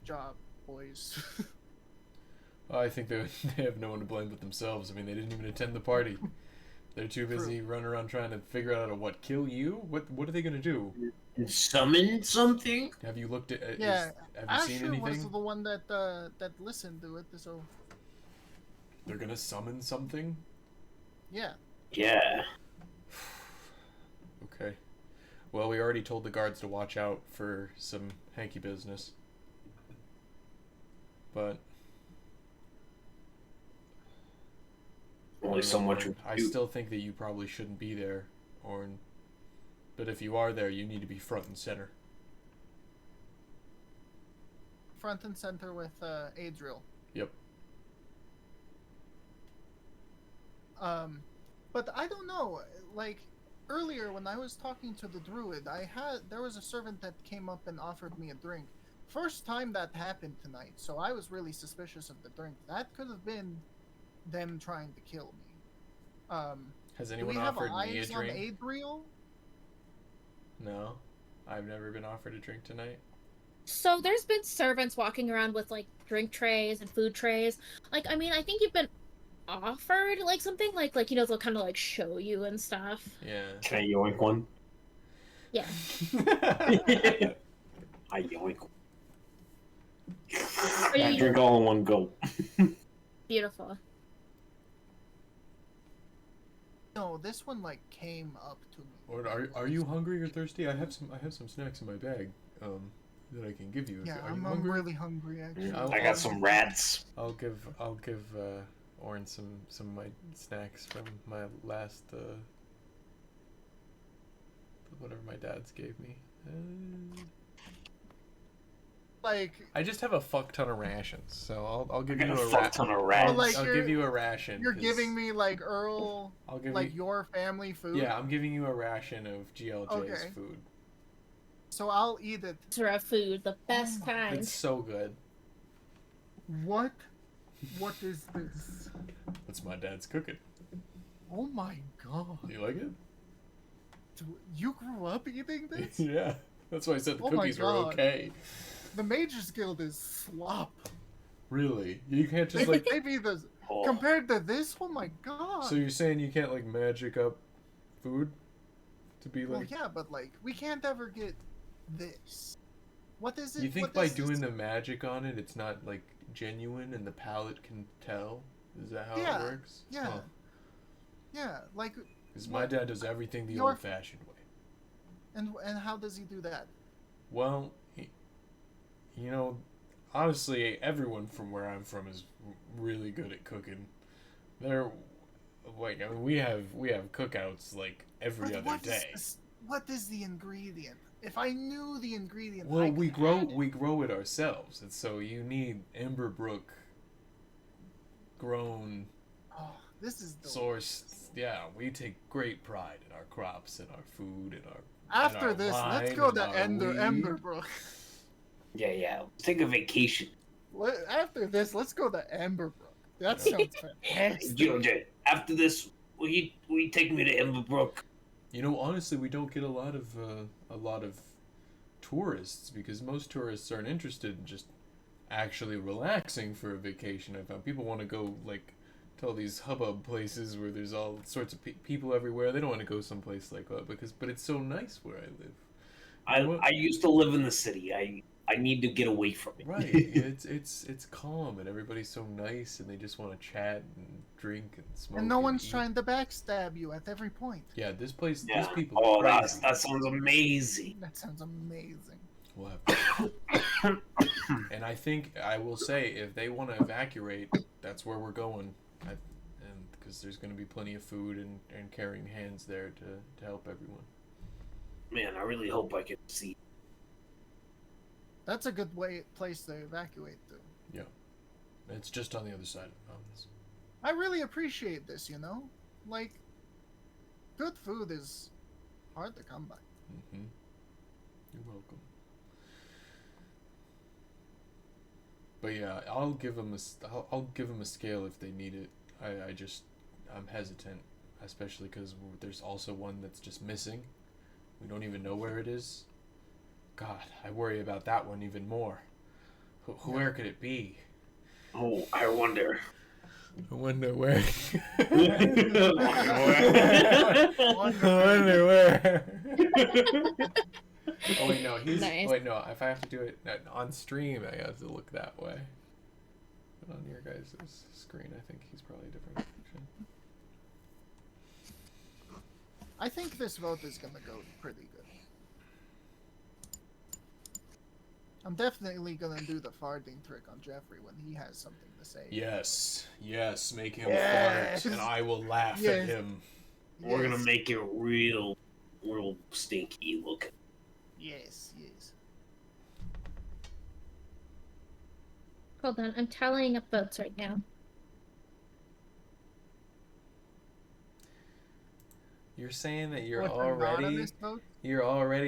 job, boys. I think they have no one to blame but themselves. I mean, they didn't even attend the party. They're too busy running around trying to figure out how to kill you? What are they gonna do? Summon something? Have you looked at? Yeah, Have you seen Asher was anything? the one that listened to it, so They're gonna summon something. yeah. Yeah. Okay. Well, we already told the guards to watch out for some hanky business. But Only so much. I still think that you probably shouldn't be there, Orn. But if you are there, you need to be front and center. Front and center with Adriel. Yep. But I don't know. Like earlier when I was talking to the druid, there was a servant that came up and offered me a drink. First time that happened tonight, so I was really suspicious of the drink. That could have been them trying to kill me. Has Do anyone we have offered me a eyes on drink? Adriel? No. I've never been offered a drink tonight. So there's been servants walking around with like drink trays and food trays. Like, I mean, I think you've been offered like something like they'll kind of like show you and stuff. Yeah. Can I yoink one? Yeah. I yoink. Are I you drink all in one go. beautiful? No, this one like came up to me. Or are you hungry or thirsty? I have some snacks in my bag. That I can give you. Yeah, Are you I'm hungry? really hungry actually. I got some rats. I'll give Orin some of my snacks from my last whatever my dad's gave me. Like I just have a fuck ton of rations, so I'll give you a fuck ton of rats. Well, like, I'll give you a ration. you're 'cause giving me like Earl, I'll give like you. your family food. Yeah, I'm giving you a ration of GLJ's Okay. food. So I'll eat it. Sort of food, the best kind. It's so good. What? What is this? That's my dad's cooking. Oh my god! You like it? You grew up eating this? Yeah. That's why I said the Oh my cookies are God. okay. The Mages Guild is slop. Really? You can't just like. Maybe the Oh. compared to this. Oh my god! So you're saying you can't like magic up food to be well, like? yeah, but like we can't ever get this. What is it? You think What by is this? doing the magic on it, it's not like genuine and the palate can tell? Is that how Yeah, it works? yeah. Yeah, like. Because my what- dad does everything the Your- old-fashioned way. And how does he do that? Well, you know, honestly, everyone from where I'm from is really good at cooking. They're like, I mean, we have cookouts like every other What is day. this? what is the ingredient? If I knew the ingredient, Well, I we could grow add it. we grow it ourselves, and so you need Emberbrook grown, Oh, this is sourced. delicious. Yeah, we take great pride in our crops and our food and our After this, let's wine go and to our Ender weed. Emberbrook. Yeah. Take a vacation. After this, let's go to Emberbrook. That Yeah. sounds Hey, fantastic. GLJ, after this, will you take me to Emberbrook? You know, honestly, we don't get a lot of tourists because most tourists aren't interested in just actually relaxing for a vacation. I found people want to go like to all these hubbub places where there's all sorts of people everywhere. They don't want to go someplace like that but it's so nice where I live. You know what? I used to live in the city. I need to get away from it. Right. Yeah, it's calm and everybody's so nice and they just want to chat and drink and smoke. And no one's eat. trying to backstab you at every point. Yeah, this place. Yeah. These people Oh, are crazy. that sounds amazing. That sounds amazing. We'll have and I think I will say if they want to evacuate, that's where we're going. And because there's going to be plenty of food and caring hands there to help everyone. Man, I really hope I can see. That's a good place to evacuate to. Yeah, it's just on the other side of the mountains. I really appreciate this, you know? Like, good food is hard to come by. Mm-hmm. You're welcome. But yeah, I'll give them a scale if they need it. I'm hesitant, especially because there's also one that's just missing. We don't even know where it is. God, I worry about that one even more. Where could it be? Oh, I wonder. I wonder where. I wonder where. Oh wait, no. Nice. Wait, no. If I have to do it on stream, I have to look that way. But on your guys' screen, I think he's probably a different direction. I think this vote is gonna go pretty good. I'm definitely gonna do the farting trick on Jeffrey when he has something to say. Yes, make him Yes. fart, and I will laugh at Yes. him. We're gonna Yes. make it real stinky looking. Yes, yes. Hold on, I'm tallying up votes right now. You're saying that you're With already anonymous votes?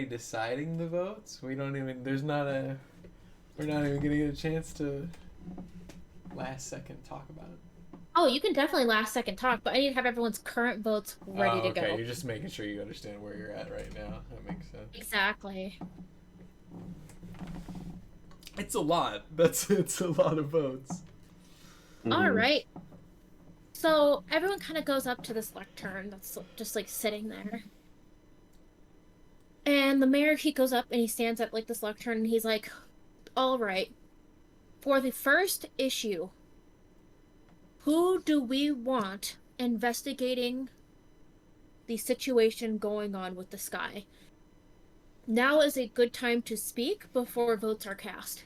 deciding the votes? We're not even gonna get a chance to last second talk about it. Oh, you can definitely last second talk, but I need to have everyone's current votes ready to Okay, go. you're just making sure you understand where you're at right now. That makes sense. Exactly. It's a lot. It's a lot of votes. All right. So everyone kind of goes up to this lectern that's just like sitting there. And the mayor, he goes up and he stands at like this lectern and he's like, all right, for the first issue, who do we want investigating the situation going on with the sky? Now is a good time to speak before votes are cast.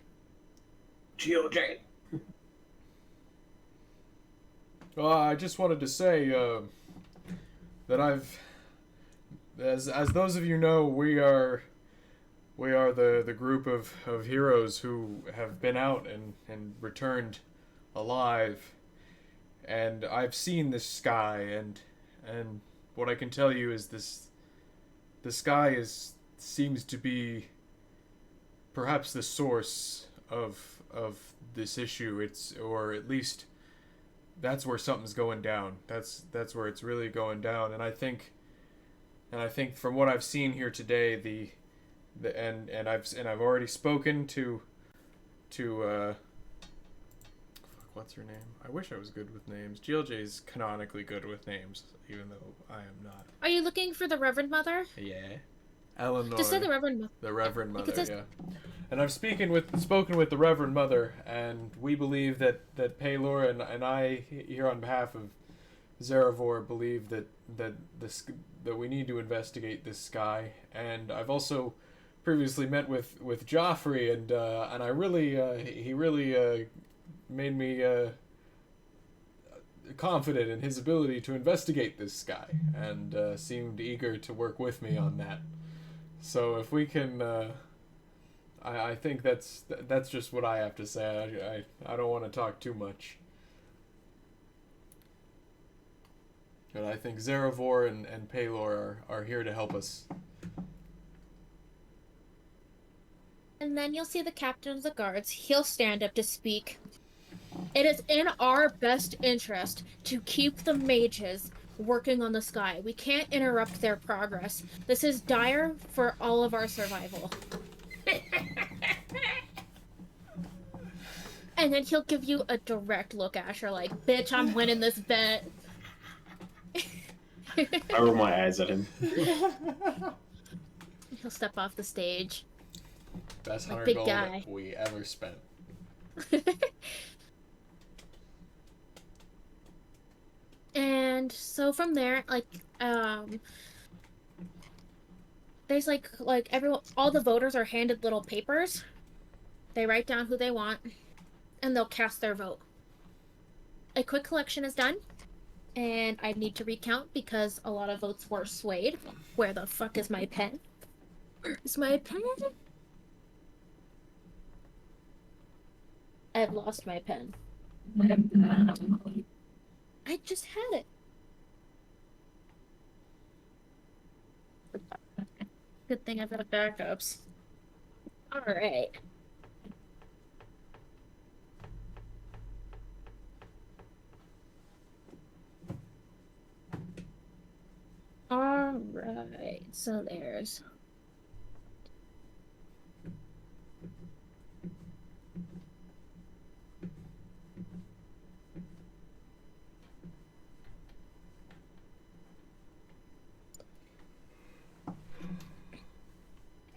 GLJ. Well, I just wanted to say that as those of you know, we are the group of heroes who have been out and returned alive, and I've seen this sky, and what I can tell you is the sky seems to be perhaps the source of this issue. Or at least that's where something's going down. That's where it's really going down. And I think from what I've seen here today, I've already spoken to what's her name? I wish I was good with names. GLJ's canonically good with names, even though I am not. Are you looking for the Reverend Mother? Yeah. Eleanor. Just say the Reverend Mother. The Reverend Mother, Because yeah. And I've spoken with the Reverend Mother, and we believe that Paylor and I here on behalf of Zaravor believe that we need to investigate this sky. And I've also previously met with Joffrey, and I really he really made me confident in his ability to investigate this sky, and seemed eager to work with me on that. So if we can, I think that's just what I have to say. I don't want to talk too much. But I think Zaravor and Paylor are here to help us. And then you'll see the captain of the guards. He'll stand up to speak. It is in our best interest to keep the mages working on the sky. We can't interrupt their progress. This is dire for all of our survival. And then he'll give you a direct look, Asher, like, bitch, I'm winning this bet. I roll my eyes at him. He'll step off the stage. Best Like 100 big gold guy. we ever spent. And so from there, like, there's like everyone, all the voters are handed little papers. They write down who they want, and they'll cast their vote. A quick collection is done, and I need to recount because a lot of votes were swayed. Where the fuck is my pen? Where's my pen? I've lost my pen. I just had it. Good thing I've got backups. Alright. Alright, so there's...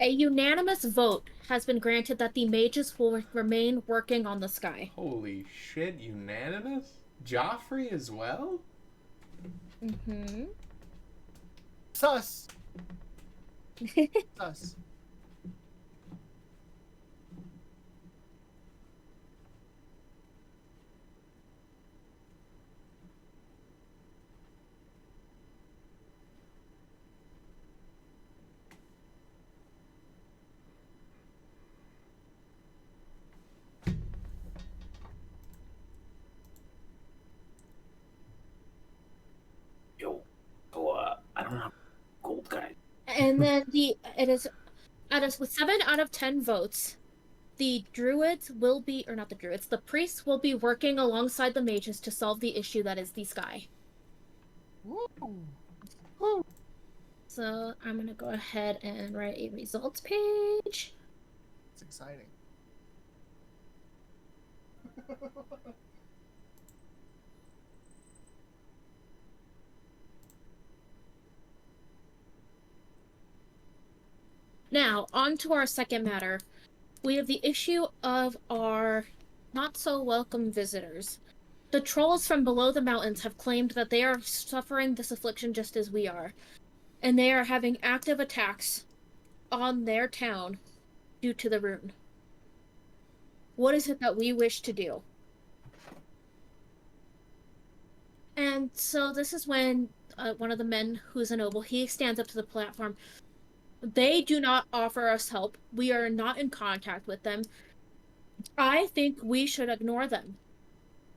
A unanimous vote has been granted that the mages will remain working on the sky. Holy shit, unanimous? Joffrey as well? Mm-hmm. Sus. Sus. Yo, so I don't have gold, guys. And then it is with 7 out of 10 votes, the druids will be, or not the druids, the priests will be working alongside the mages to solve the issue that is the sky. Woo. Woo. So I'm gonna go ahead and write a results page. It's exciting. Now, on to our second matter. We have the issue of our not so welcome visitors. The trolls from below the mountains have claimed that they are suffering this affliction just as we are, and they are having active attacks on their town due to the rune. What is it that we wish to do? And so this is when one of the men who's a noble, he stands up to the platform. They do not offer us help. We are not in contact with them. I think we should ignore them.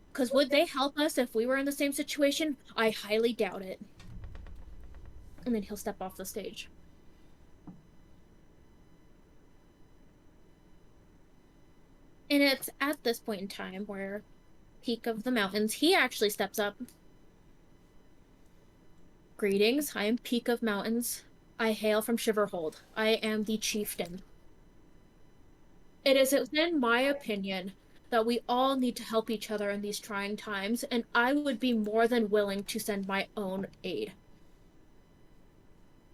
Because would they help us if we were in the same situation? I highly doubt it. And then he'll step off the stage. And it's at this point in time where Peak of the Mountains, he actually steps up. Greetings, I am Peak of Mountains. I hail from Shiverhold. I am the chieftain. It is within my opinion that we all need to help each other in these trying times, and I would be more than willing to send my own aid.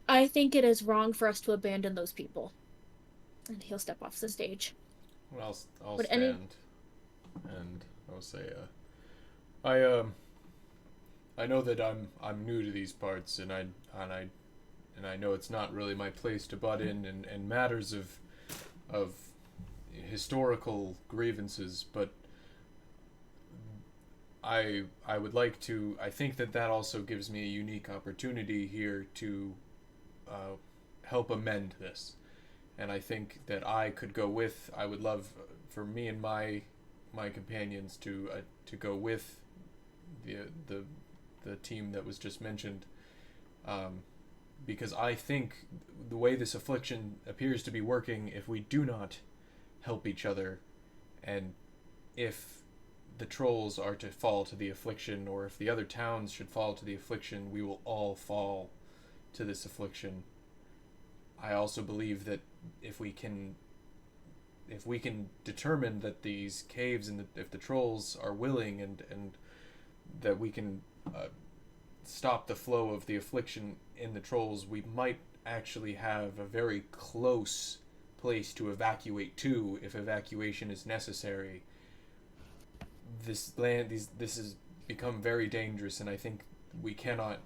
I think it is wrong for us to abandon those people. And he'll step off the stage. Well, I'll Would stand, and I'll say, I know that I'm new to these parts, and I know it's not really my place to butt in matters of historical grievances, but I would like to. I think that that also gives me a unique opportunity here to uh, help amend this, and I think that I could go with. I would love for me and my companions to go with the the the team that was just mentioned, um, because I think the way this affliction appears to be working, if we do not help each other, and if the trolls are to fall to the affliction, or if the other towns should fall to the affliction, we will all fall to this affliction. I also believe that if we can if we can determine that these caves and if the trolls are willing and that we can stop the flow of the affliction in the trolls, we might actually have a very close place to evacuate to if evacuation is necessary. This has become very dangerous, and I think we cannot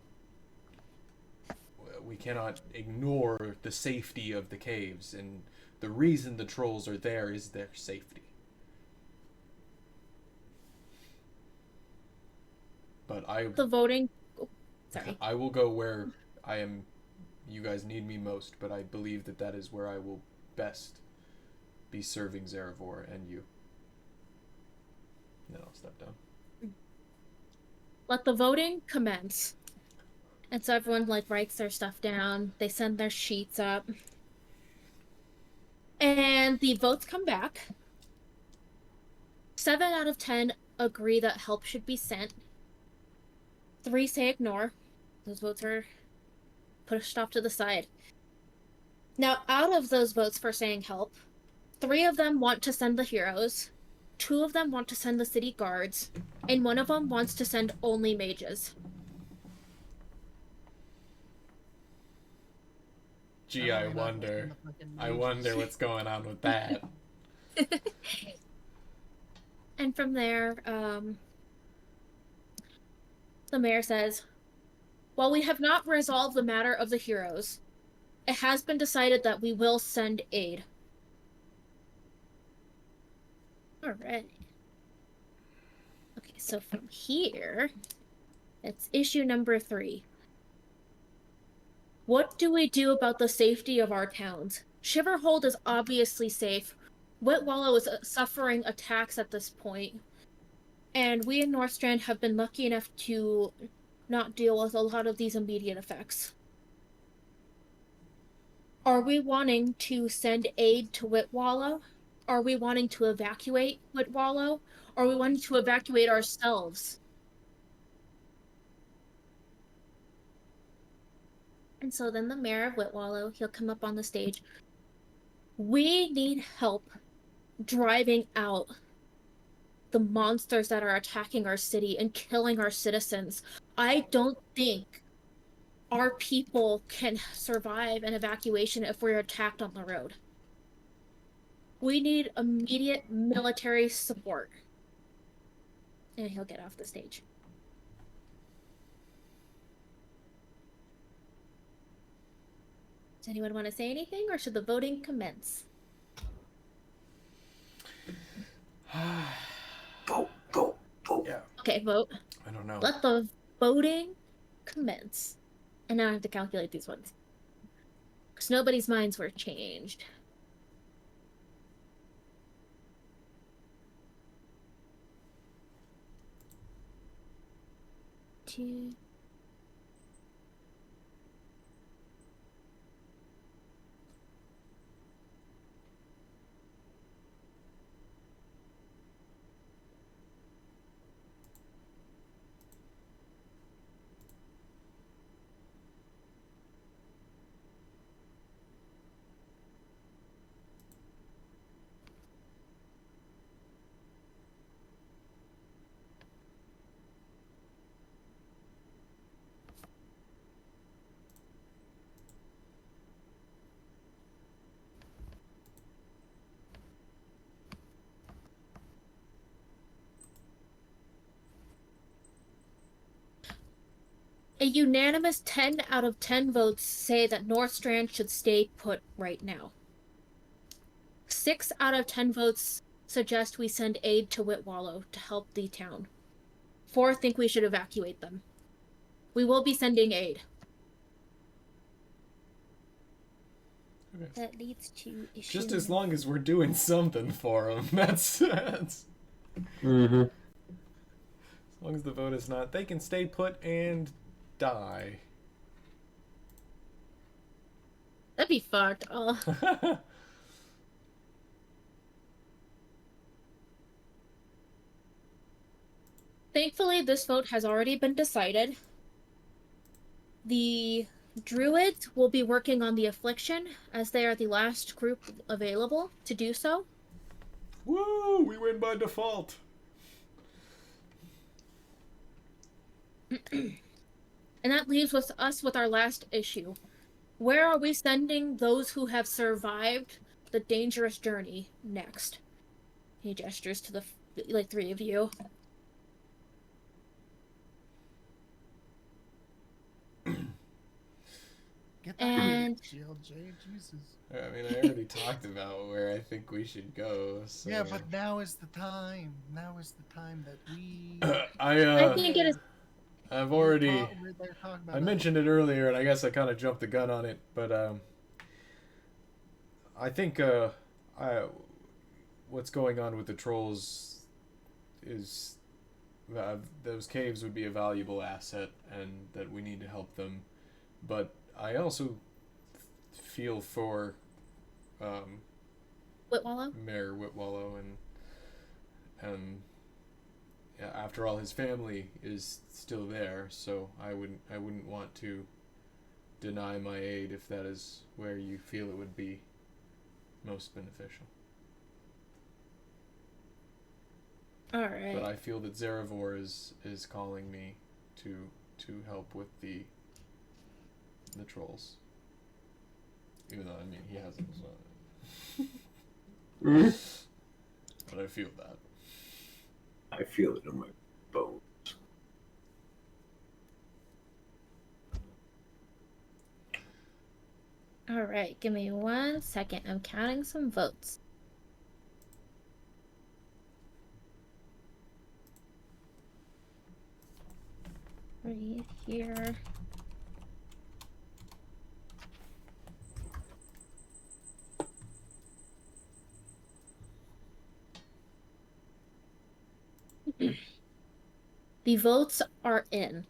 we cannot ignore the safety of the caves, and the reason the trolls are there is their safety. But The voting. Oh, sorry. I will go where I am. You guys need me most, but I believe that that is where I will best be serving Zarevor and you. Then I'll step down. Let the voting commence. And so everyone like writes their stuff down. They send their sheets up. And the votes come back. 7 out of 10 agree that help should be sent. 3 say ignore. Those votes are pushed off to the side. Now, out of those votes for saying help, 3 of them want to send the heroes, 2 of them want to send the city guards, and 1 of them wants to send only mages. Gee, I wonder. I wonder what's going on with that. And from there, the mayor says, while we have not resolved the matter of the heroes, it has been decided that we will send aid. Alright. Okay, so from here, it's issue number 3. What do we do about the safety of our towns? Shiverhold is obviously safe. Whitwallow is suffering attacks at this point. And we in Northstrand have been lucky enough to not deal with a lot of these immediate effects. Are we wanting to send aid to Whitwallow? Are we wanting to evacuate Whitwallow? Are we wanting to evacuate ourselves? And so then the mayor of Whitwallow, he'll come up on the stage. We need help driving out the monsters that are attacking our city and killing our citizens. I don't think our people can survive an evacuation if we're attacked on the road. We need immediate military support. And he'll get off the stage. Does anyone want to say anything, or should the voting commence? Vote, vote, vote. Yeah. Okay, vote. I don't know. Let the voting commence. And now I have to calculate these ones. Because nobody's minds were changed. Two. A unanimous 10 out of 10 votes say that Northstrand should stay put right now. 6 out of 10 votes suggest we send aid to Whitwallow to help the town. 4 think we should evacuate them. We will be sending aid. Okay. That leads to issue. Just as long as we're doing something for them. That's as Mm-hmm. long as the vote is not, they can stay put and die. That'd be fucked. Oh. Thankfully, this vote has already been decided. The druids will be working on the affliction, as they are the last group available to do so. Woo! We win by default. And that leaves us with our last issue. Where are we sending those who have survived the dangerous journey next? He gestures to the 3 of you. Get that And GLJ, Jesus. I mean, I already talked about where I think we should go. So. Yeah, but now is the time. Now is the time that we. I think it is. I've already. I it. mentioned it earlier, and I guess I kind of jumped the gun on it, but I think what's going on with the trolls is those caves would be a valuable asset, and that we need to help them. But I also feel for Whitwallow? Mayor Whitwallow, and after all, his family is still there, so I wouldn't want to deny my aid if that is where you feel it would be most beneficial. All right. But I feel that Zarevor is calling me to help with the trolls. Even though, I mean, he hasn't. So. But I feel that. I feel it in my bones. All right, give me 1 second. I'm counting some votes. Right here. The votes are in.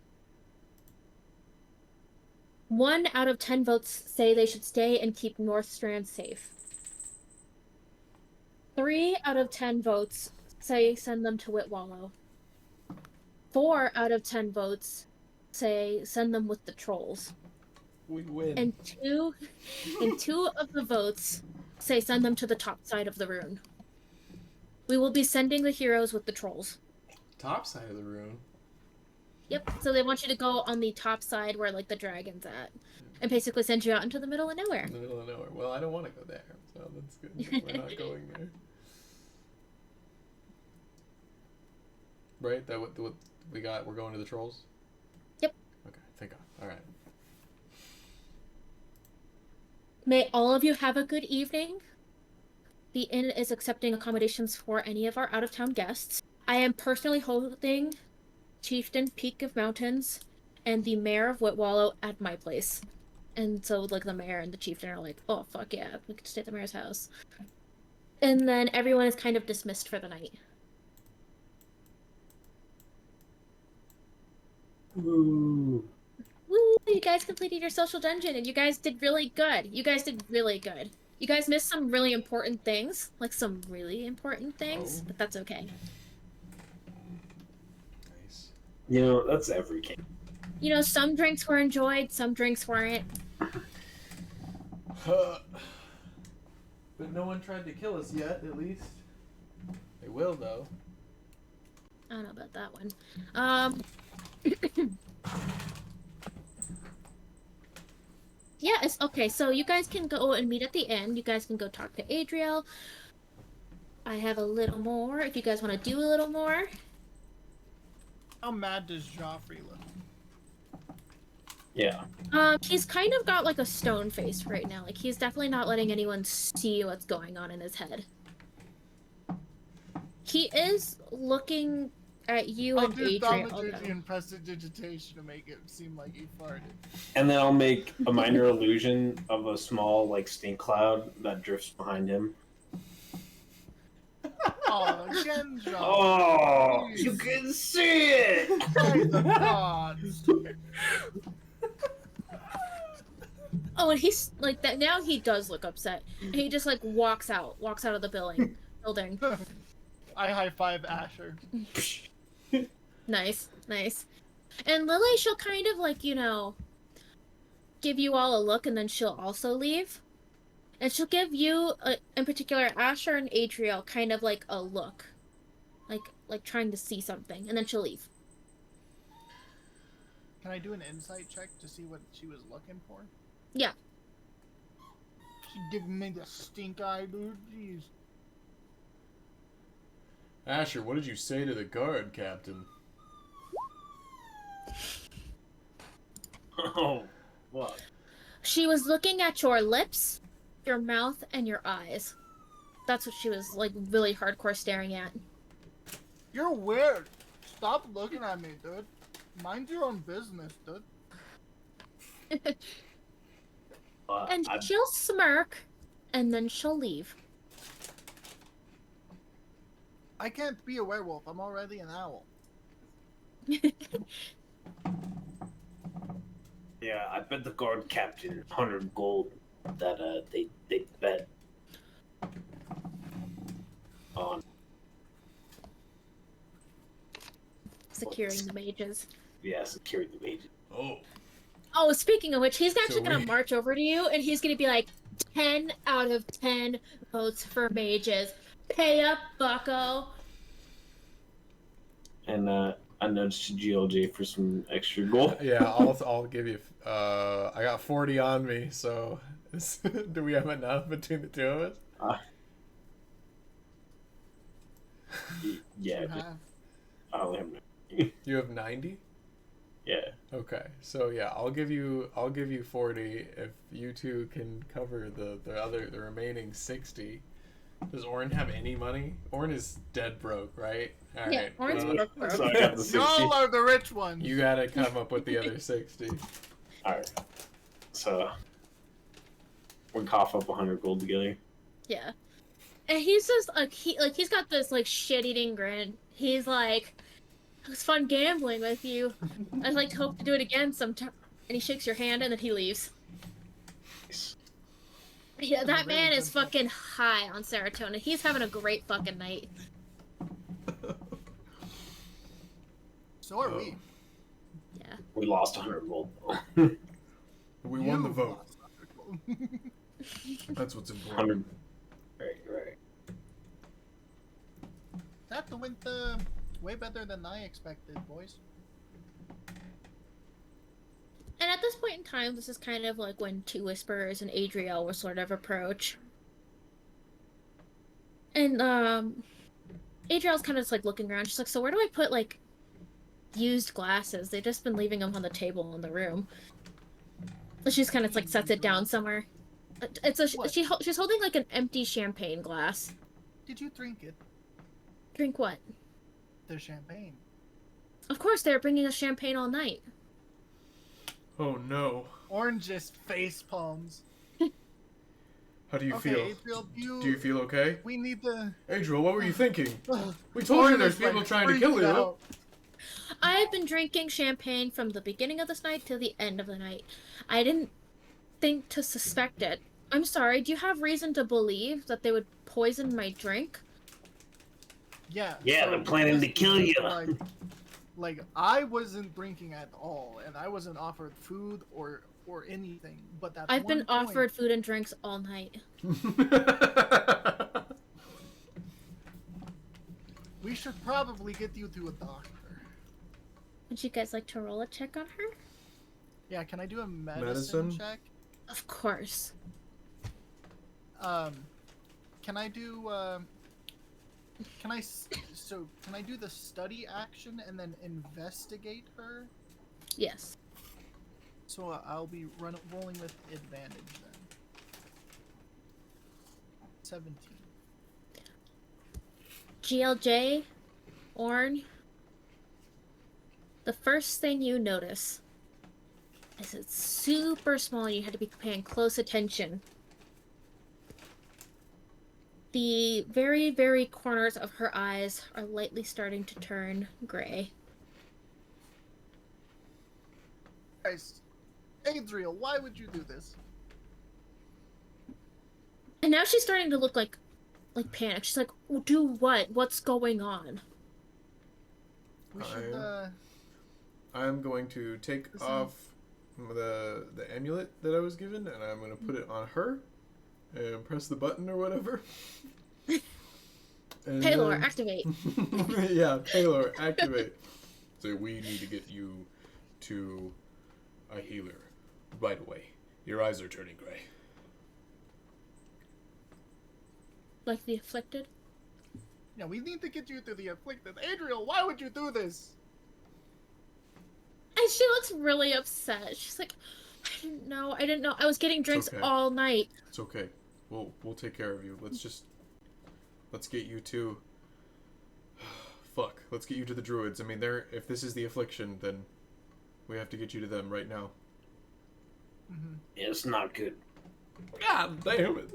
1 out of 10 votes say they should stay and keep North Strand safe. 3 out of 10 votes say send them to Whitwallow. 4 out of 10 votes say send them with the trolls. We win. And two of the votes say send them to the top side of the rune. We will be sending the heroes with the trolls. Top side of the rune? Yep, so they want you to go on the top side where, like, the dragon's at. And basically send you out into the middle of nowhere. In the middle of nowhere. Well, I don't want to go there, so that's good. We're not going there. Right? That what we got? We're going to the trolls? Yep. Okay, thank God. Alright. May all of you have a good evening. The inn is accepting accommodations for any of our out-of-town guests. I am personally holding Chieftain Peak of Mountains and the Mayor of Whitwallow at my place. And so, like, the mayor and the chieftain are like, oh, fuck yeah, we could stay at the mayor's house. And then everyone is kind of dismissed for the night. Ooh. Woo! You guys completed your social dungeon, and you guys did really good. You guys did really good. You guys missed some really important things. Like, some really important things, but that's okay. Nice. You know, that's every game. You know, some drinks were enjoyed, some drinks weren't. But no one tried to kill us yet, at least. They will, though. I don't know about that one. Yeah, it's okay. So you guys can go and meet at the end. You guys can go talk to Adriel. I have a little more if you guys want to do a little more. How mad does Joffrey look? Yeah. He's kind of got like a stone face right now. Like, he's definitely not letting anyone see what's going on in his head. He is looking at you I'll and do Adriel, thaumaturgy though. and prestidigitation to make it seem like he farted. And then I'll make a minor illusion of a small, like, stink cloud that drifts behind him. Oh, Genja! Oh, Please. you can see it! By the gods! Oh, and he's like that now. He does look upset, and he just like walks out of the building. I high five Asher. Nice, nice. And Lily, she'll kind of like give you all a look, and then she'll also leave. And she'll give you, in particular, Asher and Adriel, kind of like a look, like trying to see something, and then she'll leave. Can I do an insight check to see what she was looking for? Yeah. She giving me the stink eye, dude. Jeez. Asher, what did you say to the guard, Captain? Oh, what? She was looking at your lips, your mouth, and your eyes. That's what she was like really hardcore staring at. You're weird. Stop looking at me, dude. Mind your own business, dude. And she'll smirk, and then she'll leave. I can't be a werewolf. I'm already an owl. Yeah, I bet the guard captain 100 gold that they bet on. Securing the mages. Yeah, securing the mages. Oh. Oh, speaking of which, he's actually So gonna we- march over to you, and he's gonna be like, 10 out of 10 votes for mages. Pay up, bucko. And I nudged GLJ for some extra gold. Yeah, I'll give you. I got 40 on me, so do we have enough between the two of us? Yeah, You but have. I only have You have 90. yeah. Okay, so yeah, I'll give you 40 if you two can cover the remaining 60. Does Orin have any money? Orin is dead broke, right? All Yeah, right. Orin's broke. So I got the 60. Y'all are the rich ones. You gotta come up with the other 60. Alright. So we cough up 100 gold together. Yeah. And he's just like he's got this like shit-eating grin. He's like, it was fun gambling with you. I'd like to hope to do it again sometime. And he shakes your hand and then he leaves. Yeah, that man is fucking high on serotonin. He's having a great fucking night. So are we. Yeah. We lost 100 gold. We won the You vote. lost 100 gold. That's what's important. 100. Right. That went way better than I expected, boys. And at this point in time, this is kind of like when Two Whisperers and Adriel will sort of approach. And Adriel's kind of just like looking around. She's like, so where do I put like used glasses? They've just been leaving them on the table in the room. So she's kind of like sets it down somewhere. It's a What? she's holding like an empty champagne glass. Did you drink it? Drink what? The champagne. Of course, they're bringing us champagne all night. Oh no. Orange just face palms. How do you Okay, feel? April, Do you feel okay? We need to. Adriel, what were you thinking? Ugh. We told you Orange there's is, people like, trying to kill freaked you. out. I've been drinking champagne from the beginning of this night to the end of the night. I didn't think to suspect it. I'm sorry, do you have reason to believe that they would poison my drink? Yeah. Yeah, they're planning to kill you. Like I wasn't drinking at all, and I wasn't offered food or anything. But that I've been offered food and drinks all night. We should probably get you to a doctor. Would you guys like to roll a check on her? Yeah, can I do a Medicine? check? Of course. Can I do can I do the study action and then investigate her? Yes. So I'll be rolling with advantage then. 17. GLJ, Orn, The first thing you notice is it's super small and you had to be paying close attention. The very, very corners of her eyes are lightly starting to turn gray. Christ. Adriel, why would you do this? And now she's starting to look like panicked. She's like, do what? What's going on? We should, I'm going to take off the amulet that I was given, and I'm going to put it on her, and press the button or whatever. Paylor, activate. Yeah, Paylor, activate. So we need to get you to a healer right away. Your eyes are turning gray. Like the afflicted? Yeah, we need to get you to the afflicted. Adriel, why would you do this? And she looks really upset. She's like, I didn't know. I was getting drinks okay. all night. It's okay. We'll take care of you. Let's get you to fuck. Let's get you to the druids. I mean, if this is the affliction, then we have to get you to them right now. Mm-hmm. It's not good. God damn it.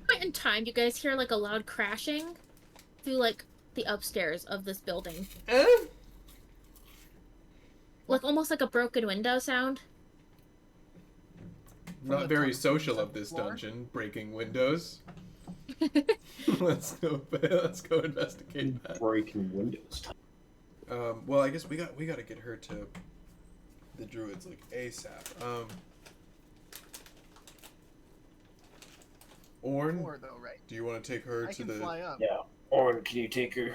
Point in time, you guys hear like a loud crashing through like the upstairs of this building. Like almost like a broken window sound. Not very social of this dungeon, breaking windows. Let's go investigate that. Breaking windows. Well, I guess we got to get her to the druids like ASAP. Orn, Though, right? do you want to take her I to can the? fly up. Yeah. Orn, can you take her?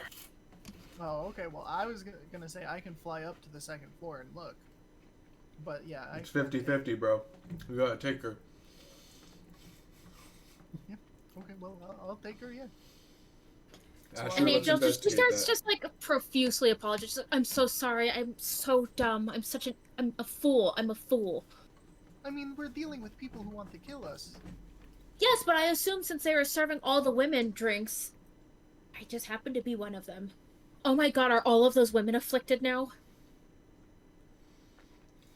Oh, okay. Well, I was gonna say I can fly up to the second floor and look. But yeah, It's 50-50, bro. We gotta take her. Yeah. Okay. Well, I'll take her. Yeah. Asher, And let's Angel she investigate starts that. just like profusely apologizing. She's like, I'm so sorry. I'm so dumb. I'm a fool. I'm a fool. I mean, we're dealing with people who want to kill us. Yes, but I assume since they were serving all the women drinks, I just happened to be one of them. Oh my god, are all of those women afflicted now?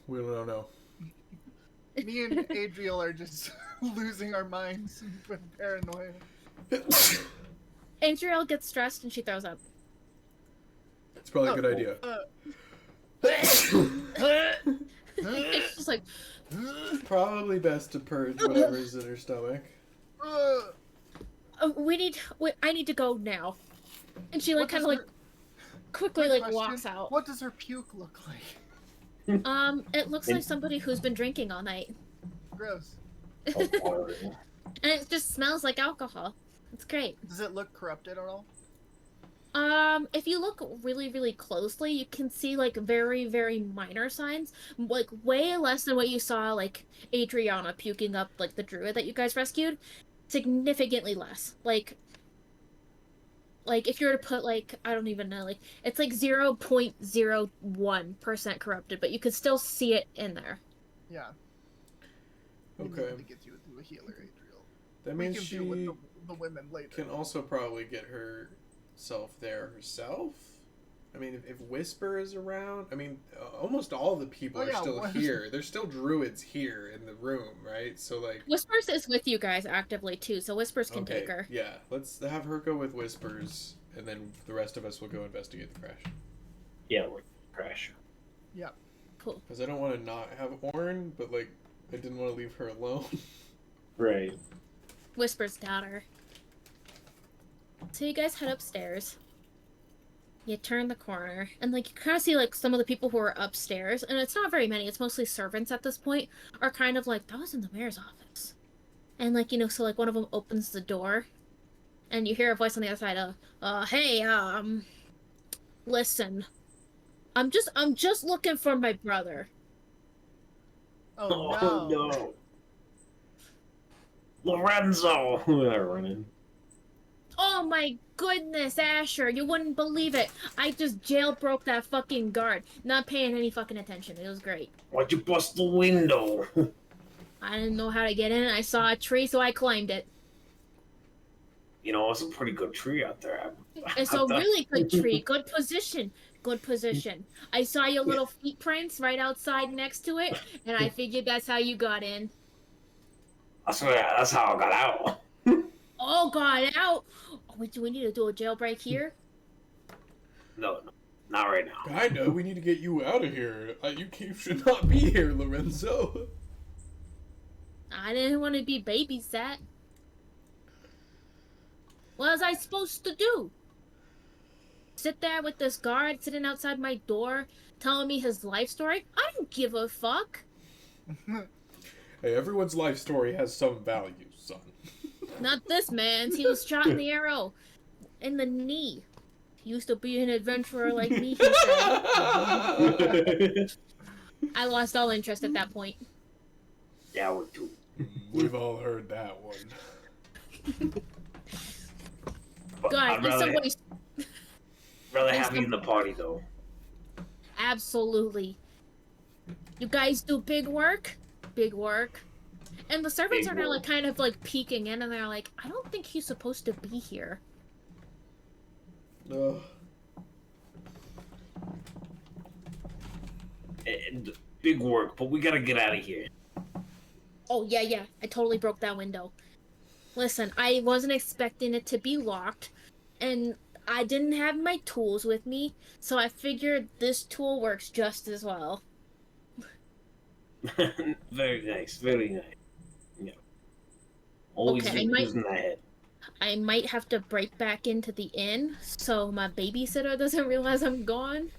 We don't know. Me and Adriel are just losing our minds with paranoia. Adriel gets stressed and she throws up. It's probably a good idea. It's just like, Probably best to purge whatever's in her stomach. I need to go now. And she like What kind does of like quickly Quick like question, walks out. What does her puke look like? It looks like somebody who's been drinking all night. Gross. Oh, And it just smells like alcohol. It's great. Does it look corrupted at all? If you look really, really closely, you can see like very, very minor signs, like way less than what you saw like Adriana puking up like the druid that you guys rescued. Significantly less. Like if you were to put like I don't even know, like it's like 0.01% corrupted, but you could still see it in there. Yeah. We Okay. need to get you to a healer, Adriel. That We means can she deal with the women later. can also probably get herself there herself. I mean, if Whisper is around, I mean, almost all the people are still here. There's still druids here in the room, right? So like, Whispers is with you guys actively too, so Whispers can take her. Yeah, let's have her go with Whispers, and then the rest of us will go investigate the crash. yeah, we're crash. Yeah. Cool. Because I don't want to not have Orn, but like, I didn't want to leave her alone. Right. Whispers got her. So you guys head upstairs. You turn the corner, and like you kind of see like some of the people who are upstairs, and it's not very many. It's mostly servants at this point. Are kind of like that was in the mayor's office, and like so like one of them opens the door, and you hear a voice on the other side. Hey, listen, I'm just looking for my brother. Oh no. no. Lorenzo! They're running. Oh my goodness, Asher, you wouldn't believe it. I just jailbroke that fucking guard. Not paying any fucking attention. It was great. Why'd you bust the window? I didn't know how to get in. I saw a tree, so I climbed it. You know, it's a pretty good tree out there. It's a really good tree. Good position. good position. I saw your little feet prints right outside next to it, and I figured that's how you got in. I swear, that's how I got out. Oh, got out! Oh, wait, do we need to do a jailbreak here? No, no, not right now. Kinda. We need to get you out of here. You should not be here, Lorenzo. I didn't want to be babysat. What was I supposed to do? Sit there with this guard sitting outside my door telling me his life story? I don't give a fuck. Hey, everyone's life story has some value, son. Not this man's. He was shot in the arrow in the knee. He used to be an adventurer like me, he said. I lost all interest at that point. Yeah, we do. We've all heard that one. But God, I'd rather, somebody's rather have you in the party, though. absolutely. You guys do big work? Big work. And the servants Big are now work. like kind of like peeking in and they're like, I don't think he's supposed to be here. Ugh. And big work, but we gotta get out of here. Oh, yeah. I totally broke that window. Listen, I wasn't expecting it to be locked, and I didn't have my tools with me, so I figured this tool works just as well. Very nice, very nice. Yeah. Always Okay, using that head. I might have to break back into the inn, so my babysitter doesn't realize I'm gone.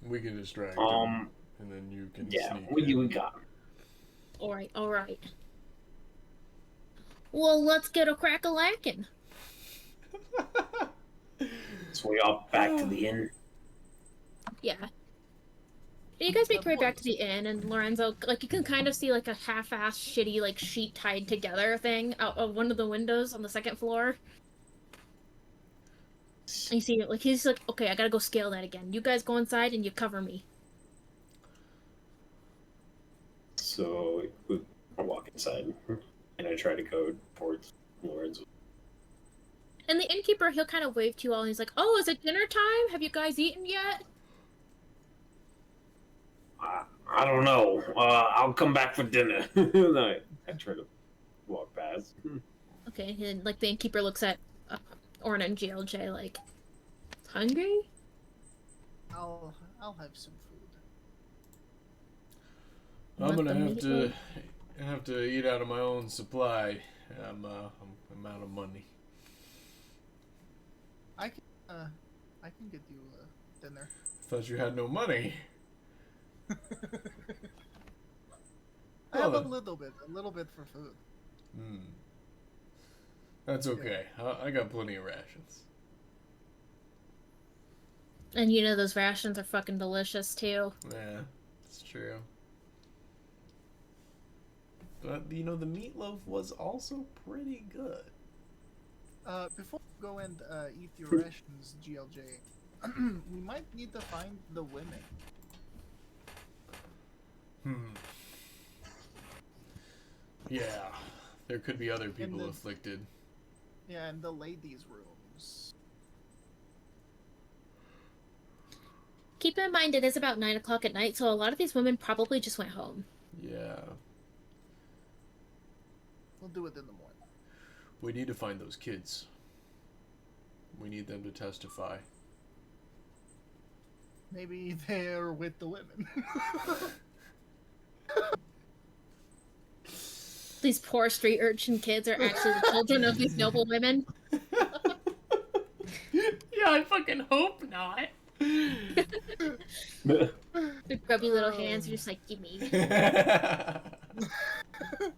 We can distract him, and then you can Yeah, sneak we in. got him. Alright. Well, let's get a crack-a-lackin'. So we all back to the inn. Yeah. You guys make your way back to the inn, and Lorenzo, like, you can kind of see, like, a half-assed, shitty, like, sheet tied together thing out of one of the windows on the second floor. And you see, like, he's like, okay, I gotta go scale that again. You guys go inside and you cover me. So I walk inside, and I try to go towards Lawrence. And the innkeeper, he'll kind of wave to you all, and he's like, oh, is it dinner time? Have you guys eaten yet? I don't know. I'll come back for dinner. I try to walk past. Okay, and, like, the innkeeper looks at Orna and GLJ, like, hungry? I'll have some food. I'm Want gonna the have to eat out of my own supply. I'm out of money. I can get you dinner. Thought you had no money. I have Oh. a little bit for food. That's okay. I got plenty of rations. And you know those rations are fucking delicious, too. Yeah, it's true. But, you know, the meatloaf was also pretty good. Before you go and eat your rations, GLJ, we might need to find the women. Yeah, there could be other people the- afflicted. Yeah, in the ladies' rooms. Keep in mind, it is about 9 o'clock at night, so a lot of these women probably just went home. Yeah. We'll do it in the morning. We need to find those kids. We need them to testify. Maybe they're with the women. These poor street urchin kids are actually the children of these noble women. Yeah, I fucking hope not. Their grubby little hands are just like, gimme. They're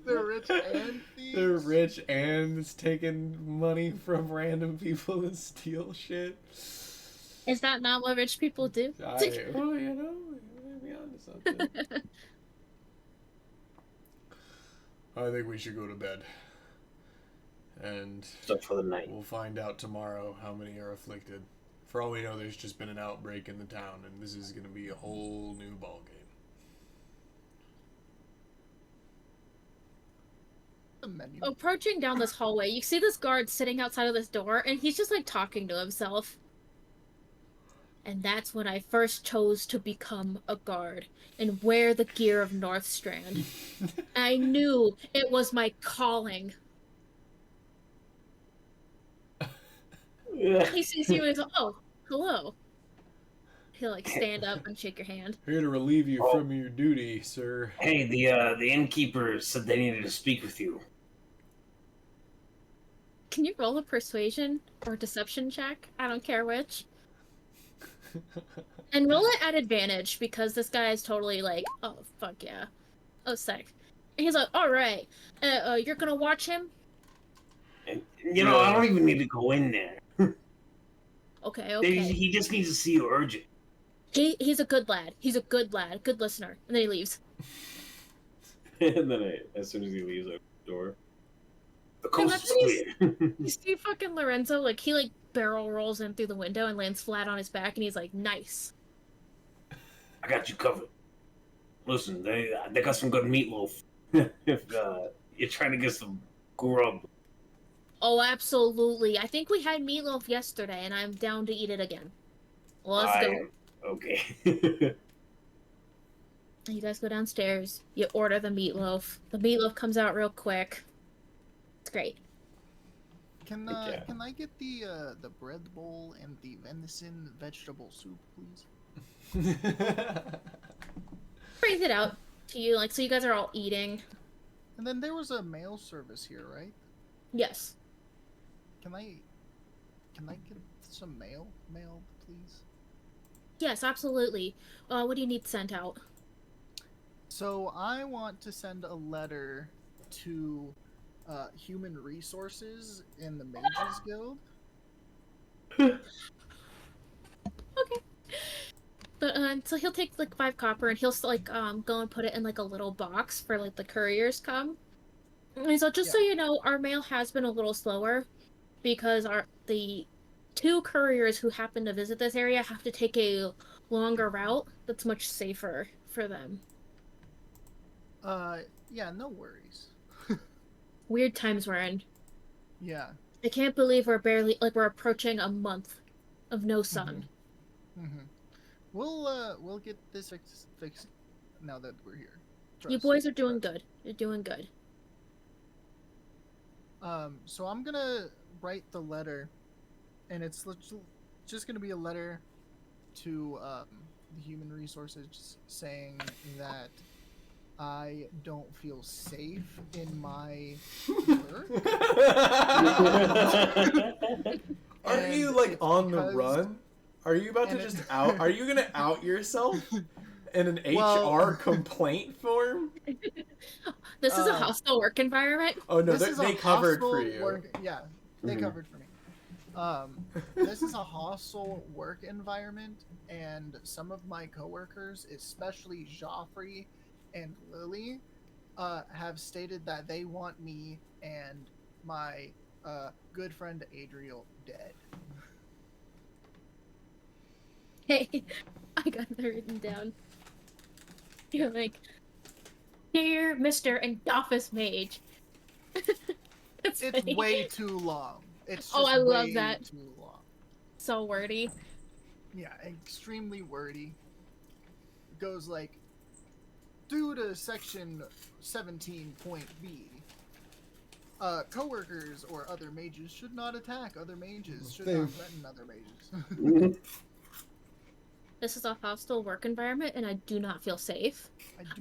rich and thieves. They're rich and taking money from random people to steal shit. Is that not what rich people do? Well, you know, maybe onto something. I think we should go to bed. And Stuff for the night. we'll find out tomorrow how many are afflicted. For all we know, there's just been an outbreak in the town, and this is going to be a whole new ballgame. The menu. Approaching down this hallway, you see this guard sitting outside of this door, and he's just like talking to himself. And that's when I first chose to become a guard and wear the gear of Northstrand. I knew it was my calling. He sees you and he's like, oh, hello. He'll like stand up and shake your hand. Here to relieve you Oh, from your duty, sir. Hey, the innkeeper said they needed to speak with you. Can you roll a persuasion or deception check? I don't care which. And roll it at advantage because this guy is totally like, oh, fuck yeah. Oh, sick. And he's like, all right, you're gonna watch him? And, I don't even need to go in there. Okay, okay. He just needs to see you urgent. He's a good lad. He's a good lad, good listener. And then he leaves. And then as soon as he leaves out the door, The And coast that's is when clear. you see fucking Lorenzo, like, he, like, barrel rolls in through the window and lands flat on his back, and he's like, nice. I got you covered. Listen, they got some good meatloaf. If you're trying to get some grub. Oh, absolutely. I think we had meatloaf yesterday, and I'm down to eat it again. Let's go. Okay. You guys go downstairs. You order the meatloaf. The meatloaf comes out real quick. It's great. Can Yeah. can I get the bread bowl and the venison vegetable soup, please? Brings it out to you, like, so you guys are all eating. And then there was a mail service here, right? Yes. Can I get some mailed, please? Yes, absolutely. What do you need sent out? So I want to send a letter to Human Resources in the Mages Guild. Okay. But so he'll take like 5 copper and he'll like go and put it in like a little box for like the couriers come. And so just so you know, our mail has been a little slower because the 2 couriers who happen to visit this area have to take a longer route that's much safer for them. Yeah, no worries. Weird times we're in. Yeah. I can't believe we're approaching a month of no sun. Mm-hmm. We'll get this fixed now that we're here. You boys are doing good. You're doing good. So I'm gonna write the letter, and it's just gonna be a letter to the Human Resources just saying that I don't feel safe in my work. Aren't you like on the run? Are you about to just out? Are you gonna out yourself in an HR complaint form? This is a hostile work environment. Oh no, they covered for you. Yeah, they covered for me. This is a hostile work environment, and some of my coworkers, especially Joffrey and Lily, have stated that they want me and my good friend Adriel dead. Hey, I got that written down. You're like, dear Mr. Endoffice Mage. It's funny. way too long. It's just I love way that. too long. So wordy. Yeah, extremely wordy. It goes like, due to section 17.b, coworkers or other mages should not attack other mages, should not threaten other mages. This is a hostile work environment, and I do not feel safe.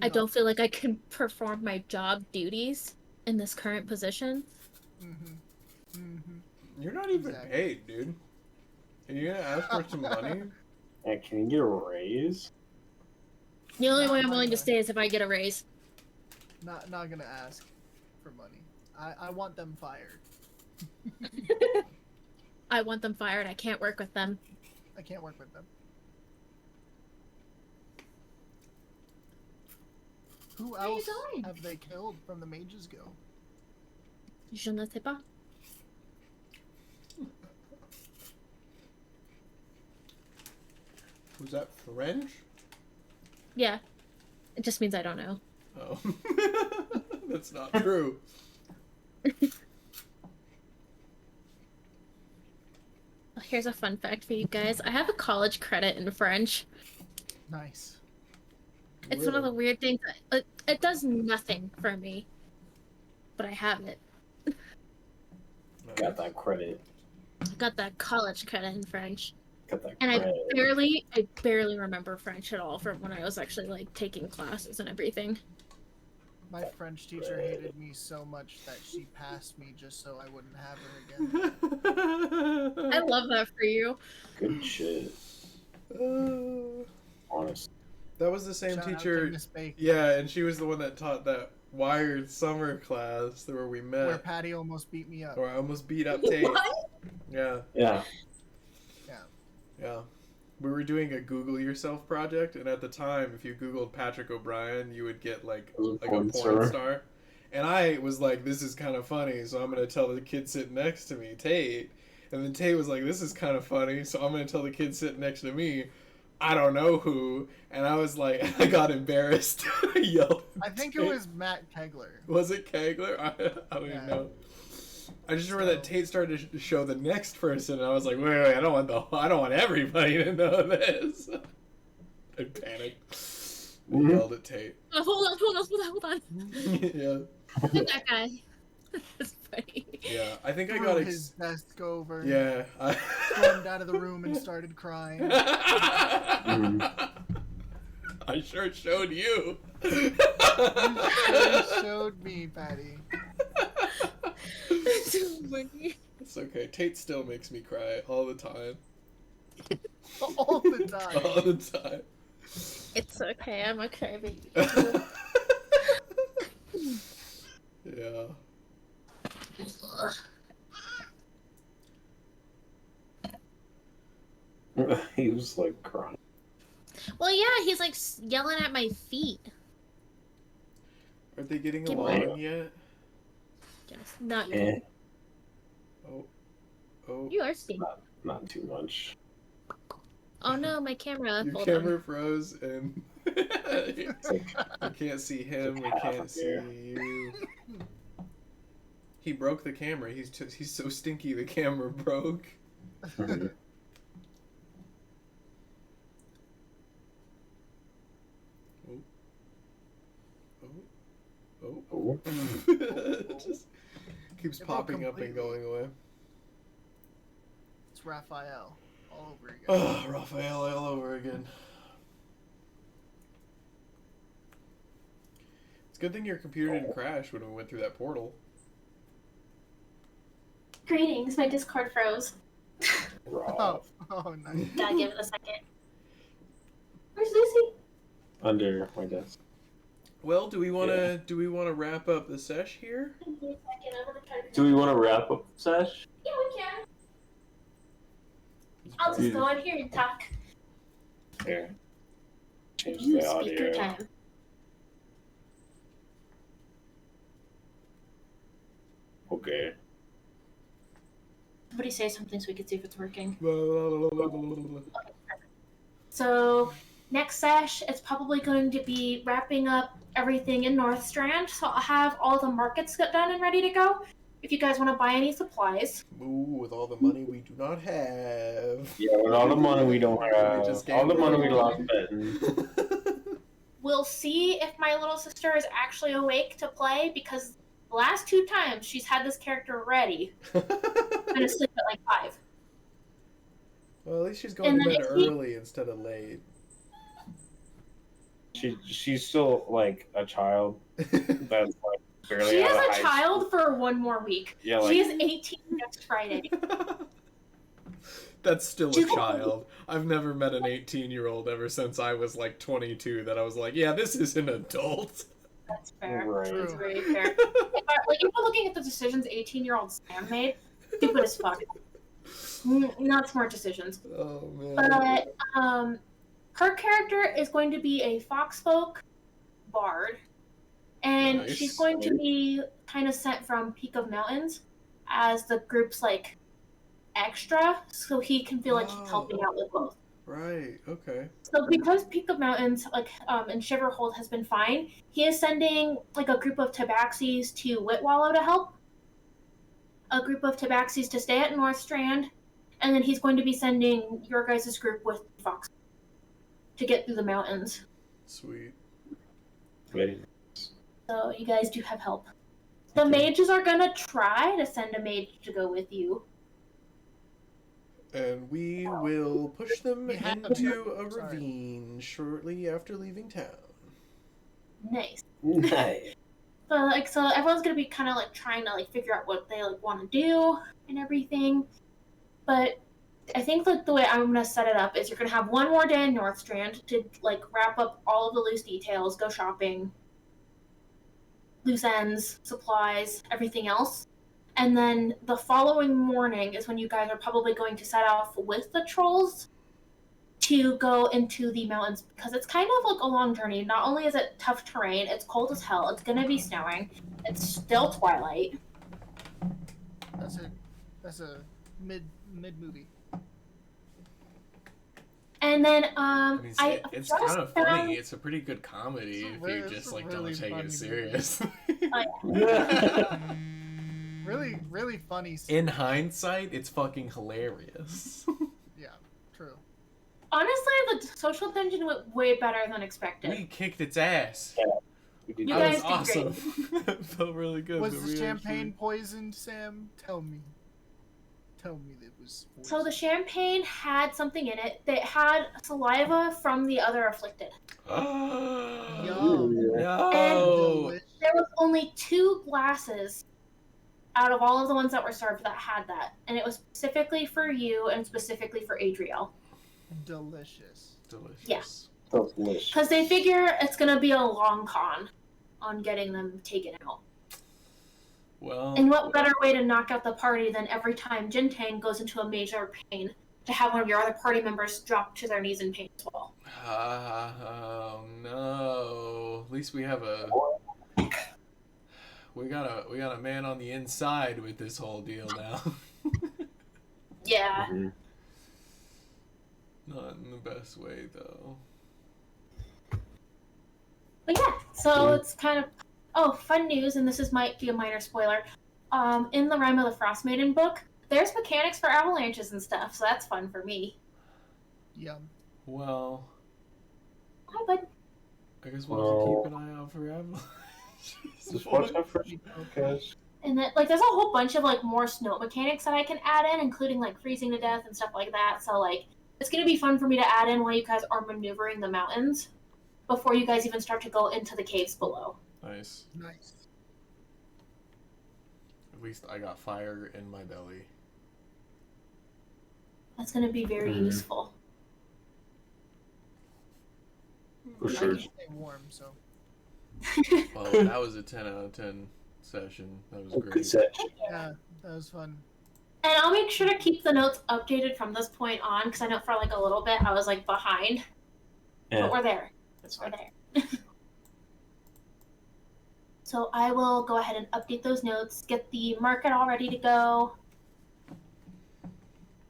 I don't feel like I can perform my job duties in this current position. Mm-hmm. Mm-hmm. You're not even paid, dude. Are you gonna ask for some money? Yeah, can you get a raise? The only way I'm willing to stay is if I get a raise. Not gonna ask for money. I want them fired. I want them fired. I can't work with them. I can't work with them. Who else have they killed from the Mages Guild? Je ne sais pas. Was that French? Yeah. It just means I don't know. Oh. That's not true. Here's a fun fact for you guys. I have a college credit in French. Nice. It's one of the weird things. It does nothing for me, but I have it. Got that credit. I got that college credit in French. Got that And credit. I barely remember French at all from when I was actually like taking classes and everything. My French teacher hated me so much that she passed me just so I wouldn't have her again. I love that for you. Good shit. Honest. That was the same Shout out to teacher. Miss Bacon, Yeah, and she was the one that taught that wired summer class where we met. where Patty almost beat me up. Or I almost beat up Tate. What? Yeah. Yeah. Yeah. We were doing a Google yourself project, and at the time, if you Googled Patrick O'Brien, you would get like a porn star. And I was like, this is kind of funny, so I'm going to tell the kid sitting next to me, Tate. And then Tate was like, this is kind of funny, so I'm going to tell the kid sitting next to me, I don't know who. And I was like, I got embarrassed. I yelled. I think it was Matt Kegler. Was it Kegler? I don't even know. I just remember that Tate started to show the next person, and I was like, wait, I don't want everybody to know this. I panicked. I yelled at Tate. Hold on. Yeah. That guy. That's funny. Yeah, I think I Threw got his desk over. Yeah. Stormed out of the room and started crying. I sure showed you. You showed me, Patty. That's so funny. It's okay. Tate still makes me cry all the time. All the time. All the time. It's okay. I'm a crybaby. Yeah. He was like crying. Well, yeah, he's like yelling at my feet. Are they getting Give along yet? Yes, not you. Eh, Oh. You are Steve. not too much. Oh no, my camera. Your Hold camera froze and It's like, we can't see him. We half can't up see here. you. He broke the camera. He's so stinky. The camera broke. mhm. Oh. Oh. It just keeps It broke popping up and completely. going away. It's Raphael all over again. Oh, Raphael all over again. It's a good thing your computer didn't crash when we went through that portal. Greetings, my Discord froze. Raw. Oh, nice. Gotta give it a second. Where's Lucy? Under my desk. Well, do we wanna wrap up the sesh here? Give me a second, I'm gonna try to. Do we want to wrap up the sesh? Yeah, we can. I'll just go in here and talk. Here. Change You the speaker audio. time. Okay. Somebody say something so we can see if it's working. Okay. So next sesh, it's probably going to be wrapping up everything in North Strand. So I'll have all the markets done and ready to go. If you guys want to buy any supplies. Ooh, with all the money we do not have. Yeah, with all the money we don't have, just all the money we gambled. lost betting. We'll see if my little sister is actually awake to play because the last 2 times she's had this character ready. I'm gonna sleep at like 5. Well, at least she's going And to then bed if we- early instead of late. She's still like a child. That's like barely She out is of a high child for 1 more week. Yeah, like She is 18 next Friday. That's still a She's- child. I've never met an 18-year-old ever since I was like 22 that I was like, yeah, this is an adult. That's fair. right. That's very fair. If you're looking at the decisions 18-year-old Sam made, stupid as fuck. Not smart decisions. Oh man. But her character is going to be a foxfolk bard, and Nice. she's going to be kind of sent from Peak of Mountains as the group's like extra, so he can feel like he's helping out with both. Right. Okay. So because Peak of Mountains, and Shiverhold has been fine, he is sending like a group of tabaxis to Whitwallow to help, a group of tabaxis to stay at North Strand, and then he's going to be sending your guys' group with Fox to get through the mountains. Sweet. Very So you guys do have help. The mages are gonna try to send a mage to go with you. And we will push them We have into a Sorry. ravine shortly after leaving town. Nice. nice. So everyone's gonna be kind of like trying to like figure out what they like want to do and everything. But I think that the way I'm gonna set it up is you're gonna have one more day in North Strand to like wrap up all of the loose details, go shopping, loose ends, supplies, everything else. And then the following morning is when you guys are probably going to set off with the trolls to go into the mountains because it's kind of like a long journey. Not only is it tough terrain, it's cold as hell, it's gonna be snowing, it's still twilight. That's a mid movie. And then I mean, it's kind of funny. It's a pretty good comedy if you just like don't really take funny it serious. Really, really funny. In hindsight, it's fucking hilarious. Yeah, true. Honestly, the social dungeon went way better than expected. We kicked its ass. You That guys was did awesome. great. It felt really good. Was but the we champagne poisoned, Sam? Tell me that it was poisoned. So the champagne had something in it that had saliva from the other afflicted. Actually... Yum. No. There was only 2 glasses out of all of the ones that were served that had that, and it was specifically for you and specifically for Adriel. Delicious. Delicious. Yeah. Delicious. Because they figure it's gonna be a long con on getting them taken out. Well. And what better way to knock out the party than every time Jintang goes into a major pain to have one of your other party members drop to their knees in pain as well. Oh no. At least we have a. We got a man on the inside with this whole deal now. Yeah. Mhm. Not in the best way though. But yeah, so it's kind of... Oh, fun news, and might be a minor spoiler. In the Rime of the Frost Maiden book, there's mechanics for avalanches and stuff, so that's fun for me. Yum. Well, Hi, bud. I guess we'll have to keep an eye out for avalanches. Just watch out for podcast. And then, like, there's a whole bunch of like more snow mechanics that I can add in, including like freezing to death and stuff like that. So like, it's gonna be fun for me to add in while you guys are maneuvering the mountains before you guys even start to go into the caves below. Nice. Nice. At least I got fire in my belly. That's gonna be very useful. For I sure. can stay warm, so. Well, that was a 10 out of 10 session. That was Good great. set. Yeah, that was fun. And I'll make sure to keep the notes updated from this point on, because I know for like a little bit I was like behind. Yeah. But we're there. We're there. So I will go ahead and update those notes, get the market all ready to go,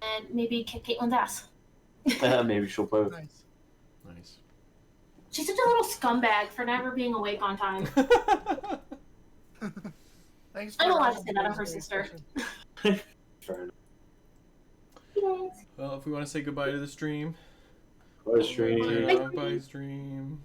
and maybe kick Caitlin's ass. Maybe she'll play with. Nice. Nice. She's such a little scumbag for never being awake on time. Thanks I'm for allowed to all say the that of her great sister. questions. Fair enough. Thanks. Well, if we want to say goodbye to the stream. Bye, stream. Bye, stream.